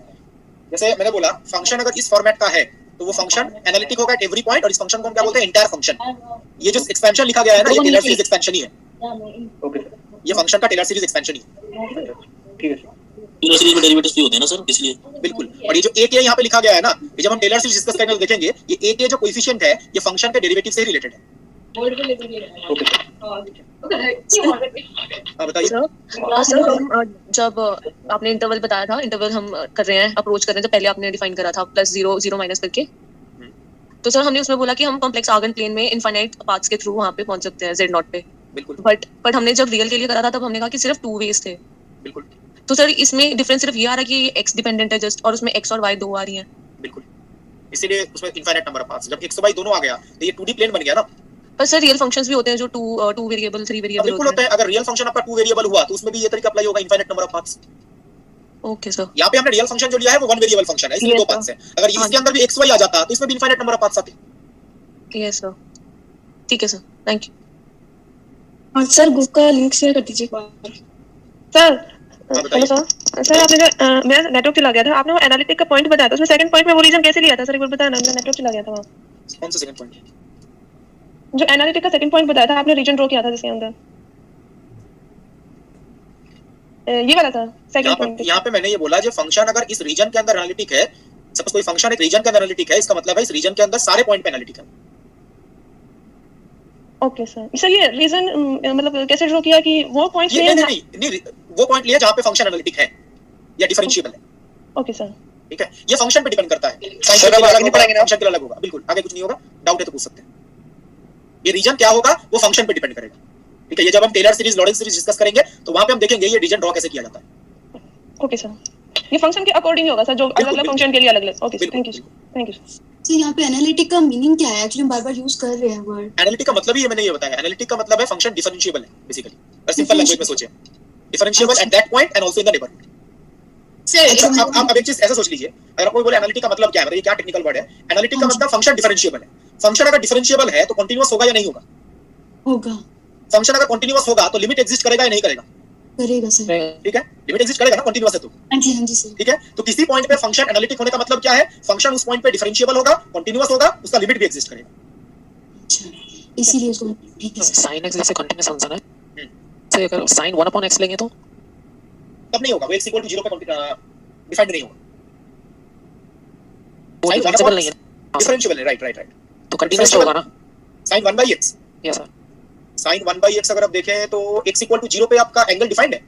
[SPEAKER 1] जैसे मैंने बोला फंक्शन अगर इस फॉर्मेट का है तो वो फंक्शन एनालिटिक होगा एट एवरी पॉइंट, और इस फंक्शन को हम क्या बोलते हैं, एंटायर फंक्शन। ये जो एक्सपेंशन लिखा गया है ना, ये टेलर सीरीज एक्सपेंशन ही है।
[SPEAKER 5] ओके
[SPEAKER 1] ये फंक्शन का टेलर सीरीज एक्सपेंशन ही है।
[SPEAKER 5] ठीक है सर।
[SPEAKER 11] टेलर सीरीज में डेरिवेटिव्स भी होते हैं ना सर, इसलिए
[SPEAKER 1] बिल्कुल। और ये जो a के यहाँ पे लिखा गया है ना, ये जब हम टेलर सीरीज डिस्कस करेंगे तो देखेंगे ये a के जो कोएफिशिएंट है ये फंक्शन के डेरिवेटिव से ही रिलेटेड है।
[SPEAKER 5] ओके
[SPEAKER 1] बताइए
[SPEAKER 6] सर। हम जब आपने इंटरवल बताया था, इंटरवल हम कर रहे हैं, अप्रोच कर रहे हैं, तो पहले आपने डिफाइन करा था +0 0 माइनस करके। तो सर हमने उसमें बोला कि हम कॉम्प्लेक्स आर्गन प्लेन में इनफाइनाइट पाथ्स के थ्रू वहां पे पहुंच सकते हैं z0 पे।
[SPEAKER 1] बिल्कुल।
[SPEAKER 6] बट हमने जब रियल के लिए करा था तब हमने कहा कि सिर्फ 2 वेज थे।
[SPEAKER 1] बिल्कुल।
[SPEAKER 6] तो सर इसमें डिफरेंस सिर्फ ये आ रहा है कि x डिपेंडेंट है जस्ट, और उसमें x और y दो आ रही हैं।
[SPEAKER 1] बिल्कुल। इसीलिए उसमें इनफाइनाइट नंबर ऑफ पाथ्स, जब x और y दोनों आ गया तो ये 2D प्लेन बन गया ना।
[SPEAKER 6] पर सर रियल फंक्शंस भी होते हैं जो 2 वेरिएबल 3 वेरिएबल
[SPEAKER 1] बिल्कुल होते हैं। अगर रियल फंक्शन आपका 2 वेरिएबल हुआ तो उसमें भी ये तरीका अप्लाई होगा, infinite number of paths.
[SPEAKER 6] Okay sir.
[SPEAKER 1] यहाँ पे हमने रियल फंक्शन जो लिया है वो 1 वेरिएबल फंक्शन है, इसलिए 2 पाथ्स हैं। अगर इसके अंदर भी x y आ जाता तो इसमें भी इनफाइनाइट नंबर ऑफ पाथ्स आते।
[SPEAKER 6] यस सर, ठीक है सर, थैंक यू।
[SPEAKER 4] और सर ग्रुप का लिंक शेयर कर दीजिए सर। हेलो सर आपने जो मेरा नेटवर्क चला गया था, आपने वो एनालिटिक का पॉइंट बताया था, उसमें सेकंड पॉइंट में वो रीजन कैसे लिया था सर, एक बार बताना, मेरा नेटवर्क चला गया था वहां।
[SPEAKER 1] कौन सा सेकंड पॉइंट?
[SPEAKER 4] जो एनालिटिक का सेकंड पॉइंट बताया था आपने, रीजन ड्रॉ किया था जिसके अंदर ये वाला था सेकंड पॉइंट।
[SPEAKER 1] यहाँ पे मैंने ये बोला जो फंक्शन अगर इस रीजन के अंदर एनालिटिक है, सपोज कोई फंक्शन एक रीजन के अंदर एनालिटिक है, इसका मतलब है इस रीजन के अंदर सारे पॉइंट पे एनालिटिक है।
[SPEAKER 4] ओके सर ये रीजन मतलब कैसे ड्रॉ किया कि वो पॉइंट्स
[SPEAKER 1] नहीं वो पॉइंट लिया जहाँ पे फंक्शन एनालिटिक है या डिफरेंशिएबल है।
[SPEAKER 4] ओके सर,
[SPEAKER 1] ठीक है। ये फंक्शन पे डिपेंड करता है, साइन के अलग पढ़ेंगे ना, फंक्शन के अलग होगा। बिल्कुल, आगे कुछ नहीं होगा, डाउट है तो पूछ सकते हैं। ये रीजन क्या होगा वो फंक्शन पे डिपेंड करेगा। ठीक है। ये जब हम Taylor series Laurent series discuss करेंगे तो वहां पे हम देखेंगे ये रीजन ड्रॉ कैसे किया जाता है।
[SPEAKER 4] ओके सर, ये फंक्शन के अकॉर्डिंग होगा सर, जो अलग-अलग फंक्शन के लिए अलग-अलग। Okay thank you
[SPEAKER 9] sir. यहाँ पे एनालिटिक का मीनिंग क्या है? एक्चुअली हम बार-बार यूज कर रहे हैं वर्ड।
[SPEAKER 1] एनालिटिक का मतलब ही मैंने ये बताया, एनालिटिक का मतलब है फंक्शन डिफरेंशिएबल है बेसिकली। और सिंपल लैंग्वेज में सोचिए, differentiable eight that point and also in the neighbourhood. Sir आप एक चीज ऐसा सोच लीजिए, अगर कोई बोले एनालिटिक का मतलब क्या है, मतलब ये क्या टेक्निकल वर्ड है। एनालिटिक का मतलब फंक्शन डिफरेंशिएबल है। फंक्शन अगर डिफरेंशिएबल है तो कंटीन्यूअस होगा या नहीं होगा?
[SPEAKER 9] होगा।
[SPEAKER 1] फंक्शन अगर कंटीन्यूअस होगा तो लिमिट एग्जिस्ट करेगा या नहीं करेगा?
[SPEAKER 9] करेगा सर।
[SPEAKER 1] ठीक है, लिमिट एग्जिस्ट करेगा ना, कंटीन्यूअस है तो।
[SPEAKER 9] हां जी सर।
[SPEAKER 1] ठीक है। तो किसी पॉइंट पे फंक्शन एनालिटिक होने का मतलब क्या है? फंक्शन उस पॉइंट पे डिफरेंशिएबल होगा, कंटीन्यूअस होगा, उसका लिमिट भी एग्जिस्ट करेगा।
[SPEAKER 9] अच्छा, इसीलिए उसको ठीक है।
[SPEAKER 12] sin x जैसे कंटीन्यूअस फंक्शन है, तो अगर sin 1/x लेंगे तो
[SPEAKER 1] तब नहीं होगा, वो x = 0 पे डिफाइंड नहीं होगा।
[SPEAKER 12] वो डिफरेंशिएबल नहीं है,
[SPEAKER 1] डिफरेंशिएबल है। राइट।
[SPEAKER 12] तो कंटीन्यूअस होगा ना
[SPEAKER 1] sin 1/x।
[SPEAKER 12] Yes sir.
[SPEAKER 1] sin 1/x अगर आप देखें तो x = 0 पे आपका एंगल डिफाइंड है।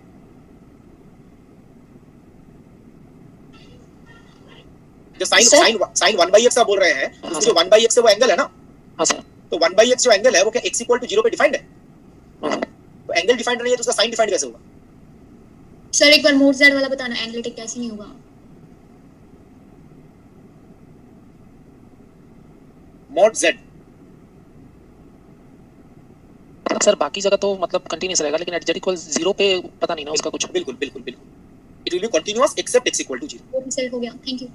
[SPEAKER 1] जो sin 1/x आप बोल रहे हैं, उसमें जो 1/x है वो एंगल है ना।
[SPEAKER 12] हां सर।
[SPEAKER 1] तो 1/x जो एंगल है वो क्या x = 0 पे डिफाइंड है? तो एंगल डिफाइंड नहीं है तो उसका साइन डिफाइंड कैसे होगा?
[SPEAKER 9] सर एक बार मोड z वाला बताना, एनालिटिक कैसे नहीं होगा?
[SPEAKER 1] मोड z
[SPEAKER 12] सर बाकी जगह तो मतलब कंटीन्यूअस रहेगा, लेकिन एट z = 0 पे पता नहीं ना उसका कुछ।
[SPEAKER 1] बिल्कुल। It will be continuous except x = 0।
[SPEAKER 9] वो सेट हो गया, थैंक यू।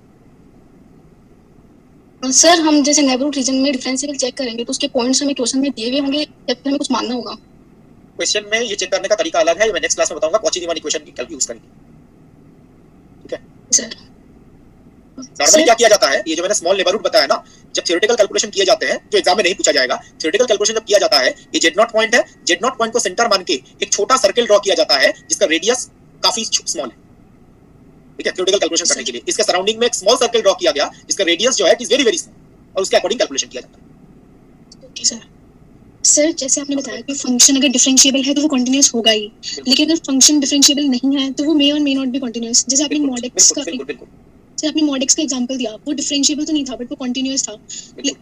[SPEAKER 4] सर हम जैसे नेबरहुड रीजन में डिफरेंशिएबल चेक करेंगे तो उसके पॉइंट्स हमें क्वेश्चन में दिए हुए होंगे या फिर हमें कुछ मानना होगा?
[SPEAKER 1] क्वेश्चन में ये चेक करने का तरीका अलग है, ये मैं नेक्स्ट क्लास में बताऊंगा। कॉची-रीमान इक्वेशन की कैलकुलेट यूज करेंगे। ठीक है
[SPEAKER 4] सर।
[SPEAKER 1] नॉर्मली क्या किया जाता है, ये जो मैंने स्मॉल नेबरहुड बताया ना, जब थ्योरेटिकल कैलकुलेशन किए जाते हैं जो एग्जाम में नहीं पूछा जाएगा, थ्योरेटिकल कैलकुलेशन जब किया जाता है, ये z0 पॉइंट है, z0 पॉइंट को सेंटर मान के एक छोटा सर्कल ड्रॉ किया जाता है जिसका रेडियस काफी स्मॉल है। ठीक है, थ्योरेटिकल कैलकुलेशन करने के लिए इसके सराउंडिंग में एक स्मॉल सर्कल ड्रॉ किया गया जिसका रेडियस जो है इट इज वेरी स्मॉल, और उसके अकॉर्डिंग कैलकुलेशन किया जाता है।
[SPEAKER 4] ओके सर जैसे आपने बताया कि फंक्शन अगर डिफरेंशिएबल है तो वो कंटीन्यूअस होगा ही, लेकिन अगर फंक्शन डिफरेंशिएबल नहीं है तो वो मे और मे नॉट बी कंटीन्यूअस। जैसे आपने mod x का एग्जांपल दिया, वो डिफरेंशिएबल तो नहीं था बट वो कंटीन्यूअस था।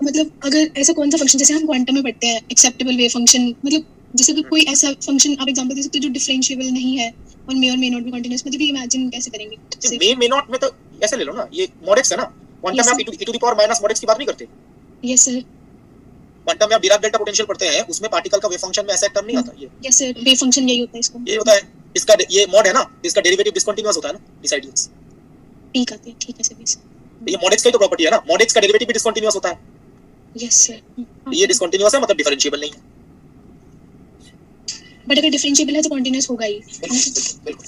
[SPEAKER 4] मतलब अगर ऐसा कौन सा फंक्शन, जैसे हम क्वांटम में पढ़ते हैं एक्सेप्टेबल वेव फंक्शन, मतलब जैसे कि कोई ऐसा फंक्शन आप एग्जांपल दे सकते हो जो डिफरेंशिएबल नहीं है और मे नॉट बी कंटीन्यूअस, मतलब ये इमेजिन कैसे करेंगे?
[SPEAKER 1] मे नॉट में तो ऐसे ले लो ना, ये mod x है ना, क्वांटम में आप e to the power minus mod x की बात नहीं करते।
[SPEAKER 4] Yes sir.
[SPEAKER 1] क्वांटम में आप डिराक डेल्टा पोटेंशियल पढ़ते हैं, उसमें पार्टिकल का वेव फंक्शन में ऐसा टर्म नहीं आता। ये
[SPEAKER 4] यस सर, वेव फंक्शन यही होता है इसको।
[SPEAKER 1] ये होता है इसका, ये मॉड है ना, इसका डेरिवेटिव डिसकंटीन्यूअस होता है ना बिसाइड एक्स।
[SPEAKER 4] ठीक आते हैं, ठीक है सर।
[SPEAKER 1] ये मॉड एक्स की तो प्रॉपर्टी है ना, मॉड एक्स का डेरिवेटिव भी डिसकंटीन्यूअस होता है।
[SPEAKER 4] Yes sir.
[SPEAKER 1] ये डिसकंटीन्यूअस है मतलब डिफरेंशिएबल नहीं है।
[SPEAKER 4] बट अगर डिफरेंशिएबल है तो कंटीन्यूअस होगा ही।
[SPEAKER 1] बिल्कुल।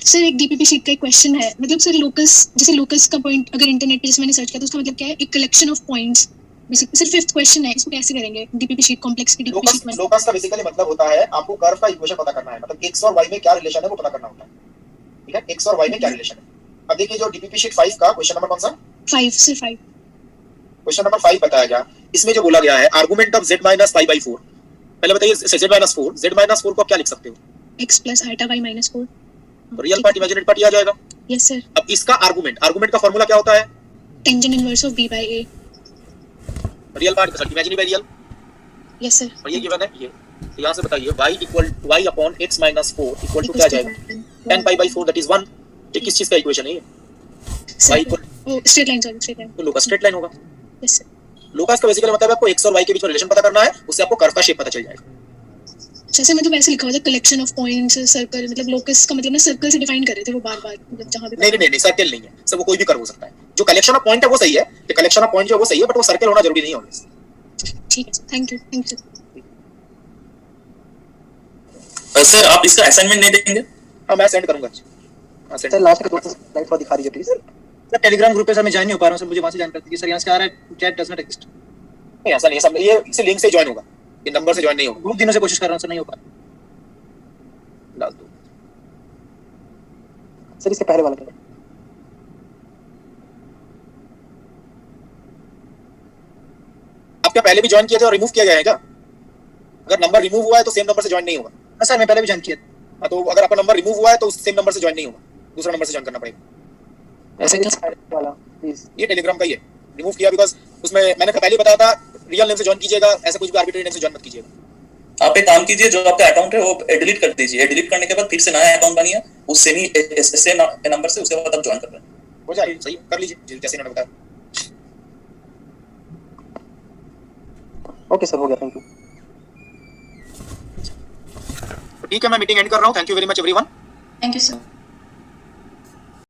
[SPEAKER 4] सर एक डीपीपी शीट का एक क्वेश्चन है, मतलब सर लोकस, जैसे लोकस का पॉइंट अगर इंटरनेट पे जैसे मैंने सर्च किया तो उसका मतलब क्या है, एक collection of points. Basically sir fifth question है, इसको कैसे करेंगे डीपीपी शीट, कॉम्प्लेक्स की डीपीपी शीट में?
[SPEAKER 1] लोकस का बेसिकली मतलब होता है आपको कर्व का इक्वेशन पता करना है, मतलब x और y में क्या रिलेशन है वो पता करना होता है। ठीक है, x और y में क्या रिलेशन है। अब देखिए जो डीपीपी शीट 5 का क्वेश्चन नंबर कौन सा?
[SPEAKER 4] 5 से 5।
[SPEAKER 1] क्वेश्चन नंबर 5 बताया गया, इसमें जो बोला गया है आर्गुमेंट ऑफ z - π/4। पहले बताइए z-4 को आप क्या लिख सकते हो?
[SPEAKER 4] x + i y - 4।
[SPEAKER 1] Real part imaginary part आ जाएगा।
[SPEAKER 4] Yes sir.
[SPEAKER 1] अब इसका आर्गुमेंट का फार्मूला क्या होता है?
[SPEAKER 4] Tangent inverse of b/a।
[SPEAKER 1] Real part imaginary by real.
[SPEAKER 4] Yes sir.
[SPEAKER 1] और ये गिवन है ये, तो यहां से बताइए y upon x - 4 equal to क्या आ जाएगा? 10 π/4 दैट इज 1। ये किस चीज का इक्वेशन है ये? y इक्वल
[SPEAKER 4] वो straight line, sorry straight line.
[SPEAKER 1] तो लोकस स्ट्रेट लाइन होगा।
[SPEAKER 4] Yes sir.
[SPEAKER 1] लोकस का बेसिकली मतलब आपको x और y के बीच में रिलेशन पता करना है, उससे आपको कर्व का शेप पता चल जाएगा।
[SPEAKER 4] जैसे मतलब ऐसे लिखा हुआ था कलेक्शन ऑफ पॉइंट्स, सर्कल, मतलब लोकस का मतलब ना सर्कल से डिफाइन कर रहे थे वो बार-बार, मतलब जहां भी।
[SPEAKER 1] नहीं सर्कल नहीं है सर, वो कोई भी कर्व हो सकता है। जो कलेक्शन ऑफ पॉइंट है वो सही है, ये कलेक्शन ऑफ पॉइंट जो है वो सही है, बट वो सर्कल होना जरूरी नहीं है ऑलवेज।
[SPEAKER 4] ठीक है sir, thank you sir.
[SPEAKER 11] Sir आप इसका असाइनमेंट नहीं देंगे?
[SPEAKER 1] हां मैं सेंड करूंगा। हां सेंड।
[SPEAKER 12] सर लास्ट के 2 स्लाइड पर दिखा दीजिए प्लीज।
[SPEAKER 10] सर टेलीग्राम ग्रुप पे सर मैं ज्वाइन नहीं हो पा रहा हूं सर, मुझे वहां से ज्वाइन कर दीजिए सर। यहां से आ रहा है चैट डज नॉट एग्जिस्ट।
[SPEAKER 1] नहीं ऐसा नहीं है, सब ये इसे लिंक से ज्वाइन होगा, ये नंबर से ज्वाइन नहीं होगा।
[SPEAKER 10] बहुत दिनों से कोशिश कर रहा हूं सर, नहीं हो पा रहा।
[SPEAKER 1] डाल दो
[SPEAKER 12] सर इसके पहले वाला क्या?
[SPEAKER 1] आपका पहले भी ज्वाइन किया था और रिमूव किया गया है क्या? अगर नंबर रिमूव हुआ है तो सेम नंबर से ज्वाइन नहीं होगा।
[SPEAKER 10] हां सर मैं पहले भी ज्वाइन किया था।
[SPEAKER 1] हां तो अगर आपका नंबर रिमूव हुआ है तो उस सेम नंबर से ज्वाइन नहीं होगा, दूसरा नंबर से ज्वाइन करना पड़ेगा।
[SPEAKER 12] ऐसे वाला प्लीज।
[SPEAKER 1] ये टेलीग्राम का ही है, रिमूव किया बिकॉज़ उसमें मैंने पहले ही बताया था रियल नेम से ज्वाइन कीजिएगा, ऐसा कुछ भी आर्बिट्रेरी नेम से ज्वाइन मत कीजिएगा।
[SPEAKER 11] आप एक काम कीजिए, जो आपका अकाउंट है वो डिलीट कर दीजिए। डिलीट करने के बाद फिर से नया अकाउंट बनाइए, उस सेम नंबर से, उसके बाद आप ज्वाइन कर लें।
[SPEAKER 1] हो जाएगा, सही कर लीजिए जैसे इन्होंने बताया।
[SPEAKER 12] ओके सर, हो गया, थैंक यू।
[SPEAKER 1] ठीक है मैं मीटिंग एंड कर रहा हूं। Thank you very much everyone.
[SPEAKER 9] Thank you sir.